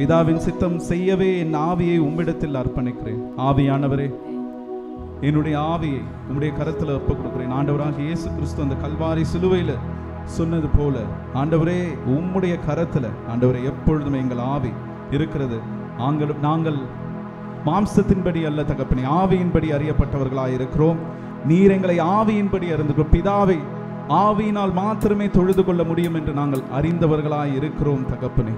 பிதாவின் சித்தம் செய்யவே என் ஆவியை உம்மிடத்தில் அர்ப்பணிக்கிறேன். ஆவியானவரே, என்னுடைய ஆவியை உம்முடைய கரத்தில் ஒப்பு கொடுக்கிறேன். ஆண்டவராக இயேசு கிறிஸ்து அந்த கல்வாரி சிலுவையில் சொன்னது போல ஆண்டவரே, உம்முடைய கரத்தில் ஆண்டவரே எப்பொழுதும் எங்கள் ஆவி இருக்கிறது. நாங்கள் மாம்சத்தின்படி அல்ல தகப்பனே, ஆவியின்படி அறியப்பட்டவர்களாய் இருக்கிறோம். நீர் எங்களை ஆவியின்படி அறிந்திருக்கிறோம். பிதாவை ஆவியினால் மாத்திரமே தொழுது கொள்ள முடியும் என்று நாங்கள் அறிந்தவர்களாய் இருக்கிறோம் தகப்பனே.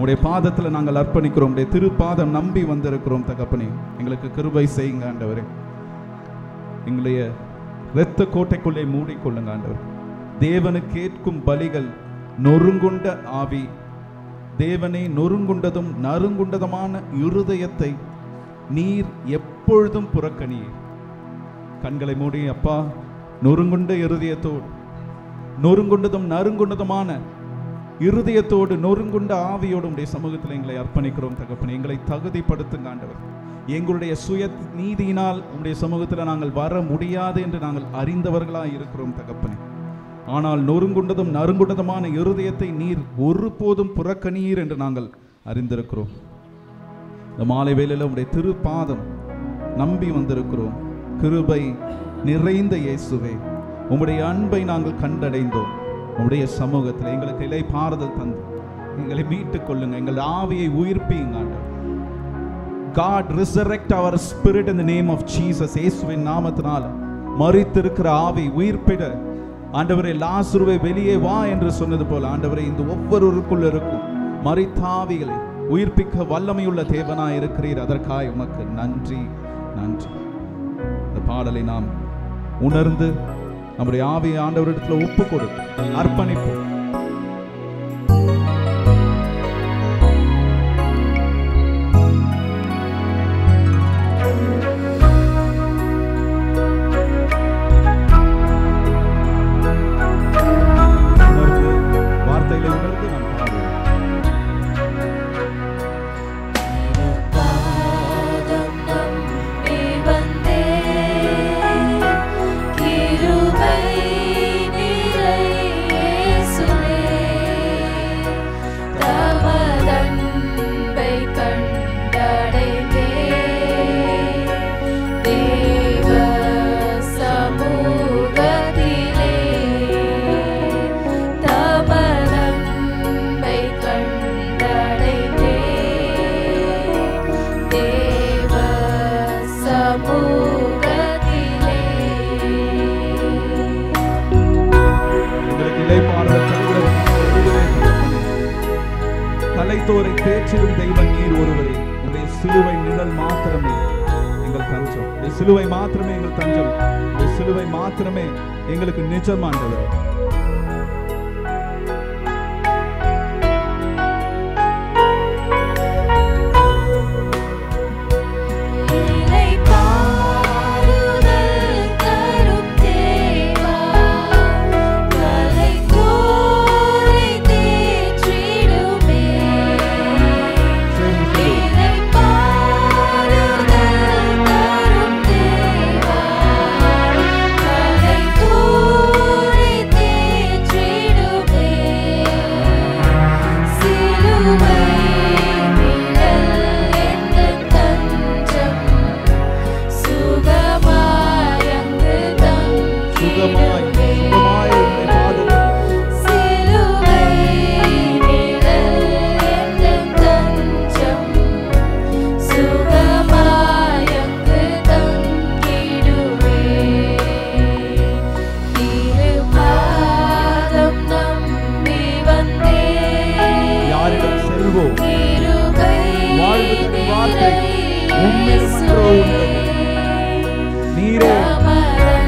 உடைய பாதத்தில் நாங்கள் அர்ப்பணிக்கிறோம். உடைய திருப்பாதம் நம்பி வந்திருக்கிறோம் தகப்பனே. எங்களுக்கு கிருபை செய்யுங்க ஆண்டவரே. எங்களுடைய இரத்த கோட்டைக்குள்ளே மூடிக்கொள்ளுங்க ஆண்டவர். தேவனுக்கு கேட்கும் பலிகள் நொறுங்குண்ட ஆவி, தேவனை நொறுங்குண்டதும் நறுங்குண்டதுமான இருதயத்தை நீர் எப்பொழுதும் புறக்கணியே. கண்களை மூடி அப்பா, நொறுங்குண்ட இருதயத்தோடு, நொறுங்குண்டதும் நறுங்குண்டதுமான இருதயத்தோடு, நொறுங்குண்ட ஆவியோடு உடைய சமூகத்தில் எங்களை அர்ப்பணிக்கிறோம் தகப்பனே. எங்களை தகுதிப்படுத்துங்க ஆண்டவர். எங்களுடைய சுய நீதியினால் உடைய சமூகத்தில் நாங்கள் வர முடியாது என்று நாங்கள் அறிந்தவர்களாக இருக்கிறோம் தகப்பனே. ஆனால் நொறுங்குண்டதும் நறுங்குண்டதுமான இருதயத்தை நீர் ஒருபோதும் புறக்கணீர் என்று நாங்கள் அறிந்திருக்கிறோம். இந்த மாலை வேளையில் உடைய திருப்பாதம் நம்பி வந்திருக்கிறோம். கிருபை நிறைந்த இயேசுவே, உம்முடைய அன்பை நாங்கள் கண்டடைந்தோம். உம்முடைய சமூகத்தில் எங்களுக்கு இலை பாறுதல் தந்து எங்களை மீட்டுக் கொள்ளுங்க. எங்கள் ஆவியை உயிர்ப்பீங்க ஆண்டவர். God resurrect our spirit in the name of Jesus. இயேசுவின் நாமத்தினால் மரித்திருக்கிற ஆவி உயிர்ப்பிட ஆண்டவரே, லாசருவே வெளியே வா என்று சொன்னது போல ஆண்டவரே, இந்த ஒவ்வொருவருக்குள்ள இருக்கும் மரித்த ஆவிகளை உயிர்ப்பிக்க வல்லமையுள்ள தேவனாய் இருக்கிறீர். அதற்காக உமக்கு நன்றி நன்றி. இந்த பாடலை நாம் உணர்ந்து நம்முடைய ஆவியை ஆண்டவரிடத்தில் ஒப்பு கொடுத்து அர்ப்பணிப்போம். கலைத்தோரை தேற்றிடும் தெய்வம் நீர் ஒருவரே. உடைய சிலுவை நிழல் மாத்திரமே எங்கள் தஞ்சம். உடைய சிலுவை மாத்திரமே எங்கள் தஞ்சம். உடைய சிலுவை மாத்திரமே எங்களுக்கு நிஜமாண்டவர்.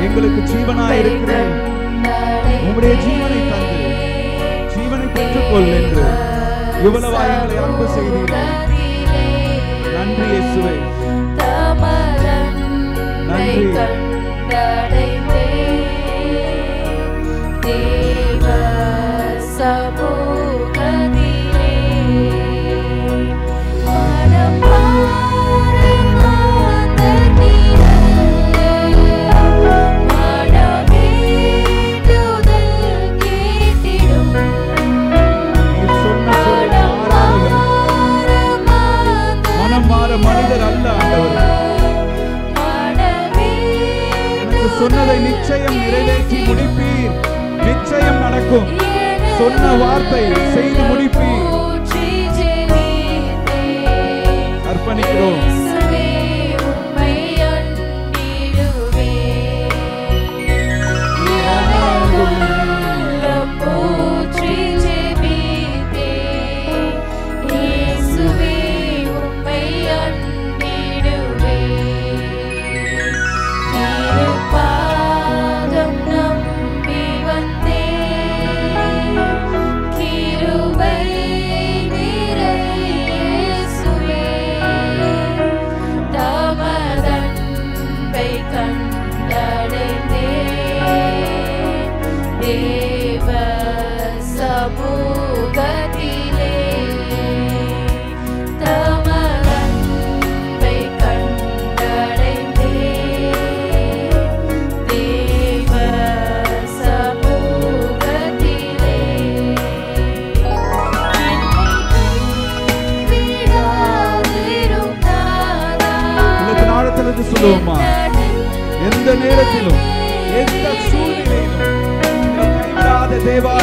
எங்களுக்கு ஜீவனாய் இருக்கிறேன், உம்முடைய ஜீவனை தந்து ஜீவனை பெற்றுக்கொள் என்று இவ்வளவாய் எங்களை அன்பு செய்தீர்கள். நன்றி இயேசுவே, நன்றி. நிச்சயம் நிறைவேற்றி முடிப்பீர். நிச்சயம் நடக்கும். சொன்ன வார்த்தை செய்து முடிப்பீர். அர்ப்பணிக்கிறோம். சொல்லுவோமா? எந்த நேரத்திலும் எந்த சூழ்நிலையிலும் கைவிடாத தேவா,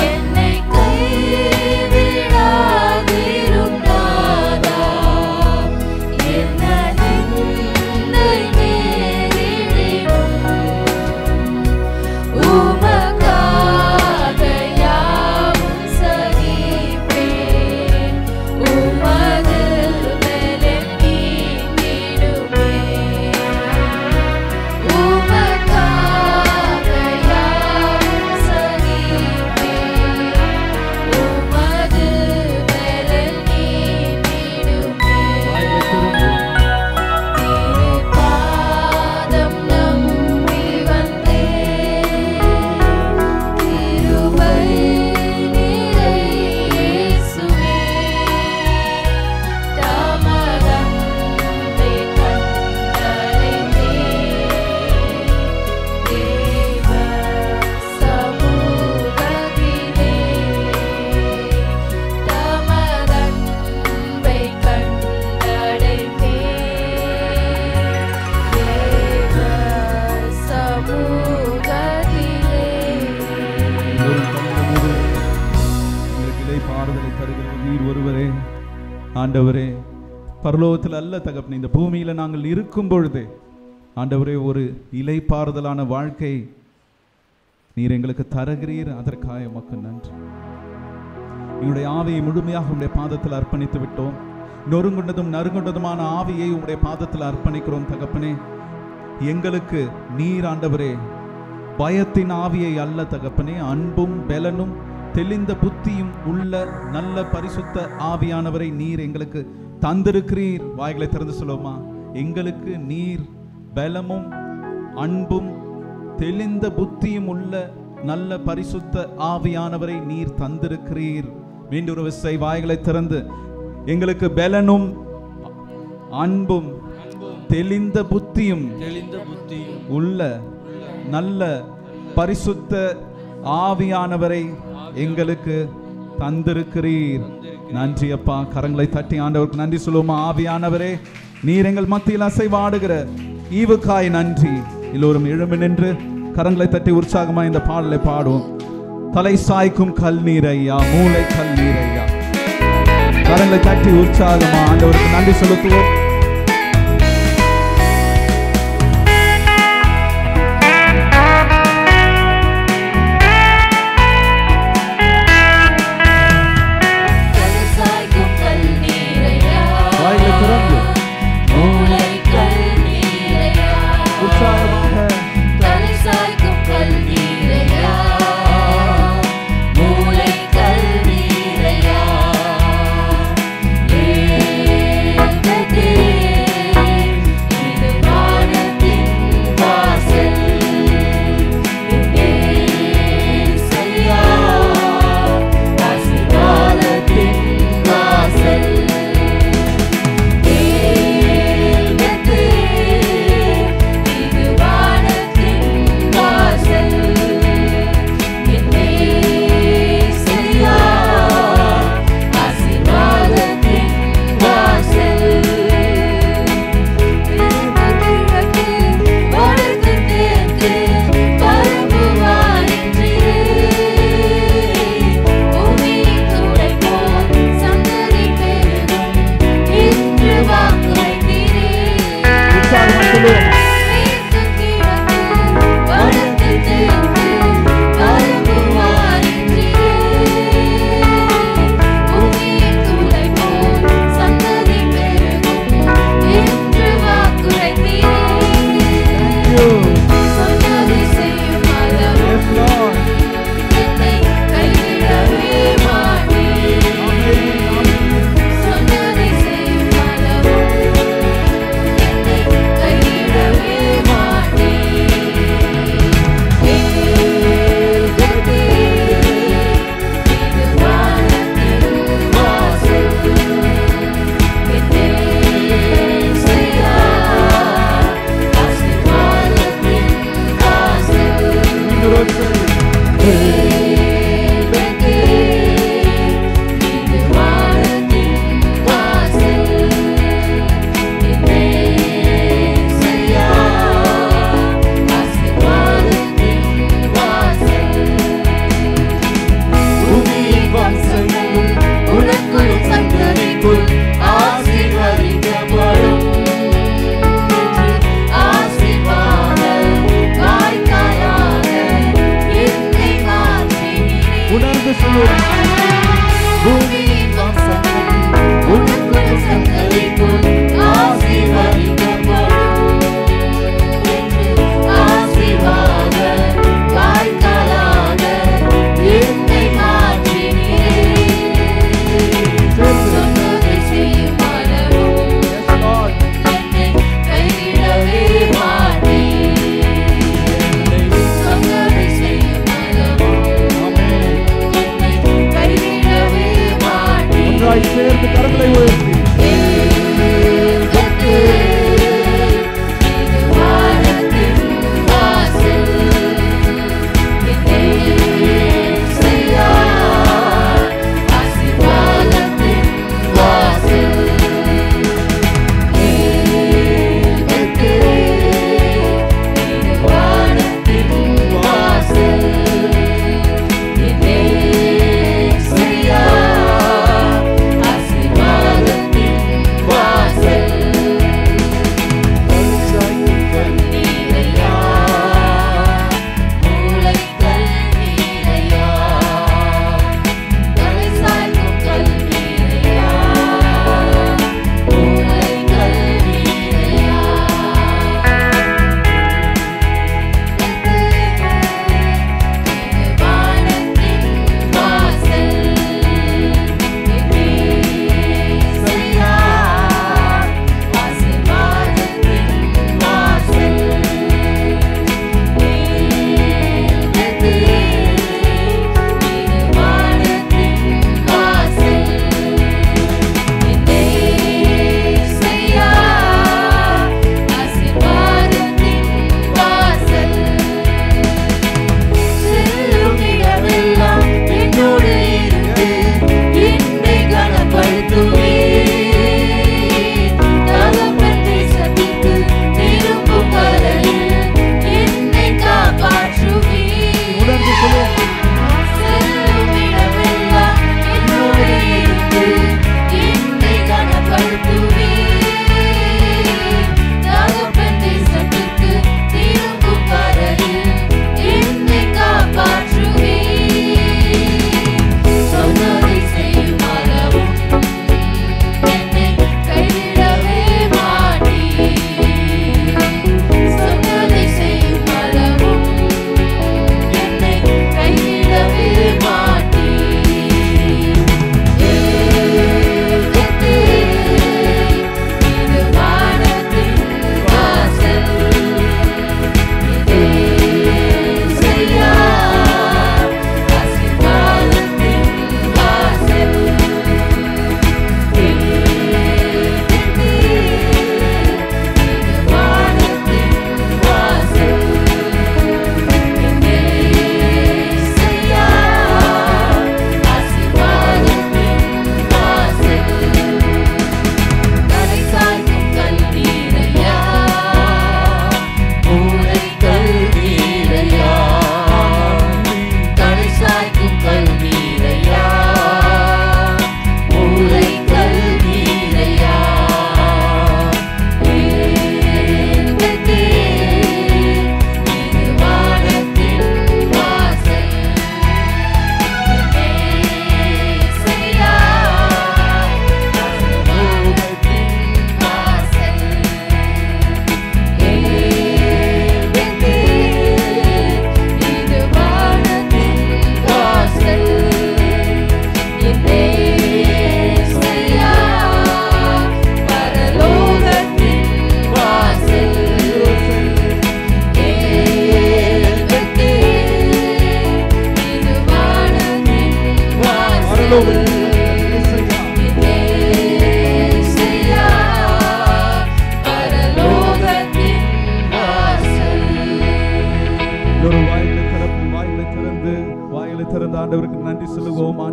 ஆண்டவரே, பரலோகத்தில் அல்ல தகப்பனே, இந்த பூமியில நாங்கள் இருக்கும் பொழுது ஆண்டவரே ஒரு இலைப்பாறுதலான வாழ்க்கை நீர் எங்களுக்கு தருகிறீர். அதற்காக உமக்கு நன்றி. எங்களுடைய ஆவியை முழுமையாக உங்களுடைய பாதத்தில் அர்ப்பணித்து விட்டோம். நொறுங்குண்டதும் நறுங்குண்டதுமான ஆவியை உங்களுடைய பாதத்தில் அர்ப்பணிக்கிறோம் தகப்பனே. எங்களுக்கு நீர் ஆண்டவரே பயத்தின் ஆவியை அல்ல தகப்பனே, அன்பும் பெலனும் தெளிந்த புத்தியும் உள்ள நல்ல பரிசுத்த ஆவியானவரை நீர் எங்களுக்கு தந்திருக்கிறீர். வாய்களை திறந்து சொல்லுவோமா? எங்களுக்கு நீர் பலமும் அன்பும் தெளிந்த புத்தியும் உள்ள நல்ல பரிசுத்த ஆவியானவரை நீர் தந்திருக்கிறீர். மீண்டும் ஒரு விசை வாய்களை திறந்து, எங்களுக்கு பலனும் அன்பும் தெளிந்த புத்தியும் உள்ள நல்ல பரிசுத்த ஆவியானவரை எங்களுக்கு தந்திருக்கிறீர். நன்றி அப்பா. கரங்களை தட்டி ஆண்டவருக்கு நன்றி சொல்லுவோமா? ஆவியானவரே, நீர் எங்கள் மத்தியில் அசைவாடுகிற ஈவுக்காய் நன்றி. எல்லோரும் எழும்பி நின்று கரங்களை தட்டி உற்சாகமா இந்த பாடலை பாடுவோம். தலை சாய்க்கும் கல் நீரையா, மூளை கல் நீரையா. கரங்களை தட்டி உற்சாகமா ஆண்டவருக்கு நன்றி செலுத்துவோம். Hey சொல்லுவோம். சொன்னதை செய்யும் அளவு என்னை கைவிடவே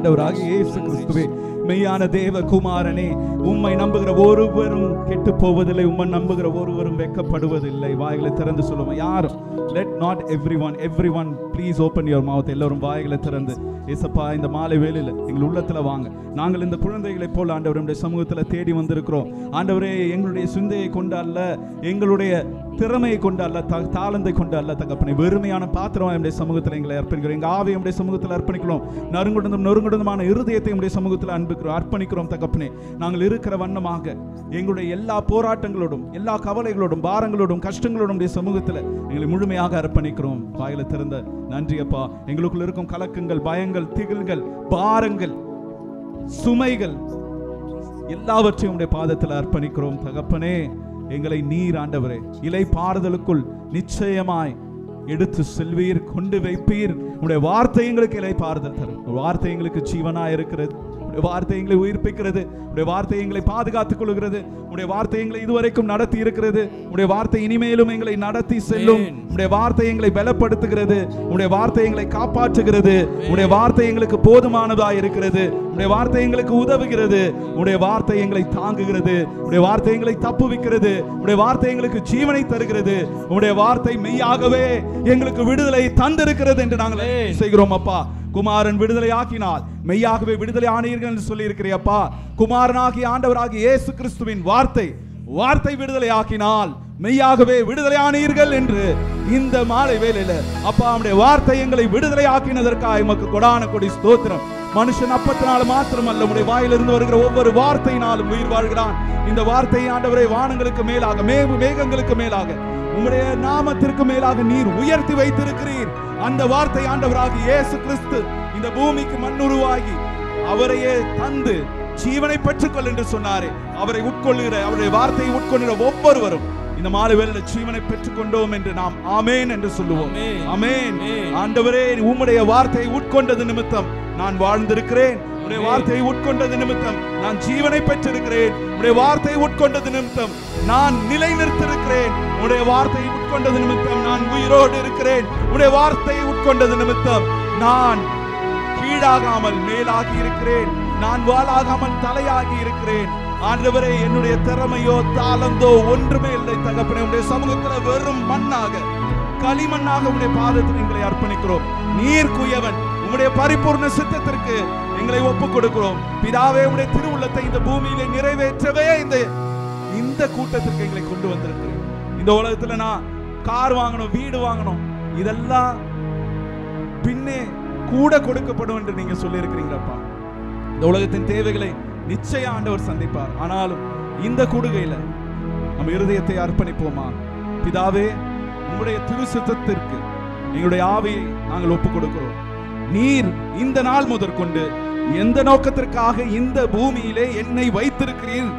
ஆண்டவராகிய இயேசு கிறிஸ்துவே, மெய்யான தேவ குமாரனே, உம்மை நம்புகிற ஒருவரும் கெட்டு போவதில்லை, உம்மை நம்புகிற ஒருவரும் வெட்கப்படுவதில்லை. வாய்களை திறந்து சொல்லுவோம் யாரும். let not everyone please open your mouth. எல்லாரும் வாய்களை திறந்து ஏசப்பா இந்த மாலை வேளையில எங்கள் உள்ளத்துல வாங்க. நாங்கள் இந்த குழந்தைகளை போல ஆண்டவருடைய சமூகத்துல தேடி வந்திருக்கிறோம். ஆண்டவரே, எங்களுடைய சிந்தையை கொண்டு அல்ல, எங்களுடைய திறமையை கொண்டு அல்ல, தாளந்தை கொண்டு அல்ல தகப்பனே, வெறுமையான பாத்திரம் என்னுடைய சமூகத்தில் எங்களை அர்ப்பணிக்கிறோம். எங்கள் ஆவியை நம்முடைய சமூகத்தில் அர்ப்பணிக்கிறோம். நொறுங்குண்டமான இருதயத்தை நம்முடைய சமூகத்தில் அர்ப்பணிக்கிறோம் தகப்பனே. நாங்கள் இருக்கிற வண்ணமாக எங்களுடைய எல்லா போராட்டங்களோடும், எல்லா கவலைகளோடும், பாரங்களோடும், கஷ்டங்களோடும் சமூகத்தில் எங்களை முழுமையாக அர்ப்பணிக்கிறோம். வாயில திறந்த நன்றி அப்பா. எங்களுக்குள்ள இருக்கும் கலக்கங்கள், பயங்கள், திகில்கள், பாரங்கள், சுமைகள் எல்லாவற்றையும் உடைய பாதத்தில் அர்ப்பணிக்கிறோம் தகப்பனே. எங்களை நீர் ஆண்டவரே இலை பாறுதலுக்குள் நிச்சயமாய் எடுத்து செல்வீர், கொண்டு வைப்பீர். உடைய வார்த்தை எங்களுக்கு இலை பாறுதல் தரும். வார்த்தை எங்களுக்கு ஜீவனாய் இருக்கிறது. உடைய வார்த்தை எங்களை உயிர்ப்பிக்கிறது. உடைய வார்த்தை எங்களை பாதுகாத்துக் கொள்கிறது. உடைய வார்த்தை எங்களை இதுவரைக்கும் நடத்தி இருக்கிறது. உடைய வார்த்தை இனிமேலும் எங்களை நடத்தி செல்லும். உடைய வார்த்தை எங்களை பலப்படுத்துகிறது. உடைய வார்த்தை எங்களை காப்பாற்றுகிறது. உடைய வார்த்தை எங்களுக்கு போதுமானதாய் இருக்கிறது. உடைய வார்த்தை எங்களுக்கு உதவுகிறது. உடைய வார்த்தை எங்களை தாங்குகிறது. உடைய வார்த்தை எங்களை தப்புவிக்கிறது. உடைய வார்த்தை எங்களுக்கு ஜீவனை தருகிறது. உடைய வார்த்தை மெய்யாகவே எங்களுக்கு விடுதலை தந்திருக்கிறது என்று நாங்கள் செய்கிறோம் அப்பா. குமாரன் விடுதலை ஆக்கினால் மெய்யாகவே விடுதலை ஆனீர்கள் என்று சொல்லி இருக்கிறப்பா. குமாரனாகி ஆண்டவராகி இயேசு கிறிஸ்துவின் வார்த்தை விடுதலை ஆக்கினால் மெய்யாகவே விடுதலை ஆனீர்கள் என்று இந்த மாலை வேளையில அப்பா நம்முடைய வார்த்தை எங்களை விடுதலை ஆக்கினதற்காக எமக்கு கொடான கொடி ஸ்தோத்திரம். மனுஷன் அப்பத்தினால மாத்திரமல்ல, உடைய வாயிலிருந்து வருகிற ஒவ்வொரு வார்த்தையினாலும் உயிர் வாழ்கிறான். இந்த வார்த்தையை ஆண்டவரை வானங்களுக்கு மேலாக, மேகங்களுக்கு மேலாக, உம்முடைய நாமத்திற்கு மேலாக நீர் உயர்த்தி வைத்திருக்கிறீர். அந்த வார்த்தை ஆண்டவராகி இயேசு கிறிஸ்து இந்த பூமிக்கு மண்ணுருவாகி அவரையே தந்து ஜீவனை பெற்றுக்கொள் என்று சொன்னாரே, அவரை உட்கொள்கிற, அவருடைய வார்த்தையை உட்கொள்கிற ஒவ்வொருவரும் இந்த மாலை வேளையில ஜீவனை பெற்றுக்கொண்டோம் என்று நாம் ஆமேன் என்று சொல்லுவோம். ஆமேன். ஆண்டவரே, உம்முடைய வார்த்தையை உட்கொண்டது நிமித்தம் நான் வாழ்ந்திருக்கிறேன். உடைய வார்த்தையை உட்கொண்டது நிமித்தம் நான் ஜீவனை பெற்றிருக்கிறேன். உடைய வார்த்தையை உட்கொண்டது நிமித்தம் நான் நிலை நிறுத்திருக்கிறேன். உடைய வார்த்தையை உட்கொண்டது நிமித்தம் நான் உயிரோடு இருக்கிறேன். உடைய வார்த்தையை உட்கொண்டது நிமித்தம் நான் கீழாகாமல் மேலாகி இருக்கிறேன். நான் வாளாகாமல் தலையாகி இருக்கிறேன். ஆண்டவரே, என்னுடைய திறமையோ தாளந்தோ ஒன்றுமே இல்லை தகப்பனே. உடைய சமூகத்தில் வெறும் மண்ணாக, களிமண்ணாக உடைய பாதத்தில் எங்களை அர்ப்பணிக்கிறோம். நீர் குயவன். உம்முடைய பரிபூர்ண சித்தத்திற்கு எங்களை ஒப்புக் கொடுக்கிறோம். பிதாவே, உடைய திருவுள்ளத்தை இந்த பூமியிலே நிறைவேற்றவே இந்த கூட்டத்திற்கு எங்களை கொண்டு வந்திருக்கிறேன். இந்த உலகத்துல நான் கார் வாங்கணும், வீடு வாங்கணும், இதெல்லாம் பின்னே கூட கொடுக்கப்படும் என்று நீங்க சொல்லி இருக்கிறீங்களப்பா. இந்த உலகத்தின் தேவைகளை நிச்சயம் ஆண்டவர் சந்திப்பார். ஆனாலும் இந்த கூடுகையில நம்ம இருதயத்தை அர்ப்பணிப்போமா? பிதாவே, உங்களுடைய திருச்சித்தத்திற்கு எங்களுடைய ஆவியை நாங்கள் ஒப்புக் கொடுக்கிறோம். நீர் இந்த நாள் முதற்கொண்டு எந்த நோக்கத்திற்காக இந்த பூமியிலே என்னை வைத்திருக்கிறீர்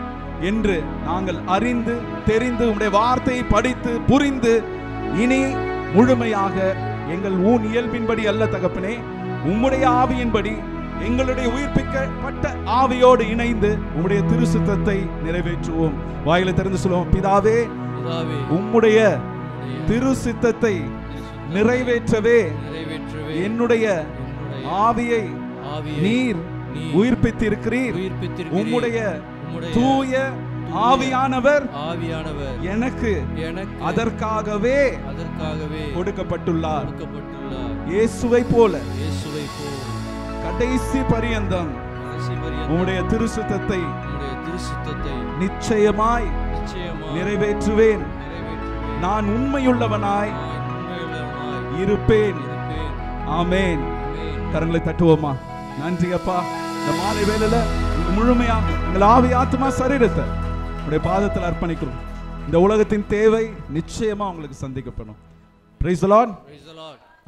என்று நாங்கள் அறிந்து தெரிந்து உம்முடைய வார்த்தையை படித்து புரிந்து இனி முழுமையாக எங்கள் இயல்பின்படி அல்ல தகப்பனே, உம்முடைய ஆவியின்படி எங்களுடைய உயிர்ப்பிக்கப்பட்ட ஆவியோடு இணைந்து உம்முடைய திருச்சித்தத்தை நிறைவேற்றுவோம். வாயில திறந்து சொல்லுவோம், பிதாவே, உம்முடைய திருச்சித்தத்தை நிறைவேற்றவே என்னுடைய ஆவியை நீர் உயிர்ப்பித்திருக்கிறீர். உம்முடைய தூய ஆவியானவர் எனக்கு அதற்காகவே கொடுக்கப்பட்டுள்ளார். இயேசுவை போல கடைசி பரியந்தம் உம்முடைய திருச்சித்தத்தை நிச்சயமாய் நிறைவேற்றுவேன். நான் உண்மையுள்ளவனாய் இருப்பேன். ஆமேன். கரங்களை தட்டுவோமா? நன்றி அப்பா. இந்த மாலை வேளையில முழுமையாக எங்கள் ஆவி, ஆத்மா, சரீரத்தை உடைய பாதத்தில் அர்ப்பணிக்கிறோம். இந்த உலகத்தின் தேவை நிச்சயமா உங்களுக்கு சந்திக்கப்படும். Price the Lord.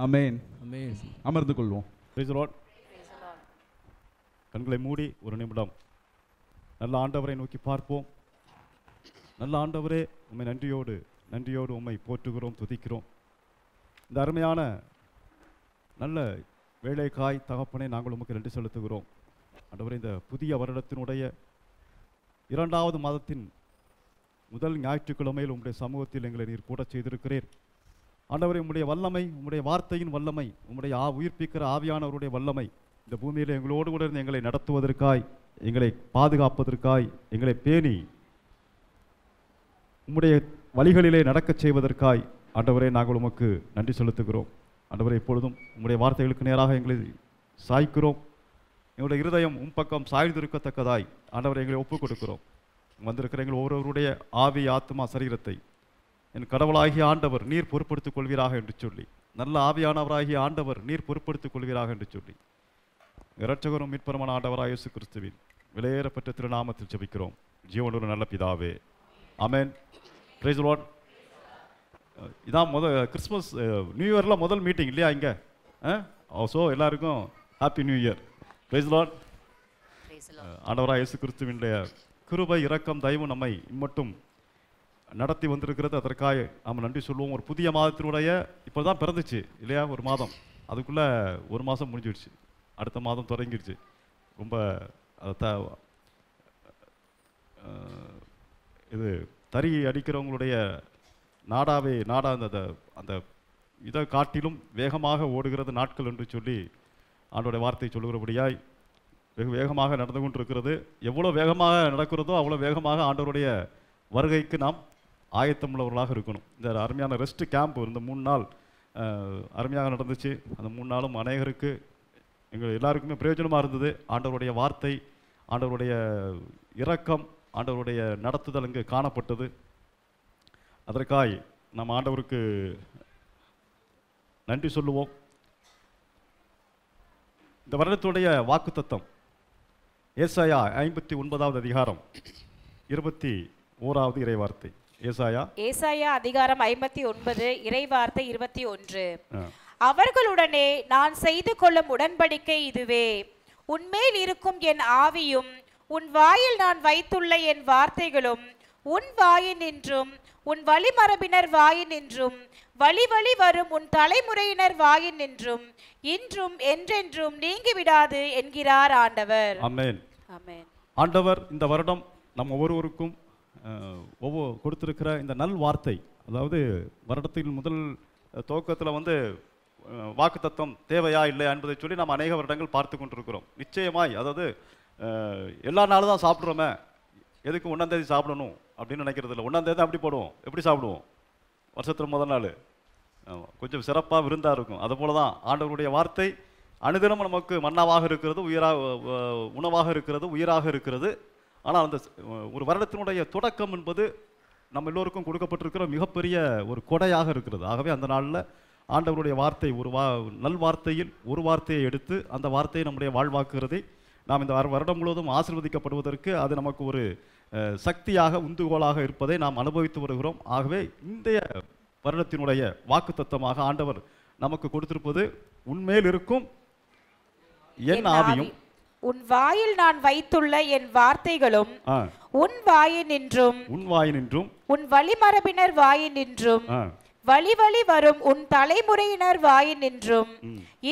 ஆமென். அமர்ந்து கொள்வோம். Price the Lord. கண்களை மூடி ஒரு நிமிடம் நல்ல ஆண்டவரை நோக்கி பார்ப்போம். நல்ல ஆண்டவரே, உம்மை நன்றியோடு உம்மை போற்றுகிறோம், துதிக்கிறோம். இந்த அருமையான நல்ல வேலைக்காய் தகப்பனை நாங்கள் உமக்கு நன்றி செலுத்துகிறோம். ஆண்டவரே, இந்த புதிய வருடத்தினுடைய 2வது மாதத்தின் முதல் ஞாயிற்றுக்கிழமையில் உம்முடைய சமூகத்தில் எங்களை நீர் கூட செய்திருக்கிறீர். ஆண்டவரே, உம்முடைய வல்லமை, உம்முடைய வார்த்தையின் வல்லமை, உம்முடைய உயிர்ப்பிக்கிற ஆவியானவருடைய வல்லமை இந்த பூமியில் எங்களோடு கூட இருந்து எங்களை நடத்துவதற்காய், எங்களை பாதுகாப்பதற்காய், எங்களை பேணி உம்முடைய வழிகளிலே நடக்கச் செய்வதற்காய் ஆண்டவரே நாங்கள் உமக்கு நன்றி செலுத்துகிறோம். ஆண்டவரே, இப்பொழுதும் உம்முடைய வார்த்தைகளுக்கு நேராக எங்களை சாய்க்கிறோம். எங்களுடைய இருதயம் பக்கம் சாய்ந்திருக்கத்தக்கதாய் ஆண்டவரை எங்களை ஒப்புக் கொடுக்கிறோம். வந்திருக்கிற எங்கள் ஒவ்வொருவருடைய ஆவி, ஆத்மா, சரீரத்தை என் கடவுளாகிய ஆண்டவர் நீர் பொறுப்படுத்திக் கொள்வீராக என்று சொல்லி, நல்ல ஆவியானவராகிய ஆண்டவர் நீர் பொறுப்படுத்திக் கொள்வீராக என்று சொல்லி, இரட்சகரும் மீட்பருமான ஆண்டவராக இயேசு கிறிஸ்துவின் விலையேறப்பட்ட திருநாமத்தில் ஜெபிக்கிறோம் ஜீவனுள்ள நல்ல பிதாவே, ஆமென். Praise the lord. இதான் கிறிஸ்மஸ் நியூ இயரில் முதல் மீட்டிங் இல்லையா இங்கே? ஸோ எல்லாருக்கும் happy new year. Praise the lord. ஆண்டவராக இயேசு கிறிஸ்துவினுடைய கிருபை, இரக்கம், தயவு நம்மை இம்மட்டும் நடத்தி வந்திருக்கிறது. அதற்காக நாம் நன்றி சொல்லுவோம். ஒரு புதிய மாதத்தினுடைய இப்போ தான் பிறந்துச்சு இல்லையா? ஒரு மாதம், அதுக்குள்ளே ஒரு மாதம் முடிஞ்சிடுச்சு, அடுத்த மாதம் தொடங்கிடுச்சு. ரொம்ப இது தறி அடிக்கிறவங்களுடைய நாடா அந்த இதை காட்டிலும் வேகமாக ஓடுகிறது நாட்கள் என்று சொல்லி ஆண்டோடைய வார்த்தை சொல்லுகிறபடியாய் வெகு வேகமாக நடந்து கொண்டிருக்கிறது. எவ்வளோ வேகமாக நடக்கிறதோ அவ்வளோ வேகமாக ஆண்டவருடைய வருகைக்கு நாம் ஆயத்தம் உள்ளவர்களாக இருக்கணும். இந்த அருமையான ரெஸ்ட் கேம்ப் இந்த 3 நாள் அருமையாக நடந்துச்சு. அந்த 3 நாளும் அநேகருக்கு, எங்கள் எல்லாருக்குமே பிரயோஜனமாக இருந்தது. ஆண்டவருடைய வார்த்தை, ஆண்டவருடைய இரக்கம், ஆண்டவருடைய நடத்துதல் இங்கு காணப்பட்டது. அதற்காய் நாம் ஆண்டவருக்கு நன்றி சொல்லுவோம். இந்த வருடத்துடைய வாக்குத்தத்தம் ஏசாயா 59வது அதிகாரம் 21வது இறைவார்த்தை. ஏசாயா அதிகாரம் 59 இறைவார்த்தை 21. அவர்களுடனே நான் செய்து கொள்ளும் உடன்படிக்கை இதுவே, உன்மேல் இருக்கும் என் ஆவியும் உன் வாயில் நான் வைத்துள்ள என் வார்த்தைகளும் உன் வாயினின்றும் உன் வழிமரபினர் வாயினின்றும் வழி வழி வரும் உன் தலைமுறையினர் வாயினின்றும் இன்றும் என்றென்றும் நீங்கி விடாது என்கிறார் ஆண்டவர். ஆமென். ஆமென். ஆண்டவர் இந்த வருடம் நம் ஒவ்வொருவருக்கும் கொடுத்திருக்கிற இந்த நல் வார்த்தை, அதாவது வருடத்தின் முதல் துவக்கத்தில் வாக்கு தத்துவம் தேவையா இல்லையா என்பதை சொல்லி நாம் அநேக வருடங்கள் பார்த்து கொண்டிருக்கிறோம். நிச்சயமாய், அதாவது எல்லா நாளும் தான் சாப்பிட்றோமே, எதுக்கு 1ஆம் தேதி சாப்பிடணும் அப்படின்னு நினைக்கிறது இல்லை. 1ஆம் தேதி அப்படி போடுவோம். எப்படி சாப்பிடுவோம்? வருஷத்தில் முதல் நாள் கொஞ்சம் சிறப்பாக விருந்தாக இருக்கும். அதுபோல தான் ஆண்டவருடைய வார்த்தை அனுதினம் நமக்கு மன்னாவாக இருக்கிறது, உணவாக இருக்கிறது, உயிராக இருக்கிறது. ஆனால் அந்த ஒரு வருடத்தினுடைய தொடக்கம் என்பது நம்ம எல்லோருக்கும் கொடுக்கப்பட்டிருக்கிற மிகப்பெரிய ஒரு கொடையாக இருக்கிறது. ஆகவே அந்த நாளில் ஆண்டவருடைய வார்த்தை, ஒரு நல் வார்த்தையில் ஒரு வார்த்தையை எடுத்து அந்த வார்த்தையை நம்முடைய வாழ்வாக்குகிறதை நாம் இந்த வருடம் முழுவதும் ஆசீர்வதிக்கப்படுவதற்கு அது நமக்கு ஒரு சக்தியாக, உந்துகோலாக இருப்பதை நாம் அனுபவித்து வருகிறோம். ஆகவே இன்றைய வருடத்தினுடைய வாக்குத்தத்தமாக ஆண்டவர் நமக்கு கொடுத்திருப்பது, உன்மேல் இருக்கும் என் ஆவியும் உன் வாயில் நான் வைத்துள்ள என் வார்த்தைகளும் உன் வாயினின்றும் உன் வழிமரபினர் வாயினின்றும் வழி வழி வரும் உன் தலைமுறையினர் வாயினின்றும்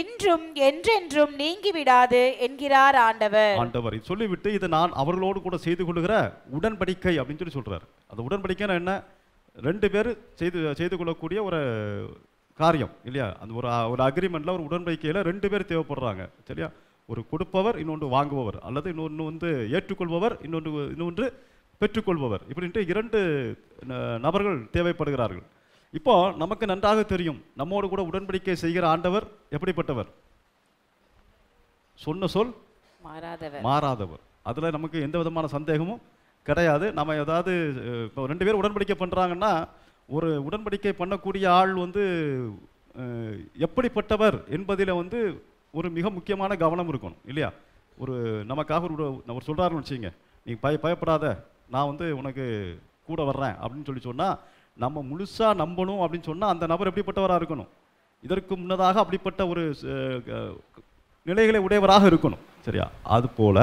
இன்றும் என்றென்றும் நீங்கி விடாது என்கிறார் ஆண்டவர். ஆண்டவர் சொல்லிவிட்டு, இது நான் அவர்களோடு கூட செய்து கொள்ளுகிற உடன்படிக்கை அப்படின்னு சொல்லி சொல்றாரு. அந்த உடன்படிக்கைன்னா என்ன? 2 பேர் செய்து கொள்ளக்கூடிய ஒரு காரியம் இல்லையா? அந்த ஒரு அக்ரிமெண்ட்ல, ஒரு உடன்படிக்கையில 2 பேர் தேவைப்படுறாங்க. சரியா? ஒரு கொடுப்பவர், இன்னொன்று வாங்குபவர், அல்லது இன்னொன்று ஏற்றுக்கொள்பவர், இன்னொன்று பெற்றுக்கொள்பவர், இப்படின்ட்டு 2 நபர்கள் தேவைப்படுகிறார்கள். இப்போ நமக்கு நன்றாக தெரியும், நம்மோடு கூட உடன்படிக்கை செய்கிற ஆண்டவர் எப்படிப்பட்டவர்? சொன்ன சொல் மாறாதவர். அதுல நமக்கு எந்த விதமான சந்தேகமும் கிடையாது. நம்ம ஏதாவது இப்போ 2 பேர் உடன்படிக்கை பண்றாங்கன்னா, ஒரு உடன்படிக்கை பண்ணக்கூடிய ஆள் எப்படிப்பட்டவர் என்பதில் ஒரு மிக முக்கியமான கவனம் இருக்கணும் இல்லையா? ஒரு நமக்காக ஒரு சொல்றாருன்னு வச்சுங்க, நீ பயப்படாத, நான் உனக்கு கூட வர்றேன் அப்படின்னு சொன்னா, நம்ம முழுசா நம்பணும் அப்படின்னு சொன்னா அந்த நபர் எப்படிப்பட்டவராக இருக்கணும்? இதற்கு முன்னதாக அப்படிப்பட்ட ஒரு நிலைகளை உடையவராக இருக்கணும். சரியா? அது போல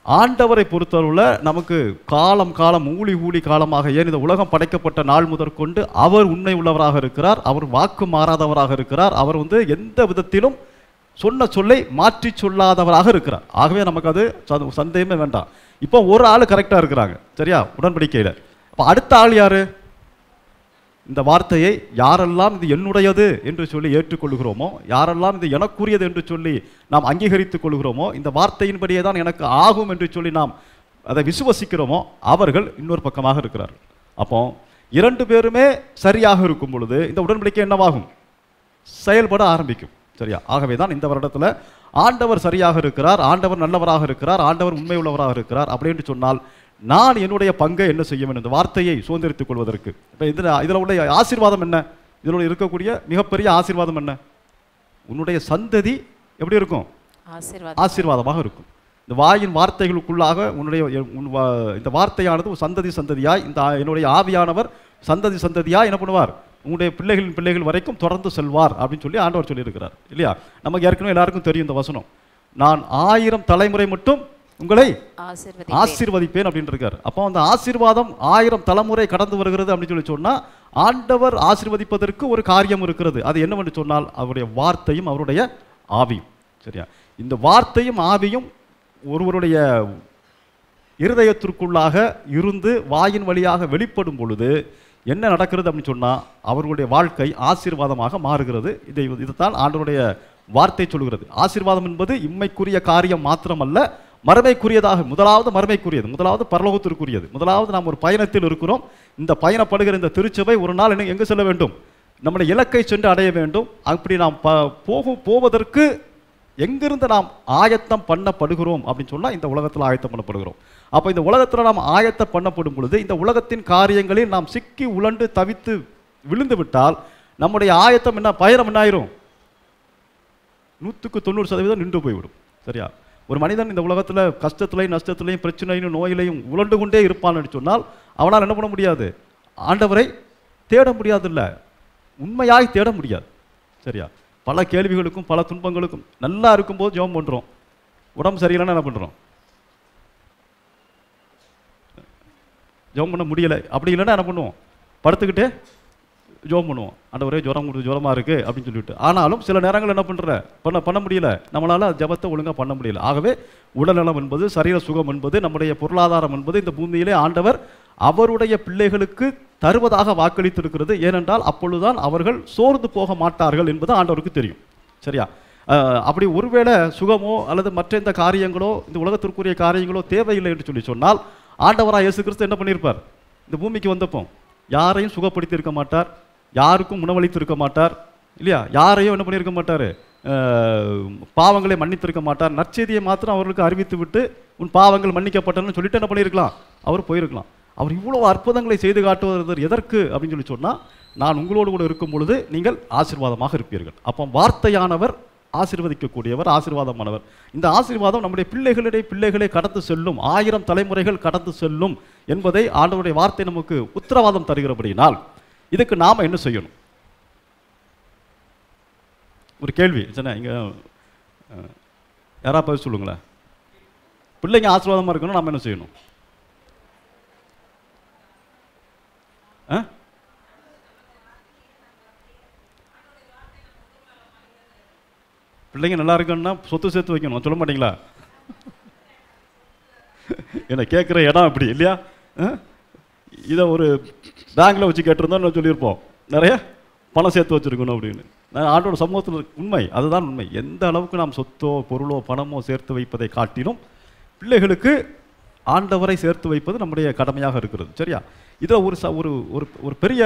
ஆண்டவரை பொறுத்தளவில் நமக்கு காலம் ஊழி காலமாக, ஏன் இந்த உலகம் படைக்கப்பட்ட நாள் முதற்கொண்டு அவர் உண்மை உள்ளவராக இருக்கிறார். அவர் வாக்கு மாறாதவராக இருக்கிறார். அவர் எந்த விதத்திலும் சொன்ன சொல்லை மாற்றி சொல்லாதவராக இருக்கிறார். ஆகவே நமக்கு அது சந்தேகமே வேண்டாம். இப்போ ஒரு ஆள் கரெக்டாக இருக்கிறாங்க, சரியா? உடன்படிக்கையில். அப்போ அடுத்த ஆள் யாரு? இந்த வார்த்தையை யாரெல்லாம் இது என்னுடையது என்று சொல்லி ஏற்றுக்கொள்கிறோமோ, யாரெல்லாம் இது எனக்குரியது என்று சொல்லி நாம் அங்கீகரித்துக் கொள்கிறோமோ, இந்த வார்த்தையின்படியே தான் எனக்கு ஆகும் என்று சொல்லி நாம் அதை விசுவசிக்கிறோமோ, அவர்கள் இன்னொரு பக்கமாக இருக்கிறார்கள். அப்போ 2 பேருமே சரியாக இருக்கும் பொழுது இந்த உடன்படிக்கை என்னவாகும்? செயல்பட ஆரம்பிக்கும். சரியா? ஆகவே தான் இந்த வருடத்தில் ஆண்டவர் சரியாக இருக்கிறார், ஆண்டவர் நல்லவராக இருக்கிறார், ஆண்டவர் உண்மை உள்ளவராக இருக்கிறார் அப்படின்னு சொன்னால் நான் என்னுடைய பங்கை என்ன செய்ய வேண்டும்? இந்த வார்த்தையை சுதந்திரித்துக் கொள்வதற்கு. இப்போ இதில் உள்ள ஆசீர்வாதம் என்ன? இதில் இருக்கக்கூடிய மிகப்பெரிய ஆசீர்வாதம் என்ன? உன்னுடைய சந்ததி எப்படி இருக்கும்? ஆசீர்வாதமாக இருக்கும். இந்த வாயின் வார்த்தைகளுக்குள்ளாக உன்னுடைய இந்த வார்த்தையானது சந்ததி சந்ததியாய், இந்த என்னுடைய ஆவியானவர் சந்ததி சந்ததியாய் என்ன பண்ணுவார்? உங்களுடைய பிள்ளைகளின் பிள்ளைகள் வரைக்கும் தொடர்ந்து செல்வார் அப்படின்னு சொல்லி ஆண்டவர் சொல்லியிருக்கிறார் இல்லையா? நமக்கு ஏற்கனவே எல்லாருக்கும் தெரியும் இந்த வசனம். நான் 1000 தலைமுறை மட்டும் உங்களை ஆசீர்வதிப்பேன் அப்படின்னு இருக்கார். அப்போ அந்த ஆசீர்வாதம் 1000 தலைமுறை கடந்து வருகிறது அப்படின்னு சொல்லி சொன்னா ஆண்டவர் ஆசீர்வதிப்பதற்கு ஒரு காரியம் இருக்கிறது. அது என்னவென்று சொன்னால் அவருடைய வார்த்தையும் அவருடைய ஆவியும். சரியா? இந்த வார்த்தையும் ஆவியும் ஒருவருடைய இருதயத்திற்குள்ளாக இருந்து வாயின் வழியாக வெளிப்படும் பொழுது என்ன நடக்கிறது அப்படின்னு சொன்னால் அவர்களுடைய வாழ்க்கை ஆசீர்வாதமாக மாறுகிறது. இதைத்தான் ஆண்டவருடைய வார்த்தை சொல்கிறது. ஆசீர்வாதம் என்பது இம்மைக்குரிய காரியம் மாத்திரமல்ல, மறுமைக்குரியதாக. முதலாவது மறுமைக்குரியது, முதலாவது பரலோகத்திற்குரியது. முதலாவது நாம் ஒரு பயணத்தில் இருக்கிறோம். இந்த பயணப்படுகிற இந்த திருச்சபை ஒரு நாள் எங்கு செல்ல வேண்டும்? நம்முடைய இலக்கை சென்று அடைய வேண்டும். அப்படி நாம் போவதற்கு எங்கிருந்து நாம் ஆயத்தம் பண்ணப்படுகிறோம் அப்படின்னு சொன்னால் இந்த உலகத்தில் ஆயத்தம் பண்ணப்படுகிறோம். அப்போ இந்த உலகத்தில் நாம் ஆயத்தம் பண்ணப்படும் பொழுது இந்த உலகத்தின் காரியங்களில் நாம் சிக்கி உழண்டு தவித்து விழுந்து விட்டால் நம்முடைய ஆயத்தம் என்ன, பயணம் என்ன ஆயிரும்? 100% நின்று போய்விடும். சரியா? ஒரு மனிதன் இந்த உலகத்தில் கஷ்டத்திலையும் நஷ்டத்திலையும் பிரச்சனையும் நோயிலையும் உழண்டு கொண்டே இருப்பான்னு சொன்னால் அவனால் என்ன பண்ண முடியாது? ஆண்டவரை தேட முடியாதுல்ல, உண்மையாய் தேட முடியாது. சரியா? பல கேள்விகளுக்கும் பல துன்பங்களுக்கும் நல்லா இருக்கும்போது ஜெபம் பண்ணுறோம், உடம்பு சரியில்லைன்னா என்ன பண்ணுறோம்? ஜெபம் பண்ண முடியலை. அப்படி இல்லைன்னா என்ன பண்ணுவோம்? படுத்துக்கிட்டே ஜெபம் பண்ணுவோம். ஆண்டவரே ஜுரமாக இருக்குது அப்படின்னு சொல்லிட்டு. ஆனாலும் சில நேரங்கள் என்ன பண்ண முடியல, நம்மளால் ஜெபத்தை ஒழுங்காக பண்ண முடியல. ஆகவே உடல்நலம் என்பது, சரீர சுகம் என்பது, நம்முடைய பொருளாதாரம் என்பது இந்த பூமியிலே ஆண்டவர் அவருடைய பிள்ளைகளுக்கு தருவதாக வாக்களித்திருக்கிறது. ஏனென்றால் அப்பொழுதுதான் அவர்கள் சோர்ந்து போக மாட்டார்கள் என்பது ஆண்டவருக்கு தெரியும். சரியா? அப்படி ஒருவேளை சுகமோ அல்லது மற்ற இந்த காரியங்களோ, இந்த உலகத்திற்குரிய காரியங்களோ தேவையில்லை என்று சொல்லி சொன்னால் ஆண்டவராக இயேசு கிறிஸ்து என்ன பண்ணியிருப்பார்? இந்த பூமிக்கு வந்தப்போ யாரையும் சுகப்படுத்தி இருக்க மாட்டார், யாருக்கும் உணவளித்து இருக்க மாட்டார் இல்லையா? யாரையும் என்ன பண்ணியிருக்க மாட்டார்? பாவங்களை மன்னித்திருக்க மாட்டார். நற்செய்தியை மாத்திரம் அவர்களுக்கு அறிவித்து விட்டு உன் பாவங்கள் மன்னிக்கப்பட்டன்னு சொல்லிட்டு என்ன பண்ணியிருக்கலாம்? அவர் போயிருக்கலாம். அவர் இவ்வளவு அற்புதங்களை செய்து காட்டுவது எதற்கு அப்படின்னு சொல்லி சொன்னால், நான் உங்களோடு கூட இருக்கும் பொழுது நீங்கள் ஆசீர்வாதமாக இருப்பீர்கள். அப்போ வார்த்தையானவர் ஆசீர்வதிக்கக்கூடியவர், ஆசீர்வாதமானவர். இந்த ஆசீர்வாதம் நம்முடைய பிள்ளைகளை கடந்து செல்லும், 1000 தலைமுறைகள் கடந்து செல்லும் என்பதை ஆண்டவருடைய வார்த்தை நமக்கு உத்தரவாதம் தருகிறபடியினால் இதுக்கு நாம் என்ன செய்யணும்? ஒரு கேள்வி இங்கே யாராவது பதில் சொல்லுங்களேன். பிள்ளைங்க ஆசீர்வாதமாக இருக்கணும், நாம் என்ன செய்யணும்? பிள்ளைங்க நல்லா இருக்குன்னா சொத்து சேர்த்து வைக்கணும், சொல்ல மாட்டீங்களா? என்ன கேட்குற இடம் அப்படி இல்லையா? இதை ஒரு பேங்கில் வச்சு கேட்டிருந்தோம் நான் சொல்லியிருப்போம், நிறைய பணம் சேர்த்து வச்சுருக்கணும் அப்படின்னு. நான் ஆண்டோட சமூகத்தில் உண்மை, அதுதான் உண்மை. எந்த அளவுக்கு நாம் சொத்தோ பொருளோ பணமோ சேர்த்து வைப்பதை காட்டிலும் பிள்ளைகளுக்கு ஆண்டவரை சேர்த்து வைப்பது நம்முடைய கடமையாக இருக்கிறது. சரியா? இதில் ஒரு பெரிய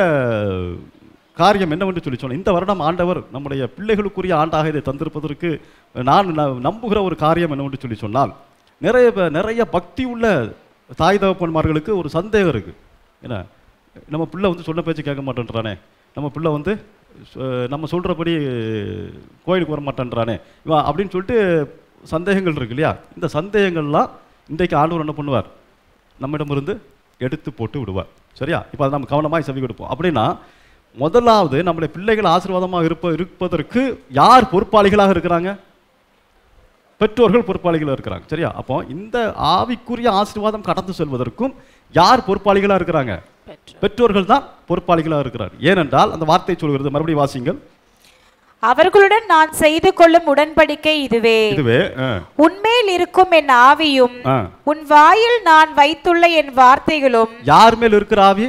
காரியம் என்னவென்று சொல்லி சொன்னேன். இந்த வருடம் ஆண்டவர் நம்முடைய பிள்ளைகளுக்குரிய ஆண்டாக இதை தந்திருப்பதற்கு நான் நம்புகிற ஒரு காரியம் என்னவென்று சொல்லி சொன்னால், நிறைய பக்தி உள்ள தாய் தகப்பன்மார்களுக்கு ஒரு சந்தேகம் இருக்குது. ஏன்னா நம்ம பிள்ளை சொன்ன பேச்சு கேட்க மாட்டேன்றானே, நம்ம பிள்ளை நம்ம சொல்கிறபடி கோயிலுக்கு வர மாட்டேன்றானே இவன் அப்படின்னு சொல்லிட்டு சந்தேகங்கள் இருக்கு இல்லையா? இந்த சந்தேகங்கள்லாம் இன்றைக்கு ஆண்டவர் என்ன பண்ணுவார்? நம்மிடமிருந்து எடுத்து போட்டு விடுவார். சரியா? இப்போ அதை நம்ம கவனமாக செவி கொடுப்போம். அப்படின்னா முதலாவது நம்முடைய பிள்ளைகள் ஆசீர்வாதமாக இருப்பதற்கு யார் பொறுப்பாளிகளாக இருக்கிறாங்க? பெற்றோர்கள் பொறுப்பாளிகளாக இருக்கிறாங்க. சரியா? அப்போ இந்த ஆவிக்குரிய ஆசீர்வாதம் கடந்து செல்வதற்கும் யார் பொறுப்பாளிகளாக இருக்கிறாங்க? பெற்றோர்கள் தான் பொறுப்பாளிகளாக இருக்கிறார். ஏனென்றால் அந்த வார்த்தை சொல்கிறது, மறுபடியும் வாசிங்கள். அவர்களுடன் நான் செய்து கொள்ளும் உடன்படிக்கை இதுவே, உன்மேல் இருக்கும் என் ஆவியும் உன் வாயில் நான் வைத்துள்ள என் வார்த்தைகளும். யார் மேல் இருக்கிற ஆவி?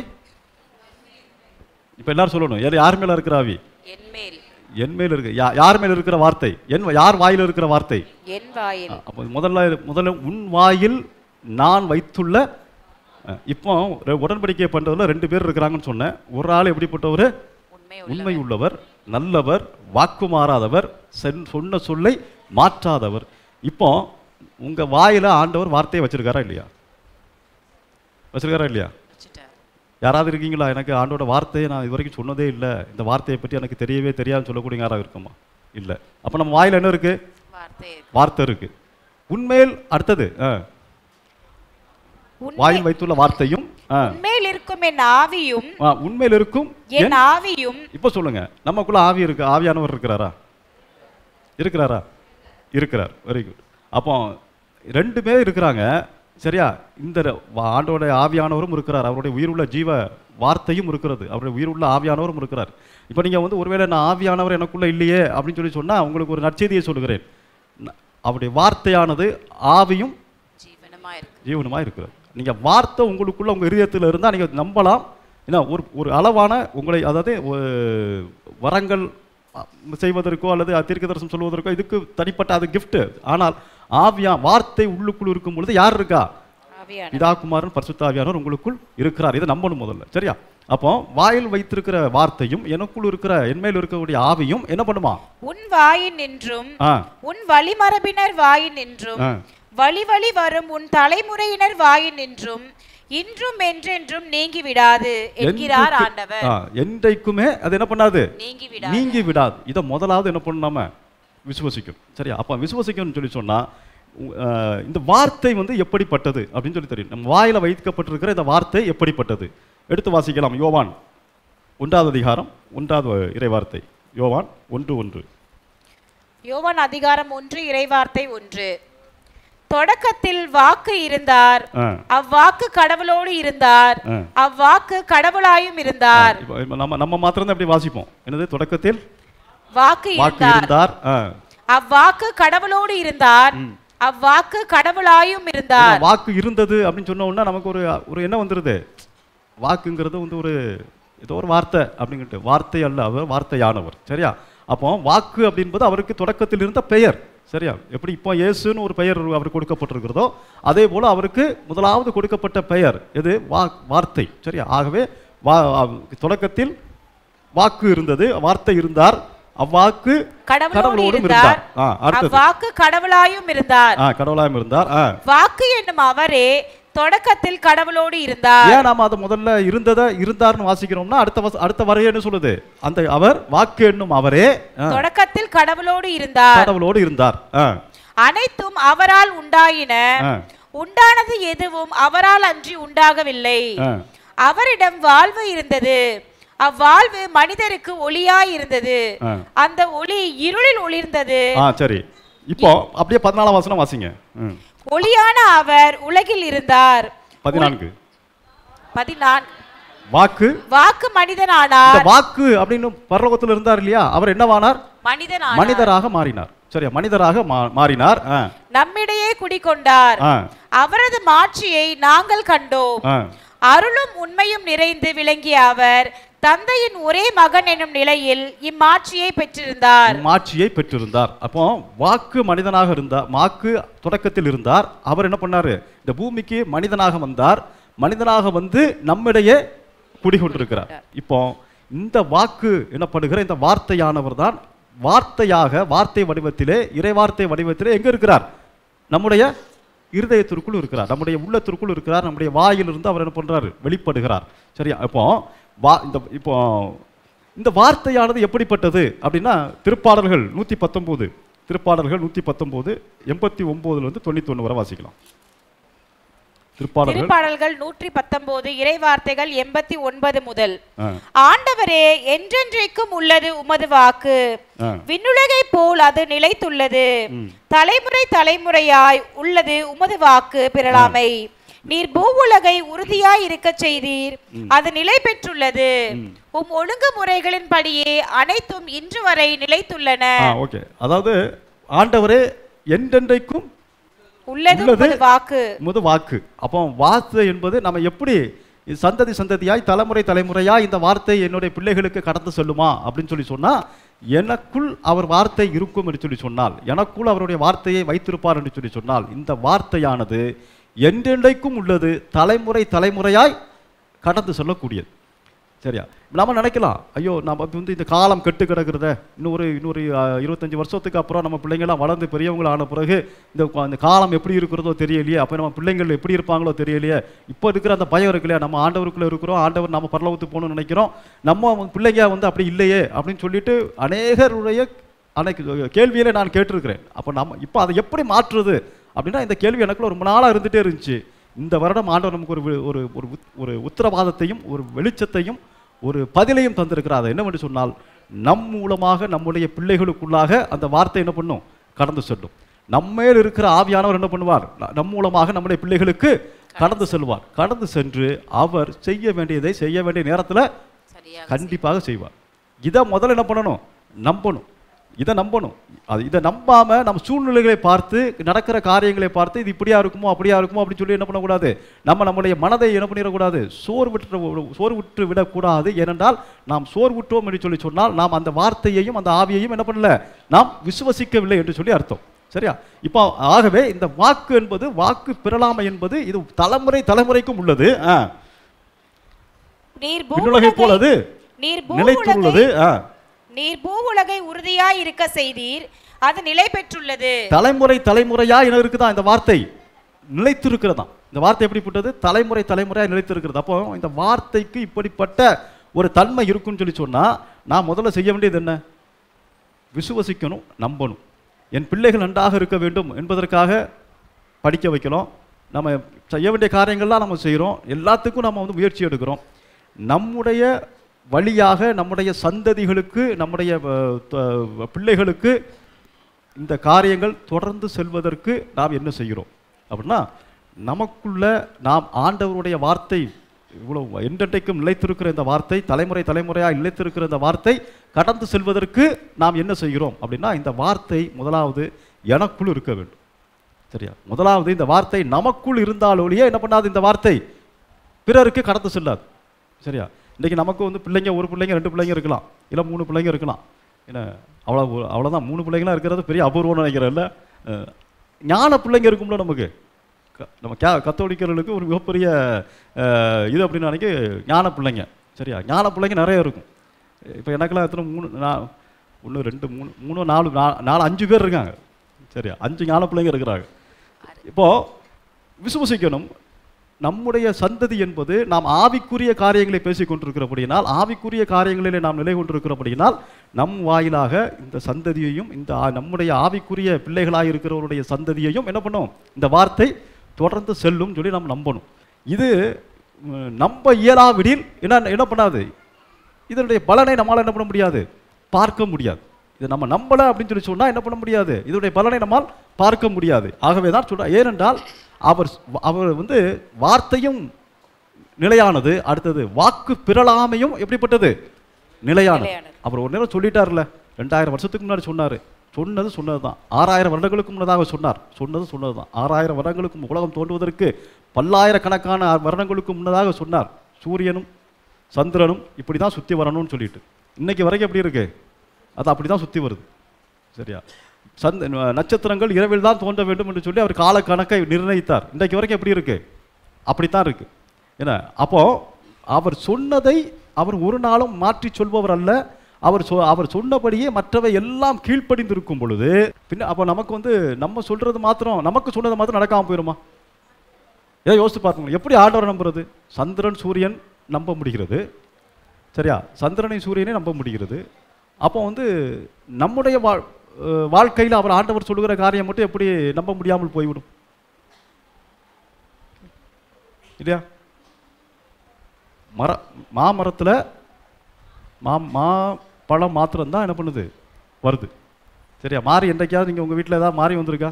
இப்போ எல்லாரும் சொல்லணும், யார் மேல இருக்கிற ஆவி? என்மேல். என் மேல் இருக்கு. யார் மேல் இருக்கிற வார்த்தை? யார் வாயில் இருக்கிற வார்த்தை? என் வாயில். அப்போ முதல்ல உன் வாயில் நான் வைத்துள்ள. இப்போ உடன்படிக்கை பண்றதுல 2 பேர் இருக்கிறாங்கன்னு சொன்னேன். ஒரு ஆள் எப்படிப்பட்டவர்? உண்மை உள்ளவர், நல்லவர், வாக்கு மாறாதவர், சொன்ன சொல்லை மாற்றாதவர். இப்போ உங்க வாயில ஆண்டவர் வார்த்தையை வச்சிருக்காரா இல்லையா? வச்சிருக்காரா இல்லையா? யாராவது இருக்கீங்களா எனக்கு ஆண்டோட வார்த்தையை நான் இது வரைக்கும் சொன்னதே இல்லை, இந்த வார்த்தையை பற்றி எனக்கு தெரியவே தெரியாதுன்னு சொல்லக்கூடிய யாராவது இருக்குமா? இல்லை. அப்போ நம்ம வாயில் என்ன இருக்கு? வார்த்தை இருக்கு. உண்மையில் அடுத்தது வாயில் வைத்துள்ள வார்த்தையும் உண்மையில் இருக்கும் என் ஆவியும். உண்மையில் இருக்கும் என் ஆவியும். இப்போ சொல்லுங்க, நமக்குள்ள ஆவி இருக்கு. ஆவியானவர் இருக்கிறாரா? இருக்கிறாரா? இருக்கிறார். Very good. அப்போ 2 பேர் இருக்கிறாங்க, சரியா? இந்த ஆண்டோட ஆவியானவரும் இருக்கிறார், அவருடைய உயிருள்ள ஜீவ வார்த்தையும் இருக்கிறது, அவருடைய உயிருள்ள ஆவியானவரும் இருக்கிறார். இப்போ நீங்கள் வந்து ஒருவேளை நான் ஆவியானவர் எனக்குள்ள இல்லையே அப்படின்னு சொன்னால் உங்களுக்கு ஒரு நற்செய்தியை சொல்லுகிறேன். அவருடைய வார்த்தையானது ஆவியும் ஜீவனுமாக இருக்கிறது. நீங்கள் வார்த்தை உங்களுக்குள்ள உங்கள் இதயத்தில் இருந்தால் நீங்கள் நம்பலாம். ஏன்னா ஒரு அளவான உங்களை, அதாவது வரங்கள் செய்வதற்கோ அல்லது தீர்க்கதரிசனம் சொல்வதற்கோ இதுக்கு தனிப்பட்ட அது கிஃப்ட். ஆனால் வார்த்தை உள்ளுக்குள் இருக்கும் பொழுது யார் இருக்கா? பிதா, குமாரன், பரிசுத்த ஆவியானவர் உங்களுக்குள் இருக்கிறார். இதை நம்பணும் முதல்ல, சரியா? அப்போ வாயில் வைத்திருக்கிற வார்த்தையும் எனக்குள் இருக்கிற என்மேல் இருக்கக்கூடிய ஆவியும் என்ன பண்ணுமா? உன் வாயின் என்றும் உன் வழிமரபினர் வாயின் என்றும் வழி வழி வரும் உன் தலைமுறையினர் வாயின் என்றும் இன்றும் என்றென்றும் நீங்கி விடாது என்கிறார் ஆண்டவர். என்றைக்குமே அது என்ன பண்ணாது? நீங்கி விடாது. இதை முதலாவது என்ன பண்ணாம விசுவசிக்கும், சரியா? அப்ப விசுவசிக்கணும்னு சொல்லி சொன்னா இந்த வார்த்தை வந்து எப்படிப்பட்டது அப்படின்னு சொல்லி தெரியும். நம்ம வாயில வைக்கப்பட்டிருக்கிற இந்த வார்த்தை எப்படிப்பட்டது எடுத்து வாசிக்கலாம். யோவான் 1வது அதிகாரம் 1வது இறைவார்த்தை. யோவான் 1:1. யோவான் அதிகாரம் 1 இறைவார்த்தை 1. தொடக்கத்தில் வாக்கு இருந்தார், அவ்வாக்கு கடவுளோடு இருந்தார், அவ்வாக்கு கடவுளாயும் இருந்தார். நம்ம மாத்திரம் தான் எப்படி வாசிப்போம்? என்னது? தொடக்கத்தில் வாக்கு இருந்தார், அவ்வாக்கு கடவுளோடு இருந்தார், அவ்வாக்கு கடவுளாயும் இருந்தார். வாக்கு இருந்தது அப்படின்னு சொன்ன உடனே நமக்கு ஒரு என்ன வந்துருது? வாக்குங்கிறது வந்து ஒரு ஏதோ ஒரு வார்த்தை அப்படிங்கிட்டு. வார்த்தை அல்ல, அவர் வார்த்தையானவர், சரியா? அப்போ வாக்கு அப்படின்பது அவருக்கு தொடக்கத்தில் இருந்த பெயர், சரியா? எப்படி இப்போ இயேசுன்னு ஒரு பெயர் அவருக்கு கொடுக்கப்பட்டிருக்கிறதோ அதே போல அவருக்கு முதலாவது கொடுக்கப்பட்ட பெயர் எது? வார்த்தை, சரியா? ஆகவே தொடக்கத்தில் வாக்கு இருந்தது, வார்த்தை இருந்தார், அவ்வாக்கு கடவுளோடும் இருந்தார், அவ்வாக்கு கடவுளாயும் இருந்தார், கடவுளாயும் இருந்தார். வாக்கு என்னும் அவரே தொடக்கத்தில் கடவுளோடு இருந்தார். ஏன் நாம அது முதல்ல இருந்தார்னு வாசிக்கிறோம்னா அடுத்த வரைய என்ன சொல்லுது? அந்த அவர் வாக்கு என்னும் அவரே தொடக்கத்தில் கடவுளோடு இருந்தார். அனைத்தும் அவரால் உண்டாயின, உண்டானது எதுவும் அவரால் அன்றி உண்டாகவில்லை. அவரிடம் வாழ்வு இருந்தது, அவ்வாழ்வு மனிதருக்கு ஒளியாய் இருந்தது, அந்த ஒளி இருளில் ஒளிர்ந்தது. சரி, இப்போ அப்படியே 14ஆம் வசனம் வாசிங்க. ஒளியான அவர் உலகில் இருந்தார். 14 வாக்கு மனிதனானார். வாக்கு அப்படின்னு பரலோகத்தில் இருந்தார் இல்லையா? அவர் என்னவானார்? மனிதராக மாறினார், சரியா? மனிதராக மாறினார், நம்மிடையே குடிகொண்டார். அவரது மாட்சியை நாங்கள் கண்டோம். அருளும் உண்மையும் நிறைந்து விளங்கிய அவர் தந்தையின் ஒரே மகன் என்னும் நிலையில் இம்மாட்சியை பெற்றிருந்தார். அப்போ வாக்கு மனிதனாக இருந்தார், வாக்கு தொடக்கத்தில் இருந்தார். அவர் என்ன பண்ணாரு? இந்த பூமிக்கு மனிதனாக வந்தார், மனிதனாக வந்து நம்மிடையே குடிகொண்டிருக்கிறார். இப்போ இந்த வாக்கு எனப்படுகிற இந்த வார்த்தையானவர் தான் வார்த்தையாக வார்த்தை வடிவத்திலே, இறைவார்த்தை வடிவத்திலே எங்க இருக்கிறார்? நம்முடைய இருதயத்திற்குள் இருக்கிறார், நம்முடைய உள்ளத்திற்குள் இருக்கிறார், நம்முடைய வாயிலிருந்து அவர் என்ன பண்றாரு? வெளிப்படுகிறார், சரியா? இப்போ இந்த வார்த்தையானது எப்படிப்பட்டது அப்படின்னா திருப்பாடல்கள் 119 89 91 வரை வாசிக்கலாம். திருப்பாடல்கள் 119 இறைவார்த்தைகள் 89 முதல். ஆண்டவரே, என்றென்றைக்கும் உள்ளது உமது வாக்கு, விண்ணுலகை போல் அது நிலைத்துள்ளது. தலைமுறை தலைமுறையாய் உள்ளது உமது வாக்கு பிறழாமை. நீர் பூவுலகை உறுதியாய் இருக்க செய்தீர், அது நிலை பெற்றுள்ளது. உம் ஒழுங்குமுறைகளின் படியே அனைத்தும் இன்று வரை நிலைத்துள்ளன. ஓகே, அதாவது ஆண்டவரே உள்ளது வாக்கு. அப்போ வார்த்தை என்பது நம்ம எப்படி சந்ததி சந்ததியாய் தலைமுறை தலைமுறையாய் இந்த வார்த்தை என்னுடைய பிள்ளைகளுக்கு கடந்து செல்லுமா அப்படின்னு சொல்லி சொன்னால், எனக்குள் அவர் வார்த்தை இருக்கும் என்று சொல்லி சொன்னால், எனக்குள் அவருடைய வார்த்தையை வைத்திருப்பார் என்று சொல்லி சொன்னால், இந்த வார்த்தையானது என்றென்றைக்கும் உள்ளது, தலைமுறை தலைமுறையாய் கடந்து செல்லக்கூடியது. சரியா? நம்ம நினைக்கலாம், ஐயோ நம்ம வந்து இந்த காலம் கெட்டு கிடக்கிறத, இன்னொரு 25 வருஷத்துக்கு அப்புறம் நம்ம பிள்ளைங்களாம் வளர்ந்து பெரியவங்கள ஆன பிறகு இந்த காலம் எப்படி இருக்கிறதோ தெரியலையே, அப்போ நம்ம பிள்ளைங்கள் எப்படி இருப்பாங்களோ தெரியலையே, இப்போ இருக்கிற அந்த பயம் இருக்கு இல்லையா, நம்ம ஆண்டவருக்குள்ளே இருக்கிறோம், ஆண்டவர் நம்ம பரலோகத்துக்கு போகணும்னு நினைக்கிறோம், நம்ம பிள்ளைங்க வந்து அப்படி இல்லையே அப்படின்னு சொல்லிட்டு அநேகருடைய கேள்வியிலே நான் கேட்டிருக்கிறேன். அப்போ நம்ம இப்போ அதை எப்படி மாற்றுறது அப்படின்னா, இந்த கேள்வி எனக்குள்ள ரொம்ப நாளாக இருந்துகிட்டே இருந்துச்சு. இந்த வருடம் ஆண்டவர் நமக்கு ஒரு ஒரு உத்தரவாதத்தையும் ஒரு வெளிச்சத்தையும் ஒரு பதிலையும் தந்திருக்கிறார். அது என்னவென்று சொன்னால், நம் மூலமாக நம்முடைய பிள்ளைகளுக்குள்ளாக அந்த வார்த்தை என்ன பண்ணும், கடந்து செல்லும். நம்மேல் இருக்கிற ஆவியானவர் என்ன பண்ணுவார், நம் மூலமாக நம்முடைய பிள்ளைகளுக்கு கடந்து செல்வார். கடந்து சென்று அவர் செய்ய வேண்டியதை செய்ய வேண்டிய நேரத்தில் கண்டிப்பாக செய்வார். இதை முதல்ல என்ன பண்ணணும், நம்பணும். இதை நம்பணும். இதை நம்பாமல் நம்ம சூழ்நிலைகளை பார்த்து, நடக்கிற காரியங்களை பார்த்து இது இப்படியா இருக்குமோ அப்படியா இருக்குமோ அப்படின்னு சொல்லி என்ன பண்ணக்கூடாது, நம்முடைய மனதை என்ன பண்ணிடக்கூடாது, சோர்வுற்று விடக்கூடாது. ஏனென்றால் நாம் சோர்வுற்றோம் என்று சொல்லி சொன்னால் நாம் அந்த வார்த்தையையும் அந்த ஆவியையும் என்ன பண்ணல, நாம் விசுவசிக்கவில்லை என்று சொல்லி அர்த்தம். சரியா? இப்போ ஆகவே இந்த வாக்கு என்பது, வாக்கு பிறலாமை என்பது இது தலைமுறை தலைமுறைக்கும் உள்ளது. விண்ணுலகை போலது நிலைத்துள்ளது. நீர் பூவுலகை உறுதியாய் இருக்க செய்தீர், அது நிலை பெற்றுள்ளது. தலைமுறை தலைமுறையா என்ன இருக்குதா, இந்த வார்த்தை நிலைத்திருக்கிறதா. இந்த வார்த்தை எப்படிப்பட்டது, தலைமுறை தலைமுறையா நிலைத்திருக்கிறது. அப்போ இந்த வார்த்தைக்கு இப்படிப்பட்ட ஒரு தன்மை இருக்குன்னு சொல்லி சொன்னா, நான் முதல்ல செய்ய வேண்டியது என்ன, விசுவசிக்கணும், நம்பணும். என் பிள்ளைகள் நன்றாக இருக்க வேண்டும் என்பதற்காக படிக்க வைக்கணும், நம்ம செய்ய வேண்டிய காரியங்கள்லாம் நம்ம செய்கிறோம், எல்லாத்துக்கும் நம்ம வந்து முயற்சி எடுக்கிறோம். நம்முடைய வழியாக நம்முடைய சந்ததிகளுக்கு, நம்முடைய பிள்ளைகளுக்கு இந்த காரியங்கள் தொடர்ந்து செல்வதற்கு நாம் என்ன செய்கிறோம் அப்படின்னா, நமக்குள்ள நாம் ஆண்டவருடைய வார்த்தை இவ்வளவு என்றென்றைக்கும் நிலைத்திருக்கிற இந்த வார்த்தை, தலைமுறை தலைமுறையாக நிலைத்திருக்கிற இந்த வார்த்தை கடந்து செல்வதற்கு நாம் என்ன செய்கிறோம் அப்படின்னா, இந்த வார்த்தை முதலாவது எனக்குள் இருக்க வேண்டும். சரியா? முதலாவது இந்த வார்த்தை நமக்குள் இருந்தாலொழியே என்ன பண்ணாது, இந்த வார்த்தை பிறருக்கு கடந்து செல்லாது. சரியா? இன்றைக்கி நமக்கு வந்து பிள்ளைங்க, ஒரு பிள்ளைங்க 2 பிள்ளைங்க இருக்கலாம், இல்லை 3 பிள்ளைங்க இருக்கலாம். ஏன்னா அவ்வளோதான், 3 பிள்ளைங்களாம் இருக்கிறது பெரிய அபூர்வம்னு நினைக்கிறேன்ல. ஞான பிள்ளைங்க இருக்கும்ல நமக்கு, நம்ம கத்தோலிக்கர்களுக்கு ஒரு மிகப்பெரிய இது அப்படின்னு நினைக்க ஞான பிள்ளைங்க. சரியா? ஞான பிள்ளைங்க நிறைய இருக்கும். இப்போ எனக்கெல்லாம் எத்தனை 1 2 3 4 5 பேர் இருக்காங்க. சரியா? 5 ஞான பிள்ளைங்க இருக்கிறாங்க. இப்போது விசுவசிக்கணும். நம்முடைய சந்ததி என்பது நாம் ஆவிக்குரிய காரியங்களை பேசிக் கொண்டிருக்கிறபடியினால், ஆவிக்குரிய காரியங்களிலே நாம் நிலை கொண்டிருக்கிறபடியினால், நம் வாயிலாக இந்த சந்ததியையும், இந்த நம்முடைய ஆவிக்குரிய பிள்ளைகளாக இருக்கிறவருடைய சந்ததியையும் என்ன பண்ணும், இந்த வார்த்தை தொடர்ந்து செல்லும் சொல்லி நாம் நம்பணும். இது நம்ப இயலாவிடில் என்ன பண்ணாது, இதனுடைய பலனை நம்மளால் என்ன பண்ண முடியாது, பார்க்க முடியாது. இது நம்ம நம்பலை அப்படின்னு சொல்லி சொன்னால் என்ன பண்ண முடியாது, இதனுடைய பலனை நம்மால் பார்க்க முடியாது. ஆகவே தான் சொல்கிறேன். ஏனென்றால் அவர் வந்து வார்த்தையும் நிலையானது, அடுத்தது வாக்கு பிறலாமையும் எப்படிப்பட்டது, நிலையானது. அவர் ஒரு நேரம் சொல்லிட்டார்ல, 2000 வருஷத்துக்கு முன்னாடி சொன்னது தான். 6000 வருடங்களுக்கு முன்னதாக சொன்னது தான். 6000 வருடங்களுக்கு உலகம் தோன்றுவதற்கு பல்லாயிரக்கணக்கான வருடங்களுக்கு முன்னதாக சொன்னார். சூரியனும் சந்திரனும் இப்படி தான் சுற்றி வரணும்னு சொல்லிட்டு, இன்னைக்கு வரைக்கும் எப்படி இருக்கு, அது அப்படி தான் சுற்றி வருது. சரியா? நட்சத்திரங்கள் இரவில் தான் தோன்ற வேண்டும் என்று சொல்லி அவர் கால கணக்கை நிர்ணயித்தார். இன்றைக்கு வரைக்கும் எப்படி இருக்கு, அப்படித்தான் இருக்கு. என்ன, அப்போ அவர் சொன்னதை அவர் ஒரு நாளும் மாற்றி சொல்பவர் அல்ல. அவர் சொன்னபடியே மற்றவை எல்லாம் கீழ்ப்படிந்திருக்கும் பொழுது பின்ன அப்போ நமக்கு வந்து நம்ம சொல்றது மாத்திரம், நமக்கு சொன்னதை மாத்திரம் நடக்காம போயிருமா? ஏன் யோசித்து பார்க்கணும். எப்படி ஆண்டவரை நம்புறது? சந்திரன் சூரியன் நம்ப முடிகிறது. சரியா? சந்திரனை சூரியனை நம்ப முடிகிறது. அப்போ வந்து நம்முடைய வாழ்க்கையில் அவர் ஆண்டவர் சொல்லுகிற காரியம் மட்டும் எப்படி நம்ப முடியாமல் போய்விடும் இல்லையா? மாமரத்தில் பழம் மாத்திரம்தான் என்ன பண்ணுது, வருது. சரியா? மாறி என்றைக்காவது நீங்கள் உங்கள் வீட்டில் ஏதாவது மாறி வந்திருக்கா?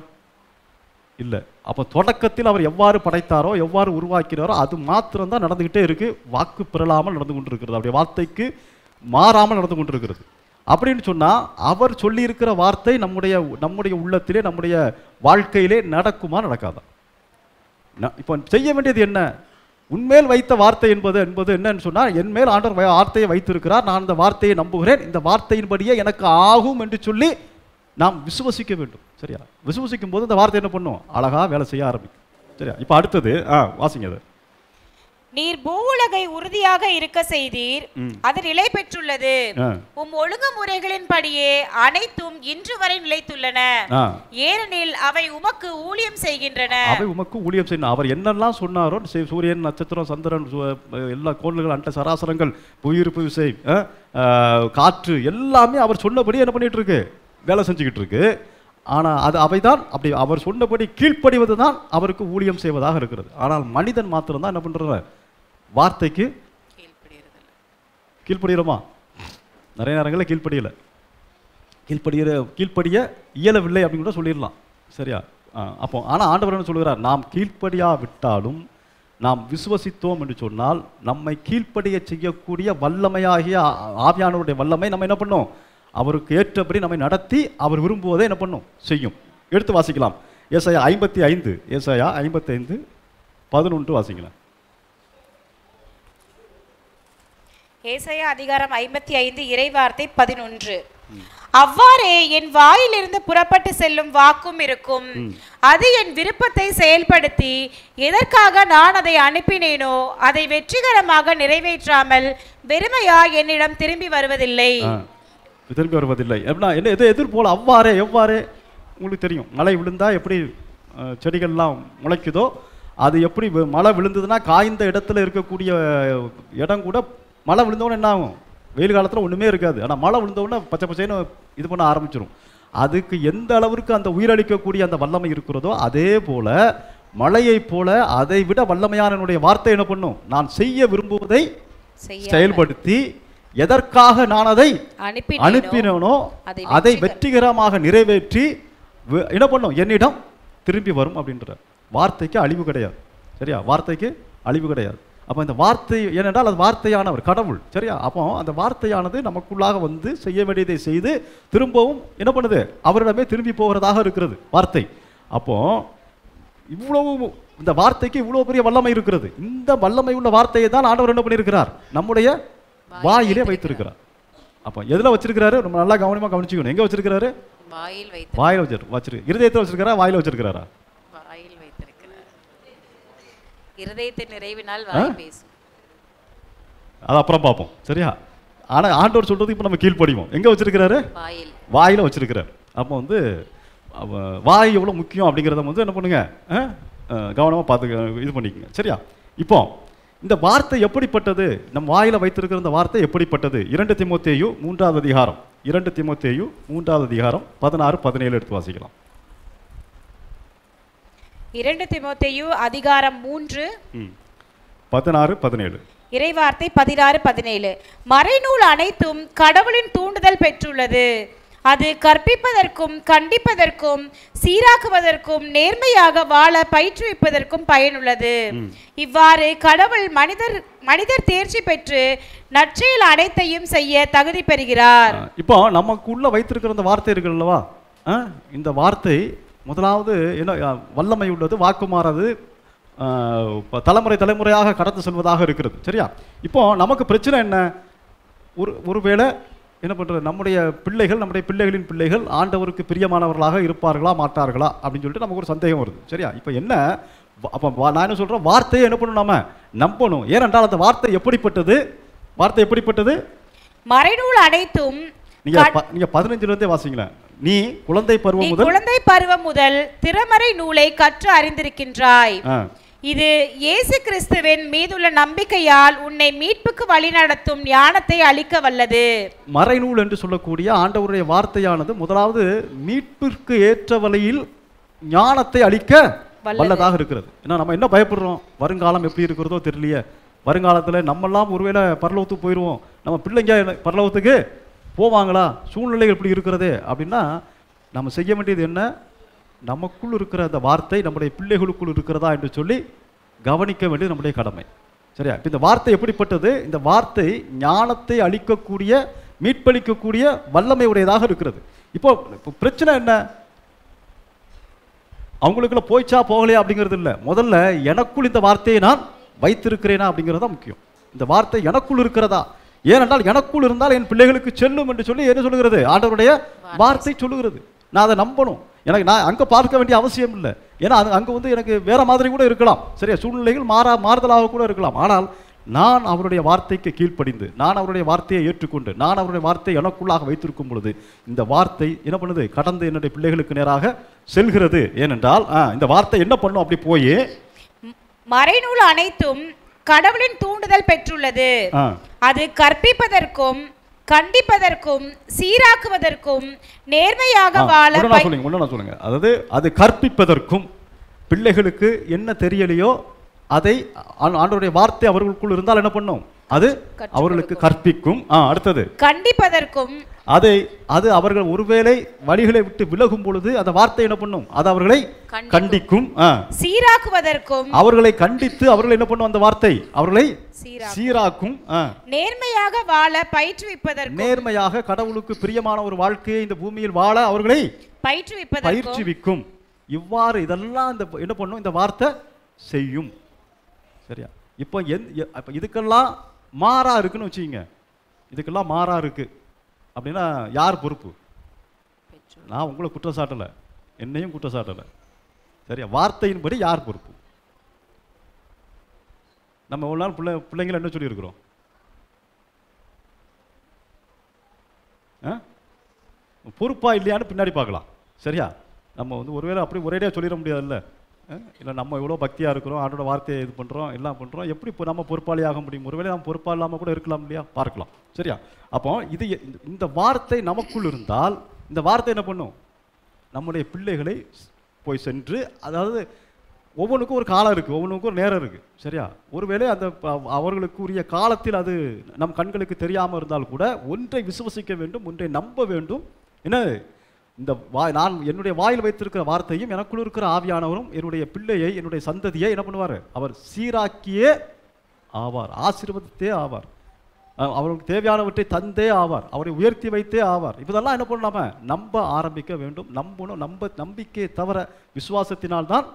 இல்லை. அப்போ தொடக்கத்தில் அவர் எவ்வாறு படைத்தாரோ, எவ்வாறு உருவாக்கினாரோ அது மாத்திரம்தான் நடந்துக்கிட்டே இருக்கு. வாக்கு பிறலாமல் நடந்து கொண்டிருக்கிறது, அவருடைய வார்த்தைக்கு மாறாமல் நடந்து கொண்டிருக்கிறது. அப்படின்னு சொன்னால் அவர் சொல்லியிருக்கிற வார்த்தை நம்முடைய உள்ளத்திலே, நம்முடைய வாழ்க்கையிலே நடக்குமா நடக்காதா? இப்போ செய்ய வேண்டியது என்ன? உன்மேல் வைத்த வார்த்தை என்பது என்னன்னு சொன்னால், என் மேல் ஆண்டவர் வார்த்தையை வைத்திருக்கிறார், நான் இந்த வார்த்தையை நம்புகிறேன், இந்த வார்த்தையின்படியே எனக்கு ஆகும் என்று சொல்லி நாம் விசுவசிக்க வேண்டும். சரியா? விசுவசிக்கும் போது இந்த வார்த்தை என்ன பண்ணும்? அழகா வேலை செய்ய ஆரம்பிக்கும். சரியா? இப்போ அடுத்தது வாசிங்க. அது நீர் பூவுலகை உறுதியாக இருக்க செய்தீர், அது நிலை பெற்றுள்ளது. ஒழுங்குமுறைகளின்படியே அனைத்தும் இன்று வரை நிலைத்துள்ளன, ஏனெனில் அவை உமக்கு ஊழியம் செய்கின்றன. அவை உமக்கு ஊழியம் செய்யணும். அவர் என்னெல்லாம் சொன்னாரோ, சூரியன், நட்சத்திரம், சந்திரன், எல்லா கோள்கள், அண்ட சராசரங்கள், புவியீர்ப்பு விசை, காற்று எல்லாமே அவர் சொன்னபடி என்ன பண்ணிட்டு இருக்கு? வேலை செஞ்சுக்கிட்டு இருக்கு. ஆனால் அது அவைதான் அப்படி அவர் சொன்னபடி கீழ்ப்படிவது தான் அவருக்கு ஊழியம் செய்வதாக இருக்கிறது. ஆனால் மனிதன் மாத்திரம்தான் என்ன பண்ற? வார்த்தைக்கு கீழ்ப்படுகிறோமா? நிறைய நேரங்களில் கீழ்ப்படிய இயலவில்லை அப்படின்னு கூட சொல்லிடலாம். சரியா? அப்போ ஆனால் ஆண்டவர் என்ன சொல்கிறார்? நாம் கீழ்ப்படியா விட்டாலும் நாம் விசுவசித்தோம் என்று சொன்னால் நம்மை கீழ்ப்படிய செய்யக்கூடிய வல்லமையாகிய ஆவியானவருடைய வல்லமை நம்ம என்ன பண்ணோம்? அவருக்கு ஏற்றபடி நம்மை நடத்தி அவர் விரும்புவதை என்ன பண்ணும்? செய்யும். எடுத்து வாசிக்கலாம். ஏசாயா 55, ஏசாயா 55:11 வாசிக்கலாம். ஏசாயா அதிகாரம் 55 இறைவார்த்தை 11. அவ்வாறே என் வாயிலிருந்து புறப்பட்டு செல்லும் வாக்கும் இருக்கும், அது என் விருப்பத்தை செயல்படுத்தி எதற்காக நான் அதை அனுப்பினேனோ அதை வெற்றிகரமாக நிறைவேற்றாமல் வெறுமையா என்னிடம் திரும்பி வருவதில்லை. எப்படின்னா என்ன? எதிர் போல அவ்வாறே. எவ்வாறே? உங்களுக்கு தெரியும், மழை விழுந்தா எப்படி செடிகள்லாம் முளைக்குதோ, அது எப்படி மழை விழுந்ததுன்னா காய்ந்த இடத்துல இருக்கக்கூடிய இடம் கூட மழை விழுந்தோன்னு என்ன ஆகும்? வெயில் காலத்தில் ஒன்றுமே இருக்காது. ஆனால் மழை விழுந்தோடனே பச்சை பச்சைன்னு இது பண்ண ஆரம்பிச்சிடும். அதுக்கு எந்த அளவிற்கு அந்த உயிரளிக்கக்கூடிய அந்த வல்லமை இருக்கிறதோ அதே போல மழையை போல அதை விட வல்லமையான என்னுடைய வார்த்தை என்ன பண்ணும்? நான் செய்ய விரும்புவதை செயல்படுத்தி எதற்காக நான் அதை அனுப்பினேனோ அதை வெற்றிகரமாக நிறைவேற்றி என்ன பண்ணும்? என்னிடம் திரும்பி வரும் அப்படின்ற வார்த்தைக்கு அழிவு கிடையாது. சரியா? வார்த்தைக்கு அழிவு கிடையாது. அப்போ இந்த வார்த்தை ஏனென்றால் அது வார்த்தையானவர் கடவுள். சரியா? அப்போ அந்த வார்த்தையானது நமக்குள்ளாக வந்து செய்ய வேண்டியதை செய்து திரும்பவும் என்ன பண்ணுது? அவரிடமே திரும்பி போகிறதாக இருக்கிறது வார்த்தை. அப்போ இவ்வளவு இந்த வார்த்தைக்கு இவ்வளவு பெரிய வல்லமை இருக்கிறது. இந்த வல்லமை உள்ள வார்த்தையை தான் ஆண்டவர் என்ன பண்ணியிருக்கிறார்? நம்முடைய வாயிலே வைத்திருக்கிறார். அப்போ எதுல வச்சிருக்கிறாரு? நம்ம நல்லா கவனமா கவனிச்சுக்கணும். எங்க வச்சிருக்கிறாரு? வாயில வச்சிருக்கு. இருதயத்தை வச்சிருக்காரா? வாயில வச்சிருக்கிறாரா? வாயில் வைத்திருக்கிறார். இருதயத்தின் நிறைவினால் வாய் பேசும். அது அப்புறம் பார்ப்போம். சரியா? ஆனா ஆண்டவர் சொல்றது இப்ப நம்ம கீழ்ப்படிவோம். எங்க வச்சிருக்கிறாரு? வாயில வச்சிருக்கிறார். அப்போ வந்து வாய் எவ்வளவு முக்கியம் அப்படிங்கிறத வந்து என்ன பண்ணுங்க? கவனமா பார்த்து இது பண்ணிக்கங்க. சரியா? இப்போ இந்த வார்த்தை எப்படிப்பட்டது? நம் வாயில வைத்திருக்கிற இந்த வார்த்தை எப்படிப்பட்டது? 2 தீமோத்தேயு 3வது அதிகாரம் 2 தீமோத்தேயு 3வது அதிகாரம் 16-17 எடுத்து வாசிக்கலாம். 2 தீமோத்தேயு அதிகாரம் 3 16-17 இறைவார்த்தை 16-17. மறைநூல் அனைத்தும் கடவுளின் தூண்டுதல் பெற்றுள்ளது. அது கற்பிப்பதற்கும் கண்டிப்பதற்கும் சீராக்குவதற்கும் நேர்மையாக வாழ பயிற்றுவிப்பதற்கும் பயனுள்ளது. இவ்வாறு கடவுள் மனிதர் தேர்ச்சி பெற்று நற்செயல் அனைத்தையும் செய்ய தகுதி பெறுகிறார். இப்போ நமக்குள்ள வைத்திருக்கிற இந்த வார்த்தை இருக்கு அல்லவா? இந்த வார்த்தை முதலாவது என்ன? வல்லமை உள்ளது, வாக்குமாறது, தலைமுறையாக கடந்து செல்வதாக இருக்கிறது. சரியா? இப்போ நமக்கு பிரச்சனை என்ன? ஒருவேளை என்ன பண்ணுறது? நம்முடைய பிள்ளைகளின் பிள்ளைகள் ஆண்டவருக்கு பிரியமானவர்களாக இருப்பார்களா மாட்டார்களா அப்படின்னு சொல்லிட்டு நமக்கு ஒரு சந்தேகம் வருது. சரியா? இப்போ என்ன? அப்போ நான் என்ன சொல்கிறேன்? வார்த்தையை என்ன பண்ணணும்? நம்ம நம்பணும். ஏனென்றால் அந்த வார்த்தை எப்படிப்பட்டது? வார்த்தை எப்படிப்பட்டது? மறைநூல் அனைத்தும் நீங்க 15 வாசிங்களேன். நீ குழந்தை பருவம் முதல் திறமறை நூலை கற்று அறிந்திருக்கின்றாய். இது இயேசு கிறிஸ்துவின் மீதுள்ள நம்பிக்கையால் உன்னை மீட்புக்கு வழிநடத்தும் ஞானத்தை அளிக்க வல்லது. மறைநூல் என்று சொல்லக்கூடிய ஆண்டவருடைய வார்த்தையானது முதலாவது மீட்பிற்கு ஏற்ற வழியில் ஞானத்தை அளிக்க வல்லதாக இருக்கிறது. ஏன்னா நம்ம என்ன பயப்படுறோம்? வருங்காலம் எப்படி இருக்கிறதோ தெரியலையே. வருங்காலத்தில் நம்மெல்லாம் ஒருவேளை பரலோகத்துக்கு போயிடுவோம், நம்ம பிள்ளைங்க பரலோகத்துக்கு போவாங்களா, சூழ்நிலைகள் எப்படி இருக்கிறதே அப்படின்னா நம்ம செய்ய வேண்டியது என்ன? நமக்குள் இருக்கிற அந்த வார்த்தை நம்முடைய பிள்ளைகளுக்குள் இருக்கிறதா என்று சொல்லி கவனிக்க வேண்டியது நம்முடைய கடமை. சரியா? இப்போ இந்த வார்த்தை எப்படிப்பட்டது? இந்த வார்த்தை ஞானத்தை அளிக்கக்கூடிய, மீட்பளிக்கக்கூடிய வல்லமை உடையதாக இருக்கிறது. இப்போ பிரச்சனை என்ன? அவங்களுக்குள்ள போய்ச்சா போகலையா அப்படிங்கிறது இல்லை. முதல்ல எனக்குள் இந்த வார்த்தையை நான் வைத்திருக்கிறேனா அப்படிங்கிறது தான் முக்கியம். இந்த வார்த்தை எனக்குள் இருக்கிறதா? ஏனென்றால் எனக்குள் இருந்தால் என் பிள்ளைகளுக்கு செல்லும் என்று சொல்லி என்ன சொல்லுகிறது? ஆண்டவருடைய வார்த்தை சொல்லுகிறது. நான் அதை நம்பணும். எனக்கு நான் அங்கே பார்க்க வேண்டிய அவசியம் இல்லை. ஏன்னா அங்கே வந்து எனக்கு வேற மாதிரி கூட இருக்கலாம், சரியா? சூழ்நிலைகள் மாறுதலாக கூட இருக்கலாம். ஆனால் நான் அவருடைய வார்த்தைக்கு கீழ்ப்படிந்து, நான் அவருடைய வார்த்தையை ஏற்றுக்கொண்டு, நான் அவருடைய வார்த்தையை எனக்குள்ளாக வைத்திருக்கும் பொழுது இந்த வார்த்தை என்ன பண்ணுது? கடந்து என்னுடைய பிள்ளைகளுக்கு நேராக செல்கிறது. ஏனென்றால் இந்த வார்த்தை என்ன பண்ணும்? அப்படி போய் மறைநூல் அனைத்தும் கடவுளின் தூண்டுதல் பெற்றுள்ளது. அது கற்பிப்பதற்கும் கண்டிப்பதற்கும் சீராக்குவதற்கும் நேர்மையாக வாழ சொல்லுங்க. அதாவது அது கற்பிப்பதற்கும், பிள்ளைகளுக்கு என்ன தெரியலையோ அதை ஆண்டவருடைய வார்த்தை அவர்களுக்குள் இருந்தால் என்ன பண்ணும்? அது அவர்களுக்கு கற்பிக்கும். அடுத்தது கண்டிப்பதற்கும், அது அவர்கள் ஒருவேளை வழிகளை விட்டு விலகும் பொழுது அந்த வார்த்தை என்ன பண்ணும்? அது அவர்களை கண்டிக்கும். சீராக்குவதற்கும், அவர்களை கண்டித்து அவர்கள் என்ன பண்ணும்? அந்த வார்த்தை அவர்களை சீராக்கும். நேர்மையாக வாழ பயிற்றுவிப்பதற்கும், நேர்மையாக கடவுளுக்கு பிரியமான ஒரு வாழ்க்கையை இந்த பூமியில் வாழ அவர்களை பயிற்றுவிக்கும். இவ்வாறு இதெல்லாம் இந்த என்ன பண்ணும்? இந்த வார்த்தை செய்யும். சரியா? இப்போ இதுக்கெல்லாம் மாறா இருக்குன்னு வச்சுக்கோங்க. இதுக்கெல்லாம் மாறா இருக்கு அப்படின்னா யார் பொறுப்பு? நான் உங்களை குற்றம் சாட்டலை, என்னையும் குற்றம் சாட்டலை. சரியா? வார்த்தையின்படி யார் பொறுப்பு? நம்ம ஒரு நாள் பிள்ளைங்களை என்ன சொல்லியிருக்கிறோம்? பொறுப்பா இல்லையான்னு பின்னாடி பார்க்கலாம். சரியா? நம்ம வந்து ஒருவேளை அப்படி ஒரேடியாக சொல்லிட முடியாதுல்ல. இல்லை நம்ம எவ்வளோ பக்தியாக இருக்கிறோம், ஆண்டோட வார்த்தையை இது பண்ணுறோம், எல்லாம் பண்ணுறோம், எப்படி இப்போ நம்ம பொறுப்பாளியாக முடியும்? ஒருவேளை நம்ம பொறுப்பாக இல்லாமல் கூட இருக்கலாம் இல்லையா? பார்க்கலாம். சரியா? அப்போ இந்த வார்த்தை நமக்குள் இருந்தால் இந்த வார்த்தை என்ன பண்ணும்? நம்முடைய பிள்ளைகளை போய் சென்று, அதாவது ஒவ்வொன்றுக்கும் ஒரு காலம் இருக்குது, ஒவ்வொன்றுக்கும் ஒரு நேரம் இருக்குது. சரியா? ஒருவேளை அந்த அவர்களுக்குரிய காலத்தில் அது நம் கண்களுக்கு தெரியாமல் இருந்தால் கூட ஒன்றை விசுவசிக்க வேண்டும், ஒன்றை நம்ப வேண்டும். என்ன? இந்த நான் என்னுடைய வாயில் வைத்திருக்கிற வார்த்தையும் எனக்குள் இருக்கிற ஆவியானவரும் என்னுடைய பிள்ளையை, என்னுடைய சந்ததியை என்ன பண்ணுவார்? அவர் சீராக்கியே ஆவார், ஆசீர்வதித்தே ஆவார், அவருக்கு தேவையானவற்றை தந்தே ஆவார், அவரை உயர்த்தி வைத்தே ஆவார். இப்போதெல்லாம் என்ன பண்ணலாம நம்ப ஆரம்பிக்க வேண்டும். நம்பணும். நம்பிக்கையை தவிர விசுவாசத்தினால்தான்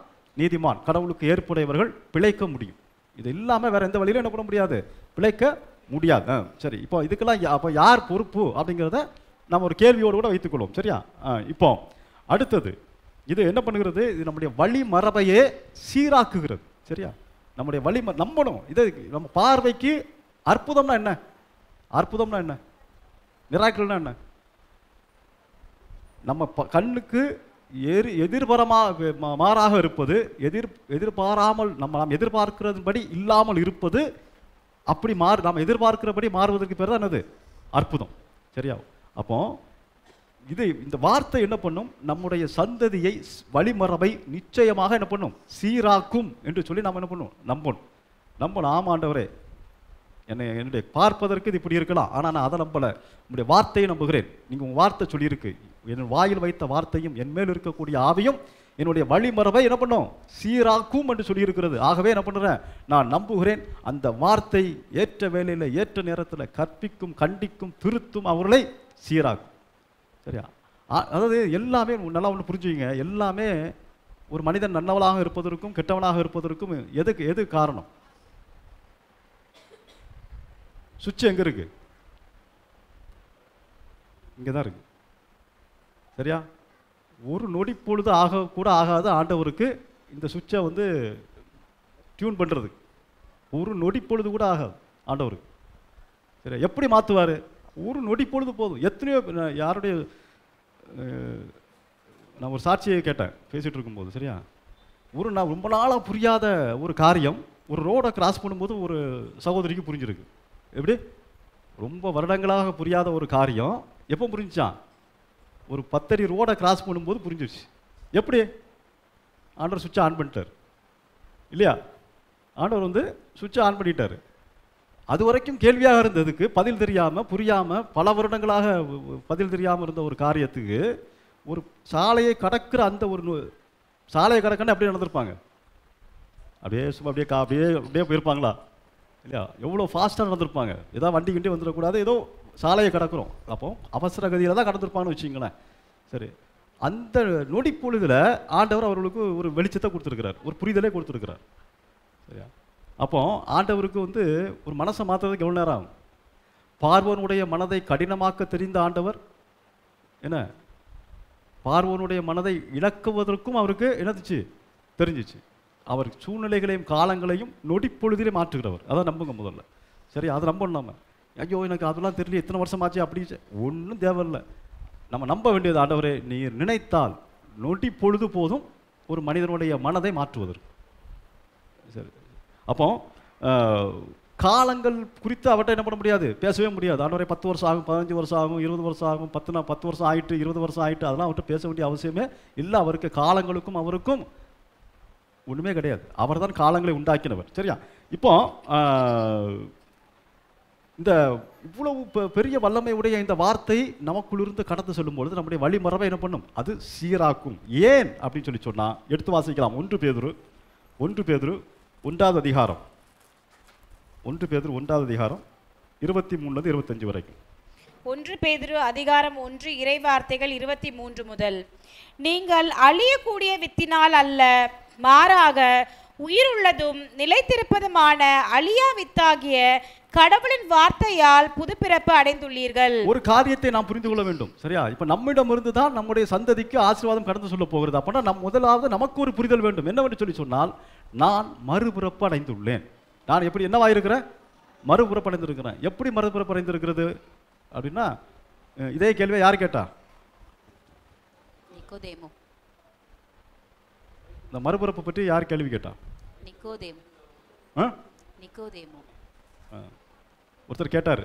நீதிமான், கடவுளுக்கு ஏற்புடையவர்கள் பிழைக்க முடியும். இது இல்லாமல் வேற எந்த வழியிலும் என்ன பண்ண முடியாது? பிழைக்க முடியாது. சரி, இப்போ இதுக்கெல்லாம் அப்போ யார் பொறுப்பு அப்படிங்கிறத நம்ம ஒரு கேள்வியோடு கூட வைத்துக்கொள்வோம். சரியா? இப்போ அடுத்தது இது என்ன பண்ணுகிறது? இது நம்முடைய வழிமரபையே சீராக்குகிறது. சரியா? நம்முடைய நம்பணும். இது நம்ம பார்வைக்கு அற்புதம்னா என்ன? அற்புதம்னா என்ன? மிராக்கிள்னா என்ன? நம்ம கண்ணுக்கு மாறாக இருப்பது, எதிர்பாராமல் நாம் எதிர்பார்க்கிறதுபடி இல்லாமல் இருப்பது, அப்படி நாம் எதிர்பார்க்கிறபடி மாறுவதற்கு பேர் தான் என்னது? அற்புதம். சரியா? அப்போ இந்த வார்த்தை என்ன பண்ணும்? நம்முடைய சந்ததியை, வழிமரபை நிச்சயமாக என்ன பண்ணும்? சீராக்கும் என்று சொல்லி நாம் என்ன பண்ணும்? நம்பணும். ஆமாண்டவரே, என்னுடைய பார்ப்பதற்கு இது இப்படி இருக்கலாம், ஆனால் நான் அதை நம்பலை, உங்களுடைய வார்த்தையை நம்புகிறேன். நீங்கள் உங்கள் வார்த்தை சொல்லியிருக்கு, என் வாயில் வைத்த வார்த்தையும் என் மேல் இருக்கக்கூடிய ஆவியும் என்னுடைய வழிமரபை என்ன பண்ணும்? சீராக்கும் என்று சொல்லியிருக்கிறது. ஆகவே என்ன பண்ணுறேன்? நான் நம்புகிறேன். அந்த வார்த்தை ஏற்ற வேலையில், ஏற்ற நேரத்தில் கற்பிக்கும், கண்டிக்கும், திருத்தும், அவர்களை சீராக்கும். சரியா? அதாவது எல்லாமே நல்லா ஒன்று புரிஞ்சுங்க. எல்லாமே ஒரு மனிதன் நல்லவனாக இருப்பதற்கும் கெட்டவனாக இருப்பதற்கும் எது காரணம்? சுவிட்ச் எங்க இருக்கு? இங்கே தான் இருக்கு. சரியா? ஒரு நொடி பொழுது கூட ஆகாது ஆண்டவருக்கு இந்த சுவிட்சை வந்து டியூன் பண்ணுறது. ஒரு நொடி பொழுது கூட ஆகாது ஆண்டவருக்கு. சரியா? எப்படி மாற்றுவார்? ஒரு நொடி பொழுது போதும். எத்தனையோ யாருடைய நான் ஒரு சாட்சியை கேட்டேன் பேசிகிட்டு இருக்கும்போது. சரியா? நான் ரொம்ப நாளாக புரியாத ஒரு காரியம் ஒரு ரோடை கிராஸ் பண்ணும்போது ஒரு சகோதரிக்கு புரிஞ்சிருக்கு. எப்படி? ரொம்ப வருடங்களாக புரியாத ஒரு காரியம் எப்போ புரிஞ்சான்? ஒரு 10 அடி ரோடை கிராஸ் பண்ணும்போது புரிஞ்சிருச்சு. எப்படி? ஆண்டவர் சுவிட்சை ஆன் பண்ணிட்டார் இல்லையா? ஆண்டவர் வந்து சுவிட்சை ஆன் பண்ணிட்டார். அது வரைக்கும் கேள்வியாக இருந்ததுக்கு பதில் தெரியாமல், புரியாமல், பல வருடங்களாக பதில் தெரியாமல் இருந்த ஒரு காரியத்துக்கு ஒரு சாலையை கடக்கிற அந்த ஒரு சாலையை கடக்கன்னு அப்படியே நடந்திருப்பாங்க. அப்படியே சும்மா அப்படியே போயிருப்பாங்களா இல்லையா? எவ்வளோ ஃபாஸ்ட்டாக நடந்திருப்பாங்க. ஏதோ வண்டி கிண்டி வந்துடக்கூடாது, ஏதோ சாலையை கடக்கிறோம், அப்போ அவசர கதியில் தான் கடந்திருப்பாங்கன்னு வச்சுங்களேன். சரி, அந்த நொடி பொழுதில் ஆண்டவர் அவர்களுக்கு ஒரு வெளிச்சத்தை கொடுத்துருக்கிறார், ஒரு புரிதலே கொடுத்துருக்கிறார். சரியா? அப்போ ஆண்டவருக்கு வந்து ஒரு மனசை மாற்றுறதுக்கு எவ்வளோ நேரம் ஆகும்? பார்வோனுடைய மனதை கடினமாக்க தெரிந்த ஆண்டவர் என்ன, பார்வோனுடைய மனதை இழக்குவதற்கும் அவருக்கு என்னதுச்சு தெரிஞ்சிச்சு. அவர் சூழ்நிலைகளையும் காலங்களையும் நொடிப்பொழுதிலே மாற்றுகிறவர். அதான் நம்புங்க முதல்ல. சரி, அதை நம்பணும். நம்ம ஐயோ எனக்கு அதெல்லாம் தெரியல, எத்தனை வருஷமாச்சு அப்படி ஒன்றும் தேவையில்லை. நம்ம நம்ப வேண்டியது, ஆண்டவரே நீர் நினைத்தால் நொடி பொழுது போதும் ஒரு மனிதனுடைய மனதை மாற்றுவதற்கு. சரி, அப்போ காலங்கள் குறித்து அவர்கிட்ட என்ன பண்ண முடியாது, பேசவே முடியாது. ஆண்டவரே 10 வருஷம் ஆகும், 15 வருஷம் ஆகும், 20 வருஷம் ஆகும், 10 வருஷம் ஆயிட்டு, 20 வருஷம் ஆயிட்டு, அதெல்லாம் அவர்கிட்ட பேச வேண்டிய அவசியமே இல்லை. அவருக்கு காலங்களுக்கும் அவருக்கும் ஒன்றுமே கிடையாது. அவர் தான் காலங்களை உண்டாக்கினவர். சரியா? இப்போ இந்த இவ்வளவு பெரிய வல்லமை உடைய இந்த வார்த்தை நமக்குள்ளிருந்து கடந்து செல்லும் பொழுது நம்முடைய வழிமரபை என்ன பண்ணும், அது சீராக்கும். ஏன் அப்படின்னு சொன்னா எடுத்து வாசிக்கலாம். 1 பேதுரு 1வது அதிகாரம் 23 வரைக்கும். 1 பேதுரு அதிகாரம் 1 இறைவார்த்தைகள் 23 முதல். நீங்கள் அழியக்கூடிய வித்தினால் அல்ல, மாறாக உயிருள்ளதும் நிலைத்திருப்பதுமான அழியா வித்தாகிய கடவுளின் வார்த்தையால் புதுப்பிறப்பு அடைந்துள்ளீர்கள். ஒரு காரியத்தை நாம் புரிந்து கொள்ள வேண்டும். சரியா? இப்ப நம்மிடம் இருந்து தான் நம்முடைய சந்ததிக்கு ஆசீர்வாதம் கடந்து சொல்ல போகிறது. அப்படின்னா முதலாவது நமக்கு ஒரு புரிதல் வேண்டும். என்னவென்று சொன்னால், நான் மறுபிறப்பு அடைந்துள்ளேன். நான் எப்படி என்னவாயிருக்கிறேன்? மறுபிறப்பு அடைந்திருக்கிறேன். எப்படி மறுபிறப்பு அடைந்திருக்கிறது அப்படின்னா, இதே கேள்வியை யார் கேட்டா? நிக்கோதேமு. இந்த மறுபிறப்பு பற்றி யார் கேள்வி கேட்டா? நிக்கோதேமு. ஒருத்தர் கேட்டாரு.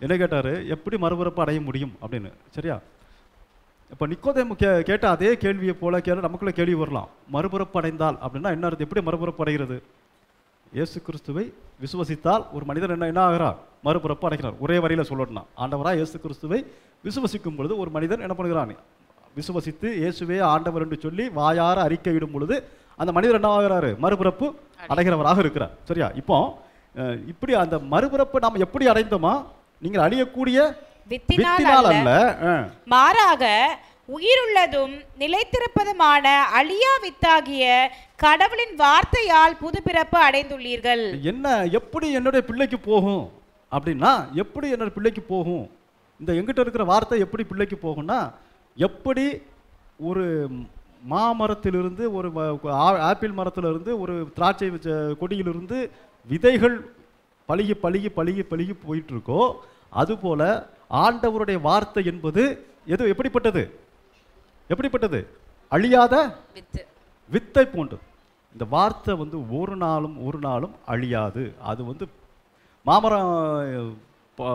என்ன கேட்டாரு? எப்படி மறுபிறப்பு அடைய முடியும் அப்படின்னு. சரியா? இப்போ நிக்கோதேமு கேட்ட அதே கேள்வியை போல நமக்குள்ள கேள்வி வரலாம். மறுபிறப்பு அடைந்தால் அப்படின்னா என்ன அர்த்தம்? எப்படி மறுபிறப்பு அடைகிறது? இயேசு கிறிஸ்துவை விசுவசித்தால் ஒரு மனிதர் என்ன ஆகிறார்? மறுபிறப்பு அடைகிறார். ஒரே வரியில சொல்லணும்னா, ஆண்டவராக இயேசு கிறிஸ்துவை விசுவசிக்கும் பொழுது ஒரு மனிதன் என்ன பண்ணுகிறான்? விசுவசித்து இயேசுவே ஆண்டவர் என்று சொல்லி வாயார அறிக்கையிடும் பொழுது அந்த மனிதர் என்ன ஆகிறாரு? மறுபிறப்பு அடைகிறவராக இருக்கிறார். சரியா? இப்போ இப்படி அந்த மறுபிறப்பு நாம் எப்படி அடைந்தோமா? நீங்கள் அழியக்கூடிய வித்தினால் அல்ல, மாறாக உயிருள்ளதும் நிலைத்திருப்பதுமான அழியா வித்தாகிய கடவுளின் வார்த்தையால் புதுப்பிறப்பு அடைந்துள்ளீர்கள். என்ன எப்படி என்னுடைய பிள்ளைக்கு போகும் அப்படின்னா, எப்படி என்னோட பிள்ளைக்கு போகும்? இந்த எங்கிட்ட இருக்கிற வார்த்தை எப்படி பிள்ளைக்கு போகும்னா, எப்படி ஒரு மாமரத்திலிருந்து, ஒரு ஆப்பிள் மரத்திலிருந்து, ஒரு திராட்சை கொடியிலிருந்து விதைகள் பழுகி பழுகி பழுகி பழுகி போயிட்டு இருக்கோ, அதுபோல ஆண்டவருடைய வார்த்தை என்பது எப்படிப்பட்டது? எப்படிப்பட்டது? அழியாத வித்தை போன்றது. இந்த வார்த்தை வந்து ஒரு நாளும் அழியாது. அது மாமரம்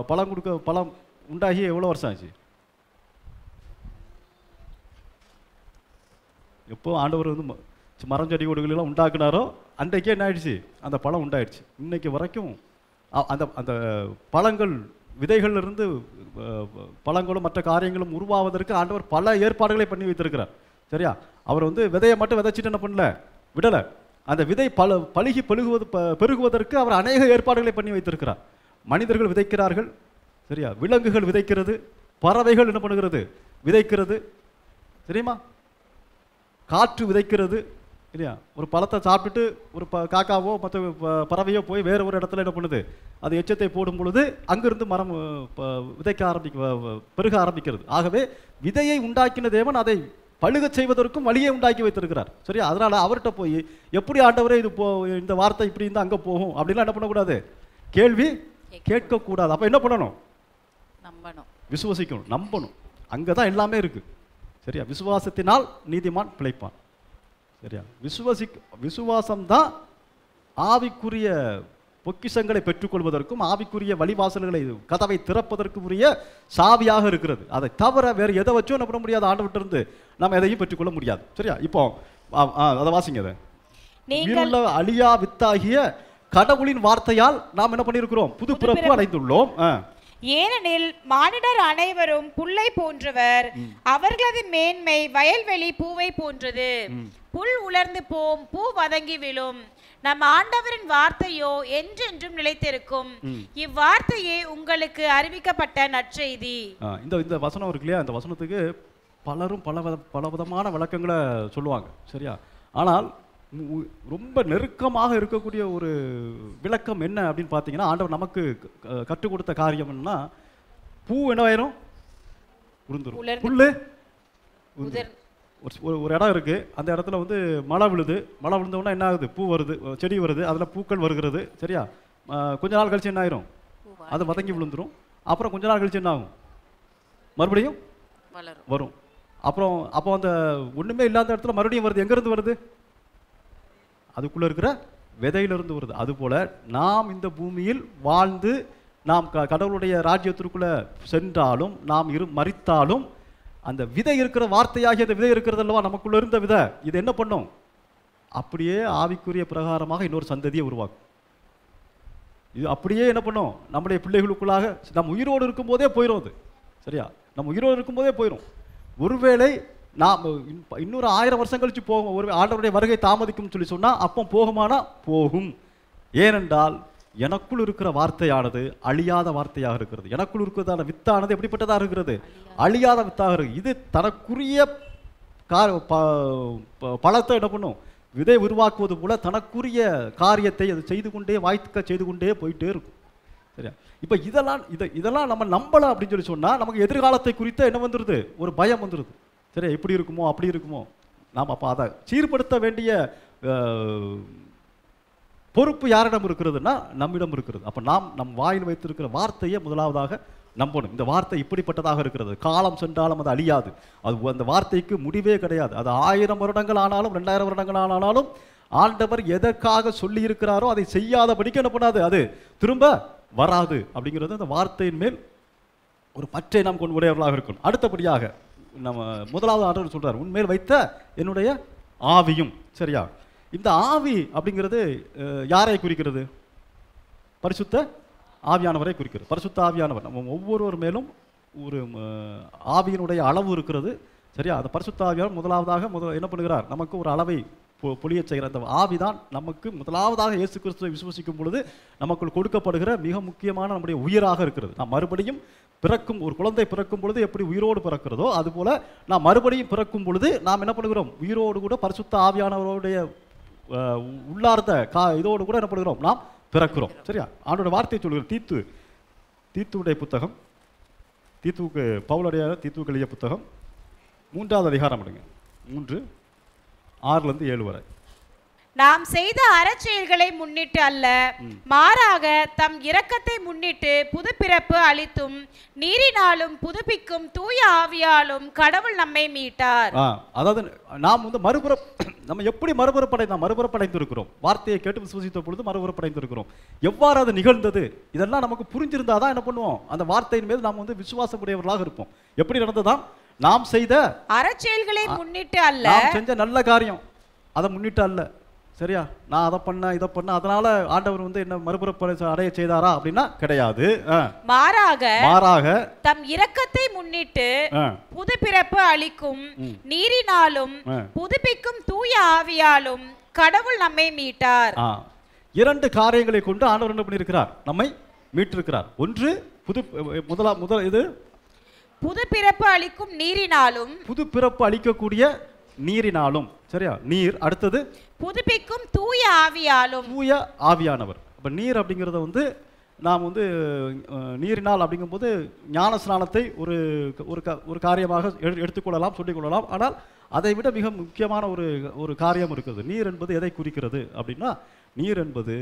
பழம் உண்டாகி எவ்வளோ வருஷம் ஆச்சு? எப்போ ஆண்டவர் மரம் செடி கொடிகளெல்லாம் உண்டாக்குனாரோ அன்றைக்கே என்ன ஆயிடுச்சு? அந்த பழம் உண்டாயிடுச்சு. இன்னைக்கு வரைக்கும் அந்த அந்த பழங்கள் விதைகளிலிருந்து பழங்களும் மற்ற காரியங்களும் உருவாவதற்கு ஆண்டவர் பல ஏற்பாடுகளை பண்ணி வைத்திருக்கிறார். சரியா? அவர் விதையை மட்டும் விதைச்சிட்டு என்ன பண்ணல, விடலை. அந்த விதை பழுகி பெருகுவதற்கு அவர் அநேக ஏற்பாடுகளை பண்ணி வைத்திருக்கிறார். மனிதர்கள் விதைக்கிறார்கள். சரியா? விலங்குகள் விதைக்கிறது, பறவைகள் என்ன பண்ணுகிறது? விதைக்கிறது. தெரியுமா? காற்று விதைக்கிறது. இல்லையா? ஒரு பழத்தை சாப்பிட்டுட்டு ஒரு காக்காவோ மற்ற பறவையோ போய் வேற ஒரு இடத்துல என்ன பண்ணுது? அது எச்சத்தை போடும் பொழுது அங்கிருந்து மரம் பெருக ஆரம்பிக்கிறது. ஆகவே விதையை உண்டாக்கின தேவன் அதை பழுக செய்வதற்கும் வழியை உண்டாக்கி வைத்திருக்கிறார். சரியா? அதனால அவர்கிட்ட போய் எப்படி ஆண்டவரே இந்த வார்த்தை இப்படி இருந்தால் அங்கே போகும் அப்படிலாம் என்ன பண்ணக்கூடாது? கேள்வி கேட்கக்கூடாது. அப்போ என்ன பண்ணணும்? நம்பணும், விசுவசிக்கணும், நம்பணும். அங்கே தான் எல்லாமே இருக்கு. சரியா? விசுவாசத்தினால் நீதிமான் பிழைப்பான். சரியா? விசுவாசம்தான் ஆவிக்குரிய பொக்கிஷங்களை பெற்றுக்கொள்வதற்கும் ஆவிக்குரிய வழிவாசல்களை கதவை திறப்பதற்கு உரிய சாவியாக இருக்கிறது. அதை தவிர வேறு எதை வச்சும் என்ன பண்ண முடியாது? ஆண்டவர்கிட்ட இருந்து நாம் எதையும் பெற்றுக்கொள்ள முடியாது. சரியா? இப்போ அதை வாசிங்க. அதை அழியா வித்தாகிய கடவுளின் வார்த்தையால் நாம் என்ன பண்ணியிருக்கிறோம்? புது பிறப்பு அடைந்துள்ளோம். ஏனெனில் மானிடர் அனைவரும் புல்லை போன்றவர், அவர்களது மேன்மை வயல்வெளி பூவை போன்றது. புல் உலர்ந்து போம், பூ வதங்கி விழும், நம் ஆண்டவரின் வார்த்தையோ என்றென்றும் நிலைத்திருக்கும். இவ்வார்த்தையே உங்களுக்கு அறிவிக்கப்பட்ட நற்செய்தி. இந்த வசனம் இருக்கு இல்லையா? இந்த வசனத்துக்கு பலரும் பலவிதமான விளக்கங்களை சொல்லுவாங்க. சரியா? ஆனால் ரொம்ப நெருக்கமாக இருக்கக்கூடிய ஒரு விளக்கம் என்ன அப்படின்னு பார்த்தீங்கன்னா, ஆண்டவர் நமக்கு கற்றுக் கொடுத்த காரியம் என்னன்னா, பூ என்னவாயிரும்? உளுந்துரும். புல்லு ஒரு இடம் இருக்கு, அந்த இடத்துல வந்து மழை விழுது. மழை விழுந்தோன்னா என்ன ஆகுது? பூ வருது, செடி வருது, அதில் பூக்கள் வருகிறது. சரியா? கொஞ்ச நாள் கழிச்சு என்ன ஆயிரும்? அது வதங்கி விழுந்துரும். அப்புறம் கொஞ்ச நாள் கழிச்சு என்ன ஆகும்? மறுபடியும் வரும். அப்புறம் அப்போ அந்த ஒன்றுமே இல்லாத இடத்துல மறுபடியும் வருது. எங்கேருந்து வருது? அதுக்குள்ளே இருக்கிற விதையிலிருந்து வருது. அதுபோல் நாம் இந்த பூமியில் வாழ்ந்து நாம் கடவுளுடைய ராஜ்யத்திற்குள்ளே சென்றாலும் நாம் மரித்தாலும் அந்த விதை இருக்கிற வார்த்தையாகிய அந்த விதை இருக்கிறது அல்லவா, நமக்குள்ள இருந்த விதை, இது என்ன பண்ணும்? அப்படியே ஆவிக்குரிய பிரகாரமாக இன்னொரு சந்ததியை உருவாக்கும். இது அப்படியே என்ன பண்ணும்? நம்முடைய பிள்ளைகளுக்குள்ளாக நம்ம உயிரோடு இருக்கும்போதே போயிடும். அது சரியா? நம்ம உயிரோடு இருக்கும்போதே போயிடும். ஒருவேளை நாம் இன்னொரு 1000 வருஷம் கழிச்சு போகும், ஒரு ஆண்டவருடைய வருகை தாமதிக்கும் சொல்லி சொன்னால் அப்போ போகுமானா போகும். ஏனென்றால் எனக்குள் இருக்கிற வார்த்தையானது அழியாத வார்த்தையாக இருக்கிறது. எனக்குள் இருக்கிறதான வித்தானது எப்படிப்பட்டதாக இருக்கிறது? அழியாத வித்தாக இருக்கு. இது தனக்குரிய பழத்தை என்ன பண்ணும்? விதை உருவாக்குவது போல தனக்குரிய காரியத்தை அது செய்து கொண்டே வாய்க்க செய்து கொண்டே போயிட்டே இருக்கும். சரியா? இப்போ இதெல்லாம் நம்ம நம்பலாம் அப்படின்னு சொல்லி சொன்னால் நமக்கு எதிர்காலத்தை குறித்த என்ன வந்துடுது? ஒரு பயம் வந்துடுது. சரியா? இப்படி இருக்குமோ அப்படி இருக்குமோ. நாம் அப்போ அதை சீர்படுத்த வேண்டிய பொறுப்பு யாரிடம் இருக்கிறதுனா நம்மிடம் இருக்கிறது. அப்போ நாம் நம் வாயில் வைத்திருக்கிற வார்த்தையை முதலாவதாக நம்பணும். இந்த வார்த்தை இப்படிப்பட்டதாக இருக்கிறது, காலம் சென்றாலும் அது அழியாது, அது அந்த வார்த்தைக்கு முடிவே கிடையாது. அது 1000 வருடங்கள் ஆனாலும் 2000 வருடங்கள் ஆனாலும் ஆண்டவர் எதற்காக சொல்லி இருக்கிறாரோ அதை செய்யாதபடிக்கு என்ன பண்ணாது, அது திரும்ப வராது. அப்படிங்கிறது அந்த வார்த்தையின் மேல் ஒரு பற்றை நாம் கொண்டு உடையவர்களாக இருக்கணும். அடுத்தபடியாக நம்ம முதலாவது ஆண்டவர் சொல்றார், உன்மேல் வைத்த என்னுடைய ஆவியும். சரியா? இந்த ஆவி அப்படிங்கிறது யாரை குறிக்கிறது? பரிசுத்த ஆவியானவரை குறிக்கிறது. பரிசுத்த ஆவியானவர் நம்ம ஒவ்வொருவர் மேலும் ஒரு ஆவியினுடைய அளவு இருக்கிறது. சரியா? அந்த பரிசுத்த ஆவியானவர் முதலாவதாக என்ன பண்ணுகிறார்? நமக்கு ஒரு அளவை பொழிய செய்கிற அந்த ஆவிதான் நமக்கு முதலாவதாக இயேசு கிறிஸ்துவை விசுவசிக்கும் பொழுது நமக்குள் கொடுக்கப்படுகிற மிக முக்கியமான நம்முடைய உயிராக இருக்கிறது. நாம் மறுபடியும் பிறக்கும், ஒரு குழந்தை பிறக்கும் பொழுது எப்படி உயிரோடு பிறக்கிறதோ அதுபோல நாம் மறுபடியும் பிறக்கும் பொழுது நாம் என்ன பண்ணுகிறோம்? உயிரோடு கூட பரிசுத்த ஆவியானவருடைய உள்ளார்ந்த இதோடு கூட என்ன பண்ணுகிறோம்? நாம் பிறக்கிறோம். சரியா? ஆண்டோட வார்த்தையை சொல்கிறோம். தீத்துவுடைய புத்தகம், தீத்துவுக்கு பவுலுடைய தீத்துவுக்கு எழுதிய புத்தகம் 3வது அதிகாரம் எடுங்க. 3:6-7 வரை. நாம் செய்த அறச்செயல்களை முன்னிட்டு அல்ல, மாறாக தம் இரக்கத்தை முன்னிட்டு புது பிறப்பு அளித்தும் நீரினாலும் புதுப்பிக்கும் தூய ஆவியாலும் கடவுள் நம்மை மீட்டார். அதாவது நாம் வந்து நம்ம எப்படி மறுபுறப்படைந்து இருக்கிறோம்? வார்த்தையை கேட்டு விசுவசித்த பொழுது மறுபுறப்படைந்து இருக்கிறோம். எவ்வாறு அது நிகழ்ந்தது? இதெல்லாம் நமக்கு புரிஞ்சிருந்தாதான் என்ன பண்ணுவோம்? அந்த வார்த்தையின் மீது நாம் வந்து விசுவாசமுடையவர்களாக இருப்போம். எப்படி நடந்ததாம்? நாம் செய்த அறச்செயல்களை முன்னிட்டு அல்ல, நாம் செஞ்ச நல்ல காரியம் அதை முன்னிட்டு அல்ல. சரியா? நான் அதை பண்ண இதை பண்ண அதனால ஆண்டவர் வந்து என்ன மறுபுறப்படை அடைய செய்தாரா அப்படின்னா கிடையாது. மாறாக தம் இரக்கத்தை முன்னிட்டு புது பிறப்பு அளிக்கும் நீரினாலும் புதுப்பிக்கும் தூய ஆவியாலும் கடவுள் நம்மை மீட்டார். 2 காரியங்களை கொண்டு ஆண்டவர் என்ன பண்ணியிருக்கிறார்? நம்மை மீட்டிருக்கிறார். ஒன்று முதல் இது புது பிறப்பு அளிக்கும் நீரினாலும், புது பிறப்பு அளிக்கக்கூடிய நீரினாலும். சரியா? நீர். அடுத்தது புதுப்பிக்கும் தூய ஆவியாலும். தூய ஆவியானவர். அப்ப நீர் அப்படிங்கிறத வந்து நாம் வந்து நீரினால் அப்படிங்கும்போது ஞான ஸ்நானத்தை ஒரு காரியமாக எடுத்துக்கொள்ளலாம், சொல்லிக்கொள்ளலாம். ஆனால் அதை விட மிக முக்கியமான ஒரு காரியம் இருக்கிறது. நீர் என்பது எதை குறிக்கிறது அப்படின்னா, நீர் என்பது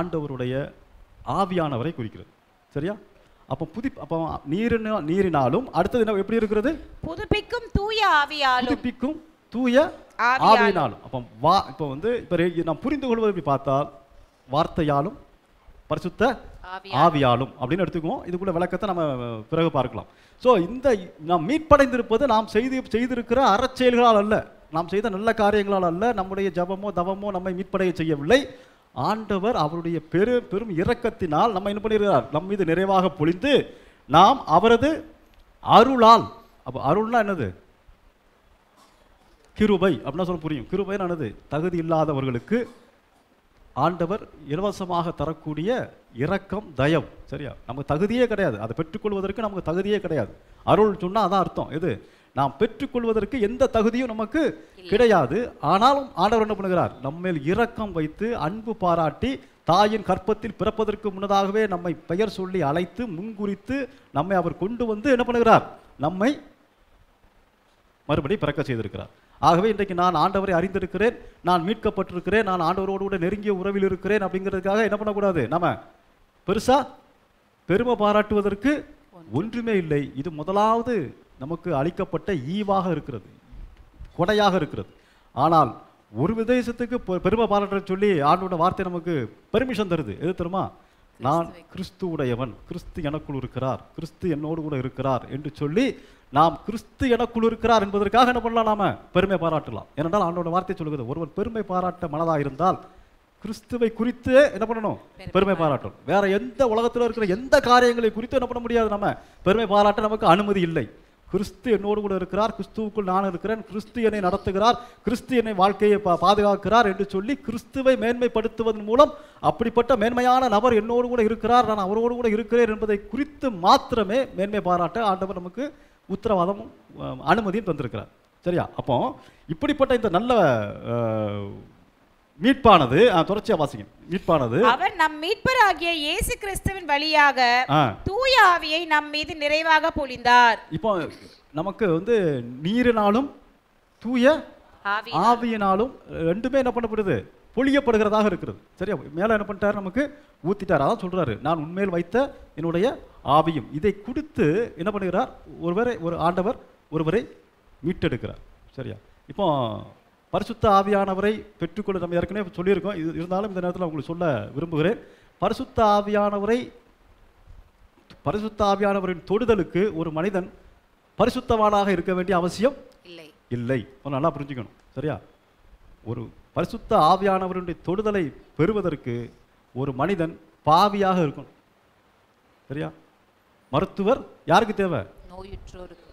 ஆண்டவருடைய ஆவியானவரை குறிக்கிறது. சரியா? அப்போ நீரினாலும் அடுத்தது என்ன எப்படி இருக்கிறது? புதுப்பிக்கும் தூய ஆவியாலும். புதுப்பிக்கும் தூய ஆவியினாலும். இப்போ வந்து நாம் புரிந்து கொள்வது எப்படி பார்த்தால் வார்த்தையாலும் பரிசுத்த ஆவியாலும் அப்படின்னு எடுத்துக்குவோம். இதுக்குள்ள விளக்கத்தை நம்ம பிறகு பார்க்கலாம். ஸோ இந்த நாம் மீட்படைந்திருப்பது நாம் செய்திருக்கிற அறச்செயல்களால் அல்ல, நாம் செய்த நல்ல காரியங்களால் அல்ல, நம்முடைய ஜபமோ தவமோ நம்மை மீட்படைய செய்யவில்லை. ஆண்டவர் அவருடைய பெரும் இரக்கத்தினால் நம்ம என்ன பண்ணியிருக்கிறார்? நம் மீது நிறைவாக பொழிந்து நாம் அவரது அருளால். அப்போ அருள்னா என்னது? கிருபை அப்படின்னா சொல்ல புரியும். கிருபை என்னது? தகுதி இல்லாதவர்களுக்கு ஆண்டவர் இலவசமாக தரக்கூடிய இரக்கம், தயவு. சரியா? நமக்கு தகுதியே கிடையாது, அதை பெற்றுக்கொள்வதற்கு நமக்கு தகுதியே கிடையாது. அருள் சொன்னால் அதான் அர்த்தம். இது நாம் பெற்றுக்கொள்வதற்கு எந்த தகுதியும் நமக்கு கிடையாது. ஆனாலும் ஆண்டவர் என்ன பண்ணுகிறார்? நம்மேல் இரக்கம் வைத்து அன்பு பாராட்டி தாயின் கற்பத்தில் பிறப்பதற்கு முன்னதாகவே நம்மை பெயர் சொல்லி அழைத்து முன்குறித்து நம்மை அவர் கொண்டு வந்து என்ன பண்ணுகிறார்? நம்மை மறுபடி பிறக்க செய்திருக்கிறார். ஆகவே இன்றைக்கு நான் ஆண்டவரை அறிந்திருக்கிறேன், நான் மீட்கப்பட்டிருக்கிறேன், நான் ஆண்டவரோடு கூட நெருங்கிய உறவில் இருக்கிறேன் அப்படிங்கிறதுக்காக என்ன பண்ணக்கூடாது? நம்ம பெருசா பெருமை பாராட்டுவதற்கு ஒன்றுமே இல்லை. இது முதலாவது நமக்கு அளிக்கப்பட்ட ஈவாக இருக்கிறது, கொடையாக இருக்கிறது. ஆனால் ஒரு விதேசத்துக்கு பெருமை பாராட்ட சொல்லி ஆண்டோட வார்த்தை நமக்கு பெர்மிஷன் தருது. எது தெரியுமா? நான் கிறிஸ்து உடையவன், கிறிஸ்து எனக்குள் இருக்கிறார், கிறிஸ்து என்னோடு கூட இருக்கிறார் என்று சொல்லி நாம் கிறிஸ்து எனக்குள் இருக்கிறார் என்பதற்காக என்ன பண்ணலாம்? நாம பெருமை பாராட்டலாம். ஏனென்றால் ஆண்டோட வார்த்தை சொல்லுகிறது, ஒருவர் பெருமை பாராட்ட மனதாக இருந்தால் கிறிஸ்துவை குறித்து என்ன பண்ணணும்? பெருமை பாராட்டணும். வேற எந்த உலகத்தில் இருக்கிற எந்த காரியங்களை குறித்து என்ன பண்ண முடியாது? நம்ம பெருமை பாராட்ட நமக்கு அனுமதி இல்லை. கிறிஸ்து என்னோடு கூட இருக்கிறார், கிறிஸ்துவுக்குள் நான் இருக்கிறேன், கிறிஸ்து என்னை நடத்துகிறார், கிறிஸ்து என்னை வாழ்க்கையை பாதுகாக்கிறார் என்று சொல்லி கிறிஸ்துவை மேன்மைப்படுத்துவதன் மூலம் அப்படிப்பட்ட மேன்மையான நபர் என்னோடு கூட இருக்கிறார், நான் அவரோடு கூட இருக்கிறேன் என்பதை குறித்து மாத்திரமே மேன்மை பாராட்ட ஆண்டவர் நமக்கு உத்தரவாதமும் அனுமதியும் தந்திருக்கிறார். சரியா? அப்போ இப்படிப்பட்ட இந்த நல்ல மீட்பானது தொடர்ச்சியா வாசிங்க. மீட்பானது அவர் நம் மீட்பராகிய இயேசு கிறிஸ்துவின் வழியாக தூய ஆவியை நம் மீது நிறைவாக பொழிந்தார். இப்போ நமக்கு நீரினாலும் தூய ஆவியினாலும் ரெண்டுமே என்ன பண்ணப்படுது? பொழியப்படுகிறதாக இருக்கிறது. சரியா? மேல என்ன பண்ணிட்டார்? நமக்கு ஊத்திட்டார். அதான் சொல்றாரு, நான் உண்மையில் வைத்த என்னுடைய ஆவியும். இதை கொடுத்து என்ன பண்ணுகிறார்? ஒரு ஆண்டவர் ஒருவரை மீட்டெடுக்கிறார். சரியா? இப்போ பரிசுத்த ஆவியானவரை பெற்றுக்கொள்ள நம்ம ஏற்கனவே சொல்லியிருக்கோம். இருந்தாலும் இந்த நேரத்தில் உங்களுக்கு சொல்ல விரும்புகிறேன். பரிசுத்த ஆவியானவரின் தொடுதலுக்கு ஒரு மனிதன் பரிசுத்தவானாக இருக்க வேண்டிய அவசியம் இல்லை. நல்லா புரிஞ்சுக்கணும். சரியா? ஒரு பரிசுத்த ஆவியானவருடைய தொடுதலை பெறுவதற்கு ஒரு மனிதன் பாவியாக இருக்கணும். சரியா? மருத்துவர் யாருக்கு தேவை? நோயுற்றோருக்கு.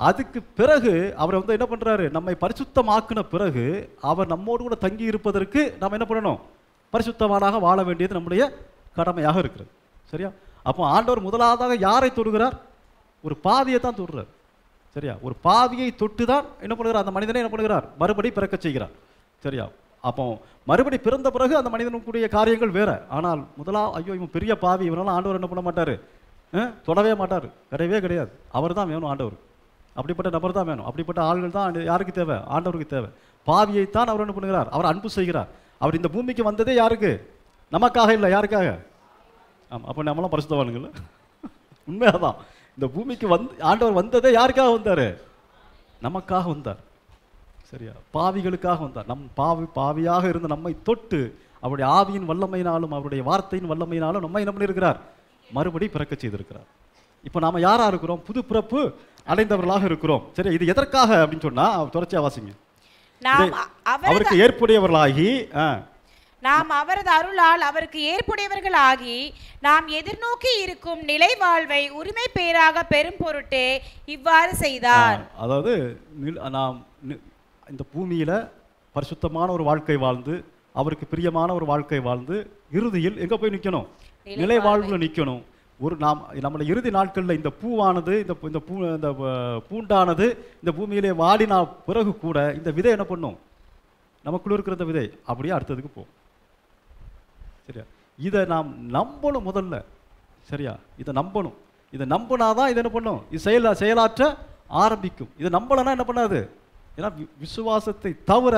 அதுக்கு பிறகு அவர் என்ன பண்றாரு? நம்மை பரிசுத்தமாக்கின பிறகு அவர் நம்மோடு கூட தங்கி இருப்பதற்கு நாம் என்ன பண்ணணும்? பரிசுத்தவானாக வாழ வேண்டியது நம்முடைய கடமையாக இருக்கிறது. சரியா? அப்போ ஆண்டவர் முதலாவதாக யாரை தொடுகிறார்? ஒரு பாவியை தான் தொடுறார். சரியா? ஒரு பாவியை தொட்டு தான் என்ன பண்ணுகிறார்? அந்த மனிதனை என்ன பண்ணுகிறார்? மறுபடி பிறக்க செய்கிறார். சரியா? அப்போ மறுபடி பிறந்த பிறகு அந்த மனிதனுக்குரிய காரியங்கள் வேற. ஆனால் ஐயோ இவன் பெரிய பாவி, இவனால ஆண்டவர் என்ன பண்ண மாட்டாரு? தொடவே மாட்டார். கிடையவே கிடையாது. அவர் தான் வேணும் ஆண்டவர். அப்படிப்பட்ட நபர் தான் வேணும். அப்படிப்பட்ட ஆள்கள் தான் யாருக்கு தேவை? ஆண்டவருக்கு தேவை. பாவியைத்தான் அவர் என்ன பண்ணுகிறார்? அவர் அன்பு செய்கிறார். அவர் இந்த பூமிக்கு வந்ததே யாருக்கு? நமக்காக இல்லை. யாருக்காக? ஆமாம். அப்போ நம்மளாம் பரிசுத்தவான்கள். உண்மையாதான். இந்த பூமிக்கு ஆண்டவர் வந்ததே யாருக்காக வந்தார்? நமக்காக வந்தார். சரியா? பாவிகளுக்காக வந்தார். பாவியாக இருந்த நம்மை தொட்டு அவருடைய ஆவியின் வல்லமையினாலும் அவருடைய வார்த்தையின் வல்லமையினாலும் நம்ம என்ன பண்ணியிருக்கிறார்? மறுபடி பிறக்க செய்திருக்கிறார். இப்போ நாம யாரா இருக்கிறோம்? புது பிறப்பு அடைந்தவர்களாக இருக்கிறோம். சரி, இது எதற்காக அப்படின்னு சொன்னா தொடர்ச்சியா வாசிங்க. அவருக்கு ஏற்புடையவர்களாகி நாம் அவரது அருளால் அவருக்கு ஏற்புடையவர்களாகி நாம் எதிர்நோக்கி இருக்கும் நிலை வாழ்வை உரிமை பேராக பெரும் பொருட்டே இவ்வாறு செய்தார். அதாவது நாம் இந்த பூமியில பரிசுத்தமான ஒரு வாழ்க்கை வாழ்ந்து அவருக்கு பிரியமான ஒரு வாழ்க்கை வாழ்ந்து இறுதியில் எங்க போய் நிற்கணும்? நிலை வாழ்வுல நிற்கணும். நம்முடைய இறுதி நாட்களில் இந்த பூவானது இந்த பூண்டானது இந்த பூமியிலே வாடினா பிறகு கூட இந்த விதை என்ன பண்ணும்? நமக்குள்ள இருக்கிற இந்த விதை அப்படியே அடுத்ததுக்கு போகும். சரியா? இதை நாம் நம்பணும் முதல்ல. சரியா? இதை நம்பணும். இதை நம்பினாதான் இதை என்ன பண்ணும்? இது செயலாற்ற ஆரம்பிக்கும். இதை நம்பலன்னா என்ன பண்ணாது? ஏன்னா விசுவாசத்தை தவிர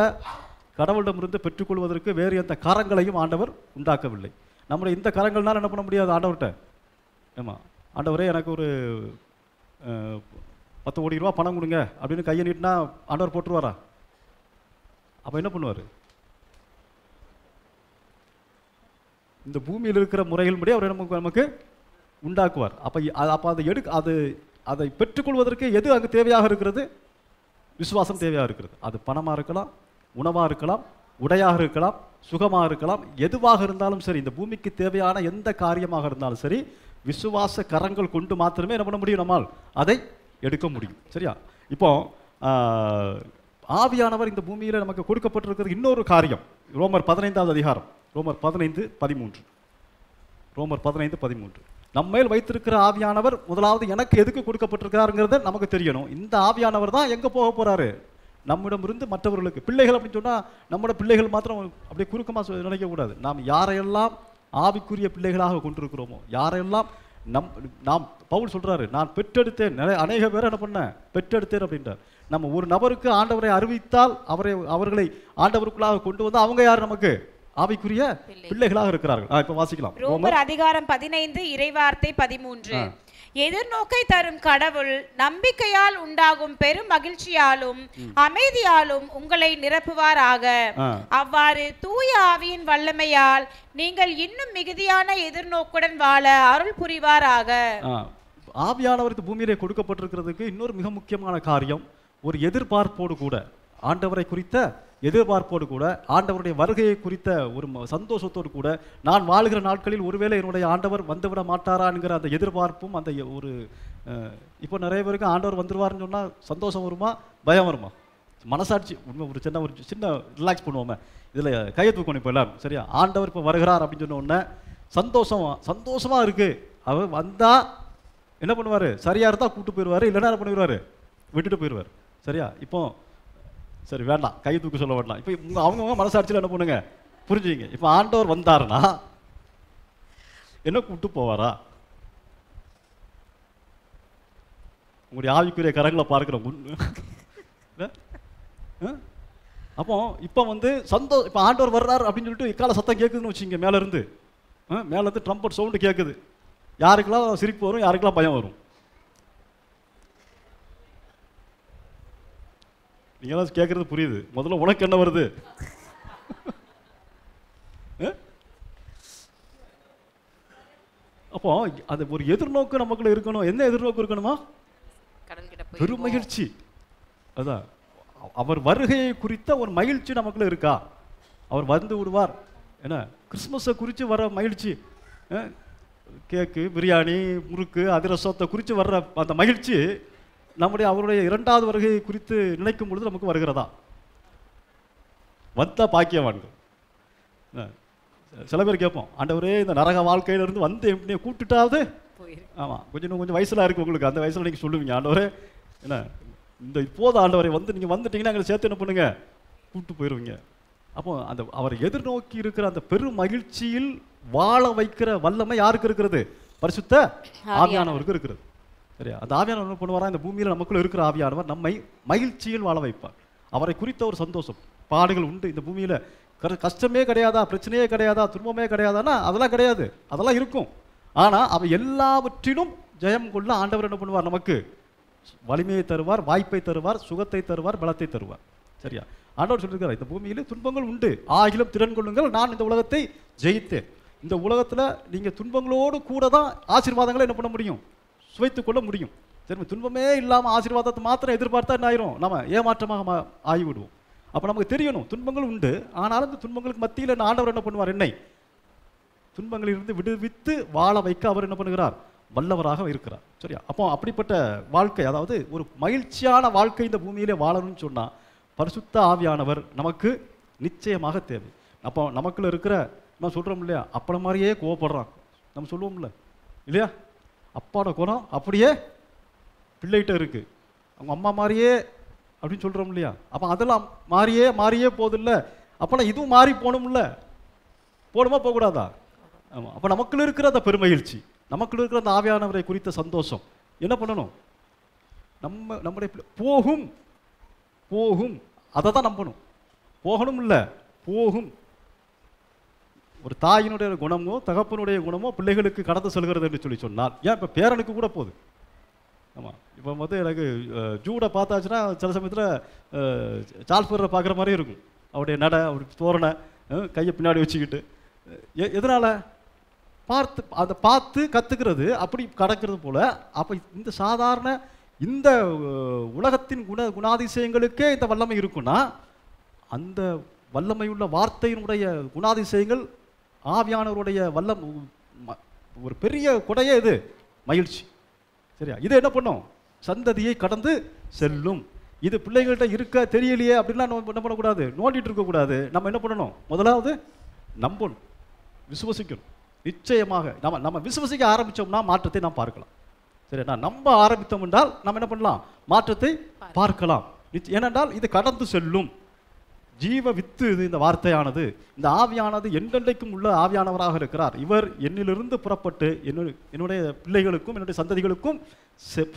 கடவுளிடமிருந்து பெற்றுக்கொள்வதற்கு வேறு எந்த கரங்களையும் ஆண்டவர் உண்டாக்கவில்லை. நம்முடைய இந்த கரங்கள்னால என்ன பண்ண முடியாது ஆண்டவர்கிட்ட? ஆமாம், ஆண்டவரே எனக்கு ஒரு 10 கோடி ரூபா பணம் கொடுங்க அப்படின்னு கையை நீட்டினா ஆண்டவர் போட்டுருவாரா? அப்போ என்ன பண்ணுவார்? இந்த பூமியில் இருக்கிற முறைகள் படி அவர் நமக்கு உண்டாக்குவார். அப்போ அதை பெற்றுக்கொள்வதற்கு எது அங்கு தேவையாக இருக்கிறது? விசுவாசம் தேவையாக இருக்கிறது. அது பணமாக இருக்கலாம், உணவாக இருக்கலாம், உடையாக இருக்கலாம், சுகமாக இருக்கலாம், எதுவாக இருந்தாலும் சரி, இந்த பூமிக்கு தேவையான எந்த காரியமாக இருந்தாலும் சரி, விசுவாச கரங்கள் கொண்டு மாத்திரமே என்ன பண்ண முடியும்? நம்மால் அதை எடுக்க முடியும். சரியா? இப்போ ஆவியானவர் இந்த பூமியில் நமக்கு கொடுக்கப்பட்டிருக்கிறது இன்னொரு காரியம். ரோமர் 15வது அதிகாரம், ரோமர் 15:13. நம்ம மேல் வைத்திருக்கிற ஆவியானவர் முதலாவது எனக்கு எதுக்கு கொடுக்கப்பட்டிருக்கிறாருங்கிறத நமக்கு தெரியணும். இந்த ஆவியானவர் தான் எங்கே போக போகிறாரு, நம்மிடமிருந்து மற்றவர்களுக்கு. பிள்ளைகள் அப்படின்னு சொன்னால் நம்மளோட பிள்ளைகள் மாத்திரம் அப்படியே குறுக்கமாக நினைக்கக்கூடாது. நாம் யாரையெல்லாம் ஆவிக்குரிய பிள்ளைகளாக கொண்டிருக்கிறோமோ, யாரையெல்லாம் நாம் பவுல் சொல்கிறாரு, நான் பெற்றெடுத்தேன், அநேக பேரை என்ன பண்ணேன், பெற்றெடுத்தேன் அப்படின்றார். நம்ம ஒரு நபருக்கு ஆண்டவரை அறிவித்தால் அவர்களை ஆண்டவருக்குள்ளாக கொண்டு வந்து அவங்க யார், நமக்கு ஆவிக்குரிய பிள்ளைகளாக இருக்கிறார்கள். இப்ப வாசிக்கலாம். ரோமர் அதிகாரம் 15 இறைவார்த்தை 13. எதிர்நோக்கை தரும் கடவுள் நம்பிக்கையால் உண்டாகும் பெரும் மகிழ்ச்சியாலும் அமைதியாலும் உங்களை நிரப்புவாராக. அவ்வாறு தூய ஆவியின் வல்லமையால் நீங்கள் இன்னும் மிகுதியான எதிர்நோக்குடன் வாழ அருள் புரிவாராக. ஆவியானவருக்கு பூமியிலே கொடுக்கப்பட்டிருக்கிறதுக்கு இன்னொரு மிக முக்கியமான காரியம், ஒரு எதிர்பார்ப்போடு கூட, ஆண்டவரை குறித்த எதிர்பார்ப்போடு கூட, ஆண்டவருடைய வருகையை குறித்த ஒரு சந்தோஷத்தோடு கூட, நான் வாழ்கிற நாட்களில் ஒருவேளை என்னுடைய ஆண்டவர் வந்துவிட மாட்டாரான்ங்கிற அந்த எதிர்பார்ப்பும் அந்த ஒரு இப்போ நிறைய பேருக்கு ஆண்டவர் வந்துடுவார்னு சொன்னால் சந்தோஷம் வருமா, பயம் வருமா? மனசாட்சி உண்மை ஒரு சின்ன ரிலாக்ஸ் பண்ணுவோமே, இதில் கையை தூக்கணும். இப்போ எல்லாரும் சரியா, ஆண்டவர் இப்போ வருகிறார் அப்படின்னு சொன்ன உடனே சந்தோஷமாக இருக்குது. அவர் வந்தால் என்ன பண்ணுவார், சரியாக இருந்தால் கூப்பிட்டு போயிடுவார், இல்லைன்னா என்ன பண்ணிடுவார், விட்டுட்டு போயிடுவார். சரியா? இப்போ சரி வேண்டாம், கை தூக்க சொல்ல வேண்டாம். இப்போ அவங்கவுங்க மனசாட்சியில் என்ன பண்ணுங்க, புரிஞ்சுங்க. இப்போ ஆண்டவர் வந்தாருன்னா என்ன கூப்பிட்டு போவாரா? உங்களுடைய ஆவிக்குரிய கரங்களை பார்க்குறோம். அப்போ இப்போ இப்போ ஆண்டவர் வர்றார் அப்படின்னு சொல்லிட்டு இக்கால சத்தம் கேட்குதுன்னு வச்சுங்க, மேலேருந்து மேலேருந்து ட்ரம்பட் சவுண்டு கேட்குது. யாருக்கெல்லாம் சிரிப்பு வரும், யாருக்கெல்லாம் பயம் வரும்? நீங்களாம் கேட்குறது புரியுது. முதல்ல உனக்கு என்ன வருது? அப்போ அது ஒரு எதிர்நோக்கு நமக்குள்ள இருக்கணும். என்ன எதிர்நோக்கு இருக்கணுமா? பெரும் மகிழ்ச்சி. அதான் அவர் வருகையை குறித்த ஒரு மகிழ்ச்சி நமக்குள்ள இருக்கா? அவர் வந்து விடுவார். என்ன கிறிஸ்மஸை குறித்து வர மகிழ்ச்சி, கேக்கு, பிரியாணி, முறுக்கு, அதிரசத்தை குறித்து வர்ற அந்த மகிழ்ச்சி அவருடைய இரண்டாவது வருகையை குறித்து நினைக்கும் பொழுது நமக்கு வருகிறதா? வந்தா பாக்கியவான்கள். சில பேர் கேட்போம், ஆண்டவரே இந்த நரக வாழ்க்கையிலிருந்து வந்து எப்படியே கூப்பிட்டுட்டாவது. ஆமாம், கொஞ்சம் வயசுல இருக்கு உங்களுக்கு, அந்த வயசுல நீங்கள் சொல்லுவீங்க, ஆண்டவரே என்ன இந்த இப்போது ஆண்டவரை நீங்கள் வந்துட்டீங்கன்னா எங்களை சேர்த்து என்ன பண்ணுங்க, கூப்பிட்டு போயிடுவீங்க. அப்போ அவர் எதிர்நோக்கி இருக்கிற அந்த பெரும் மகிழ்ச்சியில் வாழ வைக்கிற வல்லமை யாருக்கு இருக்கிறது? பரிசுத்த ஆவியானவருக்கு இருக்கிறது. சரியா? அந்த ஆவியானவர் என்ன பண்ணுவாரா, இந்த பூமியில் நமக்குள்ள இருக்கிற ஆவியானவர் நம்மை மகிழ்ச்சியில் வாழ வைப்பார். அவரை குறித்த ஒரு சந்தோஷம். பாடுகள் உண்டு இந்த பூமியில், கஷ்டமே கிடையாதா, பிரச்சனையே கிடையாதா, துன்பமே கிடையாதானா? அதெல்லாம் கிடையாது, அதெல்லாம் இருக்கும். ஆனால் அவை எல்லாவற்றிலும் ஜெயம் கொள்ள ஆண்டவர் என்ன பண்ணுவார், நமக்கு வலிமையை தருவார், வாய்ப்பை தருவார், சுகத்தை தருவார், பலத்தை தருவார். சரியா? ஆண்டவர் சொல்லியிருக்கிறார், இந்த பூமியில் துன்பங்கள் உண்டு, ஆகிலும் திறன் கொள்ளுங்கள், நான் இந்த உலகத்தை ஜெயித்தேன். இந்த உலகத்தில் நீங்கள் துன்பங்களோடு கூட தான் ஆசீர்வாதங்களை என்ன பண்ண முடியும், சுவைத்துக் கொள்ள முடியும். சரி, துன்பமே இல்லாமல் ஆசீர்வாதத்தை மாத்திரம் எதிர்பார்த்தா என்ன ஆயிரும், நம்ம ஏமாற்றமாக ஆகிவிடுவோம். அப்போ நமக்கு தெரியணும் துன்பங்கள் உண்டு, ஆனாலும் இந்த துன்பங்களுக்கு மத்தியில் ஆண்டவர் என்ன பண்ணுவார், என்னை துன்பங்களிலிருந்து விடுவித்து வாழ வைக்க அவர் என்ன பண்ணுகிறார், வல்லவராக இருக்கிறார். சரியா? அப்போ அப்படிப்பட்ட வாழ்க்கை, அதாவது ஒரு மகிழ்ச்சியான வாழ்க்கை இந்த பூமியிலே வாழணும்னு சொன்னால் பரிசுத்த ஆவியானவர் நமக்கு நிச்சயமாக தேவை. அப்போ நமக்குள்ள இருக்கிற நம்ம சொல்கிறோம் இல்லையா, அப்பட மாதிரியே கோவப்படுறான் நம்ம சொல்லுவோம்ல இல்லையா, அப்பாவோட குணம் அப்படியே பிள்ளைகிட்ட இருக்கு, அவங்க அம்மா மாதிரியே அப்படின்னு சொல்கிறோம் இல்லையா. அப்போ அதெல்லாம் மாறியே போதில்ல, அப்போனா இதுவும் மாறி போகணும்ல, போகணுமா போகக்கூடாதா? ஆமாம். அப்போ நமக்குள்ள இருக்கிற அந்த பெருமகிழ்ச்சி, நமக்குள்ள இருக்கிற அந்த ஆவியானவரை குறித்த சந்தோஷம் என்ன பண்ணணும், நம்முடைய போகும் அதை தான் நம்பணும். போகணும் இல்லை, போகும். ஒரு தாயினுடைய குணமோ தகப்பனுடைய குணமோ பிள்ளைகளுக்கு கடந்து செல்கிறது என்று சொல்லி சொன்னால், ஏன் இப்போ பேரனுக்கு கூட போகுது. ஆமாம். இப்போ எனக்கு ஜூடை பார்த்தாச்சுன்னா சில சமயத்தில் சார்ல்ஸ் ஃபெர்ரரை பார்க்குற மாதிரி இருக்கும், அவருடைய நடை, அவருடைய தோரணை, கையை பின்னாடி வச்சுக்கிட்டு. எதனால் அதை பார்த்து கற்றுக்கிறது, அப்படி கடக்கிறது போல். அப்போ இந்த சாதாரண இந்த உலகத்தின் குணாதிசயங்களுக்கே இந்த வல்லமை இருக்குன்னா, அந்த வல்லமையுள்ள வார்த்தையினுடைய குணாதிசயங்கள் ஆவியானவருடைய ஒரு பெரிய கொடையே இது மகிழ்ச்சி. சரியா? இது என்ன பண்ணும், சந்ததியை கடந்து செல்லும். இது பிள்ளைகள்கிட்ட இருக்க தெரியலையே அப்படின்லாம் நம்ம என்ன பண்ணக்கூடாது, நோண்டிட்டு இருக்கக்கூடாது. நம்ம என்ன பண்ணணும், முதலாவது நம்பணும், விசுவசிக்கணும் நிச்சயமாக நம்ம விசுவசிக்க ஆரம்பித்தோம்னா மாற்றத்தை நாம் பார்க்கலாம். சரியா, நம்ப ஆரம்பித்தோம் என்றால் நம்ம என்ன பண்ணலாம், மாற்றத்தை பார்க்கலாம். ஏனென்றால் இது கடந்து செல்லும் ஜீவ வித்து. இது இந்த வார்த்தையானது, இந்த ஆவியானது என்றென்றைக்கும் உள்ள ஆவியானவராக இருக்கிறார். இவர் என்னிலிருந்து புறப்பட்டு என்னுடைய பிள்ளைகளுக்கும் என்னுடைய சந்ததிகளுக்கும்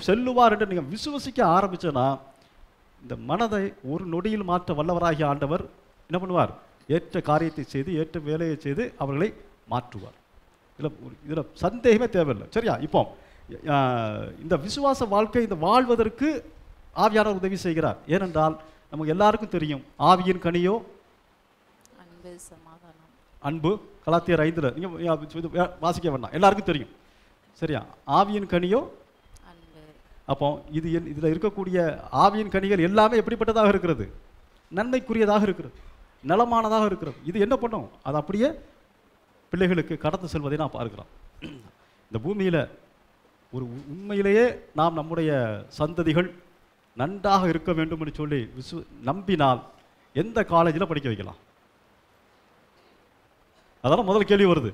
செல்லுவார் என்று நீங்கள் விசுவசிக்க ஆரம்பிச்சேன்னா இந்த மனதை ஒரு நொடியில் மாற்ற வல்லவராகிய ஆண்டவர் என்ன பண்ணுவார், ஏற்ற காரியத்தை செய்து ஏற்ற வேலையை செய்து அவர்களை மாற்றுவார். இதில் சந்தேகமே தேவையில்லை. சரியா, இப்போ இந்த விசுவாச வாழ்க்கை இந்த வாழ்வதற்கு ஆவியானவர் உதவி செய்கிறார். ஏனென்றால் நமக்கு எல்லாருக்கும் தெரியும், ஆவியின் கனியோ அன்பு, சமாதானம், அன்பு. கலாத்தியர் 5 நீங்க வாசிக்க வேண்டாம், எல்லாருக்கும் தெரியும். சரியா, ஆவியின் கனியோ அன்பு. அப்போ இதில் இருக்கக்கூடிய ஆவியின் கனிகள் எல்லாமே எப்படிப்பட்டதாக இருக்கிறது, நன்மைக்குரியதாக இருக்கிறது, நலமானதாக இருக்கிறது. இது என்ன பண்ணும், அது அப்படியே பிள்ளைகளுக்கு கடந்து செல்வதை நான் பார்க்கிறோம். இந்த பூமியில் ஒரு உண்மையிலேயே நாம் நம்முடைய சந்ததிகள் நன்றாக இருக்க வேண்டும் என்று சொல்லி நம்பினால் எந்த காலேஜில் படிக்க வைக்கலாம்? அதெல்லாம் முதல் கேள்வி வருது.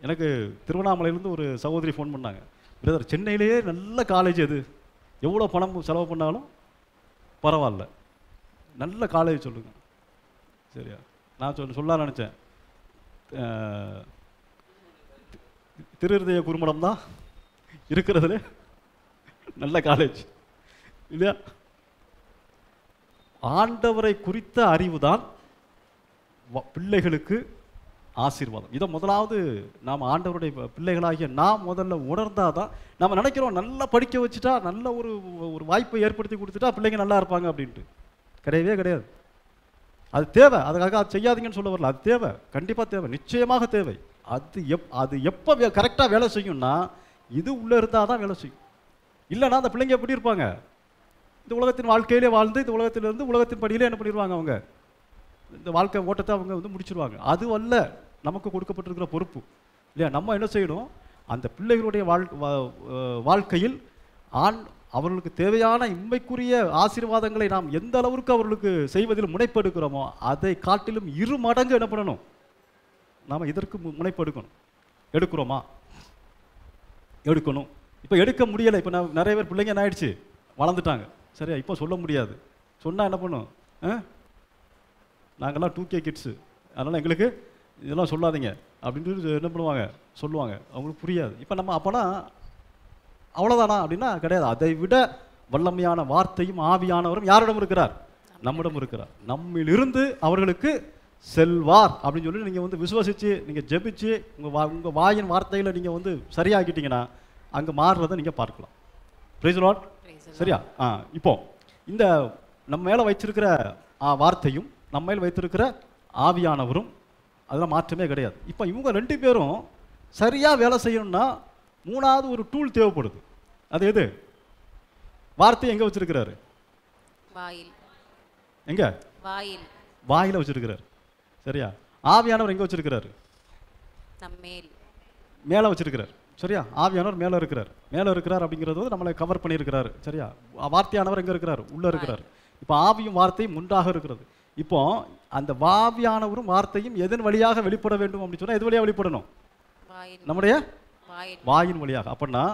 எனக்கு திருவண்ணாமலையிலேருந்து ஒரு சகோதரி ஃபோன் பண்ணாங்க, பிரதர் சென்னையிலேயே நல்ல காலேஜ் எது, எவ்வளோ பணம் செலவு பண்ணாலும் பரவாயில்ல, நல்ல காலேஜ் சொல்லுங்கள். சரியா, நான் சொல்ல நினச்சேன், திருஹிருதய குருமடம் தான் இருக்கிறதுல நல்ல காலேஜ் இல்லையா? ஆண்டவரை குறித்த அறிவு தான் பிள்ளைகளுக்கு ஆசீர்வாதம். இதை முதலாவது நாம் ஆண்டவருடைய பிள்ளைகளாகிய நாம் முதல்ல உணர்ந்தாதான். நம்ம நினைக்கிறோம் நல்லா படிக்க வச்சுட்டா, நல்ல ஒரு வாய்ப்பை ஏற்படுத்தி கொடுத்துட்டா பிள்ளைங்க நல்லா இருப்பாங்க அப்படின்ட்டு. கிடையவே கிடையாது. அது தேவை, அதுக்காக அது செய்யாதீங்கன்னு சொல்ல வரல, அது தேவை, கண்டிப்பாக தேவை, நிச்சயமாக தேவை. அது எப்போ கரெக்டாக வேலை செய்யும்னா இது உள்ளே இருந்தால் தான் வேலை செய்யும். இல்லைன்னா அந்த பிள்ளைங்க எப்படி இருப்பாங்க, இந்த உலகத்தின் வாழ்க்கையிலே வாழ்ந்து இந்த உலகத்திலிருந்து உலகத்தின் படியிலே என்ன பண்ணிடுவாங்க, அவங்க இந்த வாழ்க்கை ஓட்டத்தை அவங்க வந்து முடிச்சிருவாங்க. அது அல்ல நமக்கு கொடுக்கப்பட்டிருக்கிற பொறுப்பு இல்லையா? நம்ம என்ன செய்யணும், அந்த பிள்ளைகளுடைய வாழ்க்கையில் அவர்களுக்கு தேவையான இம்மைக்குரிய ஆசீர்வாதங்களை நாம் எந்த அளவுக்கு அவர்களுக்கு செய்வதில் முனைப்பெடுக்கிறோமோ அதை காட்டிலும் 2 மடங்கு என்ன பண்ணணும், நாம் இதற்கு முனைப்பெடுக்கணும். எடுக்கிறோமா? எடுக்கணும். இப்போ எடுக்க முடியலை. இப்போ நான் நிறைய பேர் பிள்ளைங்க என்ன ஆயிடுச்சு, வளர்ந்துட்டாங்க. சரியா, இப்போ சொல்ல முடியாது. சொன்னால் என்ன பண்ணும், நாங்கள்லாம் 2K கிட்ஸு, அதனால் எங்களுக்கு இதெல்லாம் சொல்லாதீங்க அப்படின்ட்டு என்ன பண்ணுவாங்க, சொல்லுவாங்க. அவங்களுக்கு புரியாது. இப்போ நம்ம அப்போனா அவ்வளோதானா அப்படின்னா கிடையாது. அதை விட வல்லமையான வார்த்தையும் ஆவியானவரும் யாரிடம் இருக்கிறார், நம்மிடம் இருக்கிறார். நம்மிலிருந்து அவர்களுக்கு செல்வார் அப்படின்னு சொல்லி நீங்கள் வந்து விசுவாசித்து நீங்கள் ஜெபிச்சு உங்கள் வாயின் வார்த்தையில் நீங்கள் வந்து சரியாக்கிட்டீங்கன்னா அங்கே மாறுறதை நீங்கள் பார்க்கலாம். Price the Lord. சரியா, இப்போ இந்த நம்ம மேலே வைத்திருக்கிற வார்த்தையும் நம்ம மேல் வைத்திருக்கிற ஆவியானவரும் அதெல்லாம் மாற்றமே கிடையாது. இப்போ இவங்க 2 பேரும் சரியாக வேலை செய்யணும்னா 3வது ஒரு டூல் தேவைப்படுது. அது எது? வார்த்தை எங்கே வச்சிருக்கிறாரு? வாயில். எங்க? வாயில். வாயில வச்சிருக்கிறாரு. சரியா, ஆவியானவர் எங்கே வச்சிருக்கிறாரு? நம்மேல். மேலே வச்சிருக்கிறார். சரியா, ஆவியானவர் மேலே இருக்கிறார். மேலே இருக்கிறார் அப்படிங்கிறது வந்து நம்மளை கவர் பண்ணியிருக்கிறாரு. சரியா, வார்த்தையானவர் எங்கே இருக்கிறார்? உள்ளே இருக்கிறார். இப்போ ஆவியும் வார்த்தையும் ஒன்றாக இருக்கிறது. இப்போ அந்த ஆவியானவரும் வார்த்தையும் எதன் வழியாக வெளிப்பட வேண்டும் அப்படின்னு சொன்னால் எது வழியாக வெளிப்படணும்? நம்முடைய வாயின் வழியாக. அப்படின்னா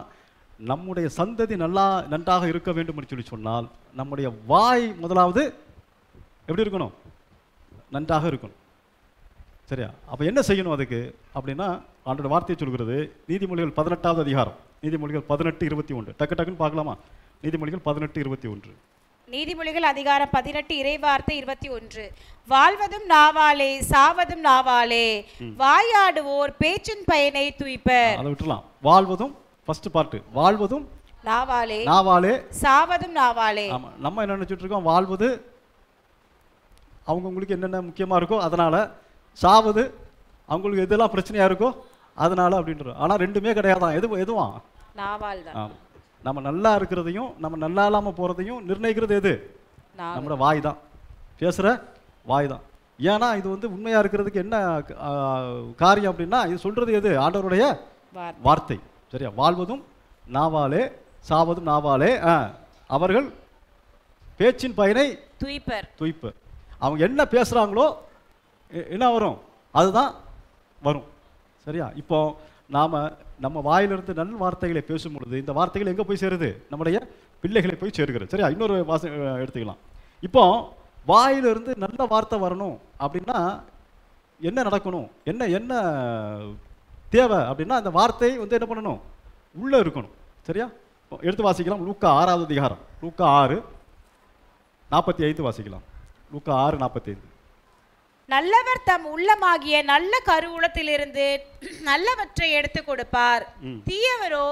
நம்முடைய சந்ததி நன்றாக இருக்க வேண்டும் என்று சொல்லி சொன்னால் நம்முடைய வாய் முதலாவது எப்படி இருக்கணும்? நன்றாக இருக்கணும். சரியா, அப்போ என்ன செய்யணும் அதுக்கு அப்படின்னா ஆண்டோட வார்த்தையை சொல்கிறது நீதிமொழிகள் 18வது அதிகாரம், நீதிமொழிகள் 18:21. டக்குன்னு பார்க்கலாமா? நீதிமொழிகள் 18:21. நீதிமொழிகள் அதிகாரம் 18 இறைவார்த்தை 21. வாழ்வதும் நாவாலே சாவதும் நாவாலே, வாயாடுவோர் பேச்சின் பயனை துய்ப்பர். அதை விட்டுலாம். வாழ்வதும் ஃபர்ஸ்ட் பார்ட், வாழ்வதும் நாவாலே நாவாலே சாவதும் நாவாலே. ஆமா, நம்ம என்ன நினைச்சிட்டு இருக்கோம், வாழ்வது அவங்களுக்கு என்னென்ன முக்கியமாக இருக்கோ அதனால, சாவது அவங்களுக்கு எதெல்லாம் பிரச்சனையாக இருக்கோ அதனால அப்படின்றோம். ஆனால் ரெண்டுமே கிடையாதான். எதுவா? நாவால் தான். நம்ம நல்லா இருக்கிறதையும் நம்ம நல்லா இல்லாமல் போகிறதையும் நிர்ணயிக்கிறது எது? நம்மளோட வாய் தான், பேசுகிற வாய் தான். ஏன்னா இது வந்து உண்மையாக இருக்கிறதுக்கு என்ன காரியம் அப்படின்னா இது சொல்கிறது எது? ஆண்டவருடைய வார்த்தை. சரியா, வாழ்வதும் நாவாலே சாவதும் நாவாலே, அவர்கள் பேச்சின் பயனை துய்ப்பர். அவங்க என்ன பேசுகிறாங்களோ என்ன வரும் அதுதான் வரும். சரியா? இப்போ நம்ம வாயிலிருந்து நல் வார்த்தைகளை பேசும் பொழுது இந்த வார்த்தைகள் எங்கே போய் சேருது? நம்முடைய பிள்ளைகளை போய் சேருகிறது. சரியா? இன்னொரு எடுத்துக்கலாம். இப்போ வாயிலிருந்து நல்ல வார்த்தை வரணும் அப்படின்னா என்ன நடக்கணும், என்ன என்ன தேவை அப்படின்னா அந்த வார்த்தை என்ன பண்ணணும்? உள்ளே இருக்கணும். சரியா? எடுத்து வாசிக்கலாம். லூக்கா 6வது அதிகாரம், லூக்கா 6:45 வாசிக்கலாம். லூக்கா 6:45. நல்லவர் தம் உள்ளமாகிய நல்ல கருவூலத்திலிருந்து நல்லவற்றை எடுத்து கொடுப்பார், தீயவரோ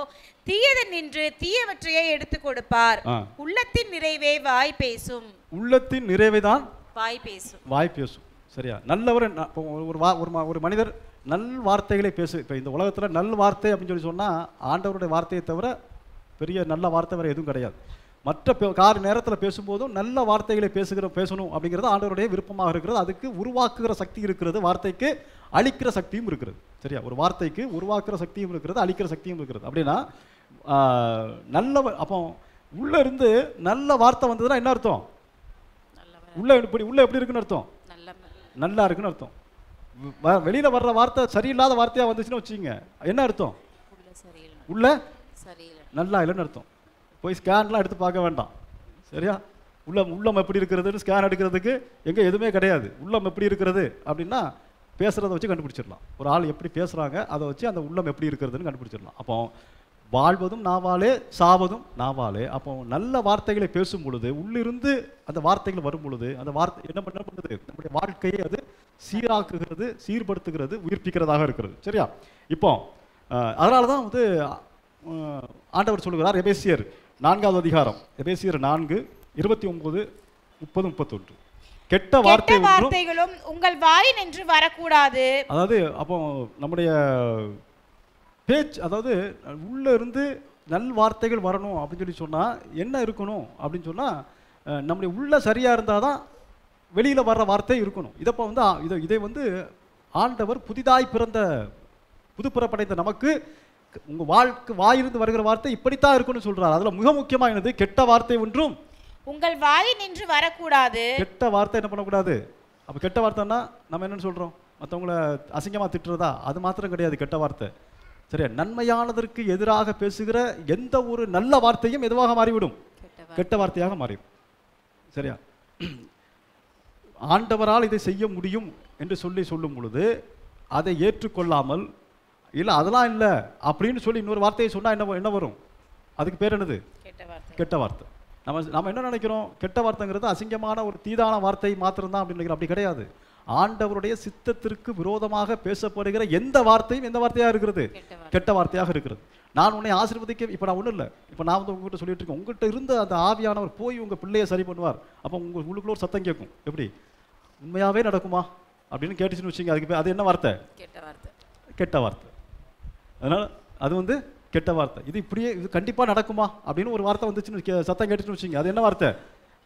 தீயது நின்று தீயவற்றையே எடுத்து கொடுப்பார். உள்ளத்தின் நிறைவே வாய் பேசும். உள்ளத்தின் நிறைவே தான் வாய் பேசும். சரியா? நல்லவர் ஒரு மனிதர் நல் வார்த்தைகளை பேசு. இப்போ இந்த உலகத்தில் நல் வார்த்தை அப்படின்னு சொல்லி சொன்னால் ஆண்டவருடைய வார்த்தையை தவிர பெரிய நல்ல வார்த்தை வேறு எதுவும் கிடையாது. மற்ற நேரத்தில் பேசும்போதும் நல்ல வார்த்தைகளை பேசணும் அப்படிங்கிறது ஆண்டவருடைய விருப்பமாக இருக்கிறது. அதுக்கு உருவாக்குகிற சக்தி இருக்கிறது, வார்த்தைக்கு அழிக்கிற சக்தியும் இருக்கிறது. சரியா? ஒரு வார்த்தைக்கு உருவாக்குற சக்தியும் இருக்கிறது, அழிக்கிற சக்தியும் இருக்கிறது. அப்படின்னா அப்போ உள்ள இருந்து நல்ல வார்த்தை வந்ததுன்னா என்ன அர்த்தம்? உள்ள எப்படி இருக்குன்னு அர்த்தம்? நல்லா இருக்குன்னு அர்த்தம். வெளியில வர்ற வார்த்தை சரியில்லாத வார்த்தையா வந்துச்சுன்னு வச்சுங்க, என்ன அர்த்தம்? உள்ள நல்லா இல்லைன்னு அர்த்தம். போய் ஸ்கேன்லாம் எடுத்து பார்க்க வேண்டாம். சரியா? உள்ளம் எப்படி இருக்கிறதுன்னு ஸ்கேன் எடுக்கிறதுக்கு எங்கே எதுவுமே கிடையாது. உள்ளம் எப்படி இருக்கிறது அப்படின்னா பேசுகிறத வச்சு கண்டுபிடிச்சிடலாம். ஒரு ஆள் எப்படி பேசுகிறாங்க அதை வச்சு அந்த உள்ளம் எப்படி இருக்கிறதுன்னு கண்டுபிடிச்சிடலாம். அப்போ வாழ்வதும் நாவாலே, சாவதும் நாவாலே. அப்போ நல்ல வார்த்தைகளை பேசும் பொழுது உள்ளிருந்து அந்த வார்த்தைகள் வரும் பொழுது அந்த வார்த்தை என்ன பண்ணுது? நம்முடைய வாழ்க்கையை அது சீராக்குகிறது, சீர்படுத்துகிறது, உயிர்ப்பிக்கிறதாக இருக்கிறது. சரியா? இப்போ அதனால தான் ஆண்டவர் சொல்லுகிறார், எபேசியர் 4வது அதிகாரம், எபேசியர் 4:29, 30, 31. கெட்ட வார்த்தைகளும் உங்கள் வாய் நின்று வரக்கூடாது. அதாவது அப்போ நம்முடைய பேச்சு, அதாவது உள்ள இருந்து நல் வார்த்தைகள் வரணும் அப்படின்னு சொல்லி சொன்னால் என்ன இருக்கணும் அப்படின்னு சொன்னால் நம்முடைய உள்ள சரியாக இருந்தால் தான் வெளியில் வர்ற வார்த்தை இருக்கணும். இதை ஆண்டவர் புதிதாய் புதுப்புறப்படைந்த நமக்கு உங்கள் வாயிலிருந்து வருகிற வார்த்தை இப்படித்தான் இருக்குன்னு சொல்கிறார். அதில் மிக முக்கியமானது கெட்ட வார்த்தை ஒன்றும் உங்கள் வாய் நின்று வரக்கூடாது. கெட்ட வார்த்தை என்ன பண்ணக்கூடாது? அப்போ கெட்ட வார்த்தைன்னா நம்ம என்னன்னு சொல்கிறோம்? மற்றவங்கள அசிங்கமாக திட்டுறதா? அது மாத்திரம் கிடையாது கெட்ட வார்த்தை. சரியா? நன்மையானதற்கு எதிராக பேசுகிற எந்த ஒரு நல்ல வார்த்தையும் எதுவாக மாறிவிடும்? கெட்ட வார்த்தையாக மாறிவிடும். சரியா? ஆண்டவரால் இதை செய்ய முடியும் என்று சொல்லும் பொழுது அதை ஏற்றுக்கொள்ளாமல் இல்லை அதெல்லாம் இல்லை அப்படின்னு சொல்லி இன்னொரு வார்த்தையை சொன்னால் என்ன வரும்? அதுக்கு பேர் என்னது? கெட்ட வார்த்தை. நம்ம என்ன நினைக்கிறோம்? கெட்ட வார்த்தைங்கிறது அசிங்கமான ஒரு தீதான வார்த்தை மாத்திரம்தான் அப்படின்னு நினைக்கிறோம். அப்படி கிடையாது. ஆண்டவருடைய சித்தத்திற்கு விரோதமாக பேசப்படுகிற எந்த வார்த்தையும் எந்த வார்த்தையாக இருக்கிறது? கெட்ட வார்த்தையாக இருக்கிறது. நான் உன்னை ஆசீர்வதிக்க, இப்போ நான் ஒன்றும் இல்லை, இப்போ நான் உங்ககிட்ட சொல்லிட்டு இருக்கேன், உங்கள்கிட்ட இருந்த அந்த ஆவியானவர் போய் உங்கள் பிள்ளையை சரி பண்ணுவார். அப்போ உங்களுக்குள்ள ஒரு சத்தம் கேட்கும், எப்படி உண்மையாகவே நடக்குமா அப்படின்னு கேட்டுச்சுன்னு வச்சுங்க, அதுக்கு அது என்ன வார்த்தை? கெட்ட வார்த்தை. அதனால் அது கெட்ட வார்த்தை. இது இப்படியே இது கண்டிப்பாக நடக்குமா அப்படின்னு ஒரு வார்த்தை வந்துச்சுன்னு சத்தம் கேட்டுச்சுன்னு வச்சுங்க, அது என்ன வார்த்தை?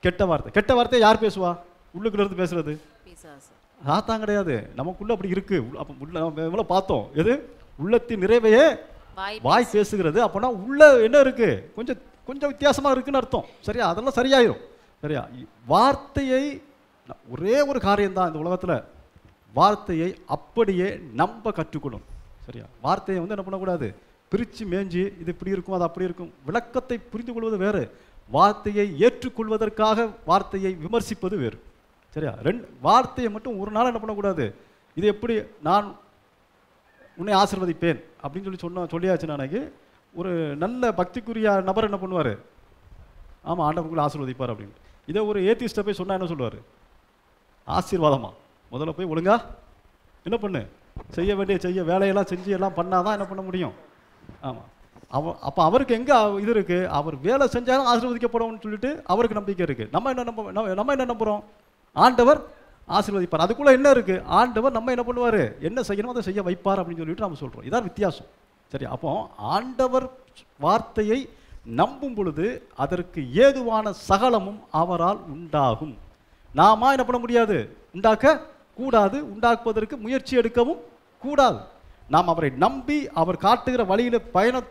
கெட்ட வார்த்தை. கெட்ட வார்த்தையை யார் பேசுவா? உள்ளுக்குள்ள இருந்து பேசுறது சாத்தான் கிடையாது, நமக்குள்ள அப்படி இருக்கு. அப்போ எவ்வளோ பார்த்தோம், எது உள்ளத்தின் நிறைவையே வாய் பேசுகிறது. அப்போனா உள்ள என்ன இருக்கு? கொஞ்சம் வித்தியாசமாக இருக்குன்னு அர்த்தம். சரியா? அதெல்லாம் சரியாயிரும். சரியா? வார்த்தையை ஒரே ஒரு காரியம்தான் இந்த உலகத்தில், வார்த்தையை அப்படியே நம்ப கற்றுக்கணும். சரியா? வார்த்தையை என்ன பண்ணக்கூடாது? பிரித்து மேஞ்சி இது இப்படி இருக்கும் அது அப்படி இருக்கும். விளக்கத்தை புரிந்து கொள்வது வேறு, வார்த்தையை ஏற்றுக்கொள்வதற்காக வார்த்தையை விமர்சிப்பது வேறு. சரியா? வார்த்தையை மட்டும் ஒரு நாள் என்ன பண்ணக்கூடாது? இது எப்படி நான் உன்னை ஆசீர்வதிப்பேன் அப்படின்னு சொல்லியாச்சு. நாளைக்கு ஒரு நல்ல பக்திக்குரிய நபர் என்ன பண்ணுவார்? ஆமாம், ஆண்டவர்களை ஆசீர்வதிப்பார் அப்படின்னு. இதை ஒரு ஏத்திஸ்ட்டை போய் சொன்னால் என்ன சொல்லுவார்? ஆசீர்வாதமா? முதல்ல போய் ஒழுங்கா என்ன பண்ணு, செய்ய வேண்டிய வேலையெல்லாம் செஞ்சு எல்லாம் பண்ணாதான் என்ன பண்ண முடியும். ஆமாம். அப்போ அவருக்கு எங்கே இது இருக்குது? அவர் வேலை செஞ்சாலும் ஆசீர்வதிக்கப்படும் சொல்லிட்டு அவருக்கு நம்பிக்கை இருக்குது. நம்ம என்ன நம்புகிறோம்? ஆண்டவர் ஆசீர்வதிப்பார். அதுக்குள்ளே என்ன இருக்குது? ஆண்டவர் நம்ம என்ன பண்ணுவார்? என்ன செய்யணும் அதை செய்ய வைப்பார் அப்படின்னு சொல்லிட்டு நம்ம சொல்கிறோம். இதான் வித்தியாசம். சரி, அப்போ ஆண்டவர் வார்த்தையை நம்பும் பொழுது அதற்கு ஏதுவான சகலமும் அவரால் உண்டாகும். நாம என்ன பண்ண முடியாது? உண்டாக்க கூடாது, உண்டாக்குவதற்கு முயற்சி எடுக்கவும் கூடாது. நாம் அவரை நம்பி அவர் காட்டுகிற வழியில்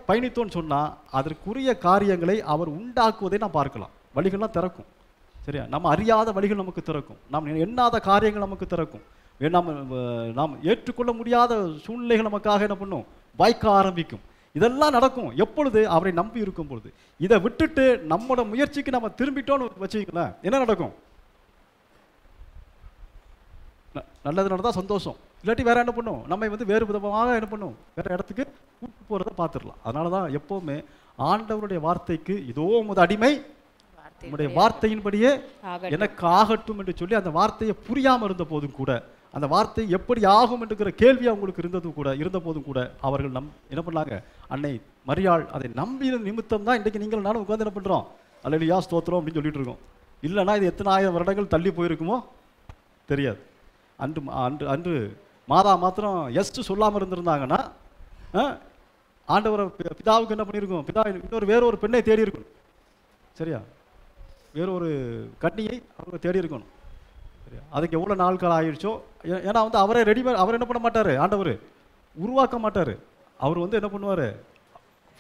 பயணித்தோன்னு சொன்னால் அதற்குரிய காரியங்களை அவர் உண்டாக்குவதை நாம் பார்க்கலாம். வழிகள்லாம் திறக்கும். சரியா? நம்ம அறியாத வழிகள் நமக்கு திறக்கும், நாம் எண்ணாத காரியங்கள் நமக்கு திறக்கும். நாம் ஏற்றுக்கொள்ள முடியாத சூழ்நிலைகள் நமக்காக என்ன பண்ணும், வாய்க்க ஆரம்பிக்கும். இதெல்லாம் நடக்கும் எப்பொழுது அவரை நம்பி இருக்கும் பொழுது. இதை விட்டுட்டு நம்மளோட முயற்சிக்கு நம்ம திரும்பிட்டோன்னு வச்சுக்கலாம், என்ன நடக்கும்? நல்லது நடந்தால் சந்தோஷம், இல்லாட்டி வேற என்ன பண்ணும், நம்ம வேறு விதமாக என்ன பண்ணும், வேற இடத்துக்கு கூட்டு போகிறத பார்த்துடலாம். அதனால தான் எப்போவுமே ஆண்டவருடைய வார்த்தைக்கு இதோ உமது அடிமை உங்களுடைய வார்த்தையின்படியே எனக்கு ஆகட்டும் என்று சொல்லி அந்த வார்த்தையை புரியாமல் இருந்த போதும் கூட, அந்த வார்த்தை எப்படி ஆகும் என்கிற கேள்வி அவங்களுக்கு இருந்த போதும் கூட அவர்கள் என்ன பண்ணாங்க, அன்னை மரியாள் அதை நம்பின நிமித்தம் தான் இன்றைக்கு நீங்கள் நானும் உட்காந்து என்ன பண்ணுறோம், அல்லேலூயா ஸ்தோத்திரம் அப்படின்னு சொல்லிட்டு இருக்கோம். இல்லைன்னா இது எத்தனை ஆயிரம் வருடங்கள் தள்ளி போயிருக்குமோ தெரியாது. அன்று அன்று அன்று மாதா மாத்திரம் சொல்லாமல் இருந்திருந்தாங்கன்னா ஆண்டவரை பிதாவுக்கு என்ன பண்ணியிருக்கும், பிதா வேற ஒரு பெண்ணை தேடி இருக்கணும். சரியா, வேறொரு கன்னியை அவங்க தேடி இருக்கணும். சரியா, அதுக்கு எவ்வளோ நாட்கள் ஆயிடுச்சோ. ஏன்னா அவரே அவர் என்ன பண்ண மாட்டார், ஆண்டவர் உருவாக்க மாட்டார். அவர் என்ன பண்ணுவார்,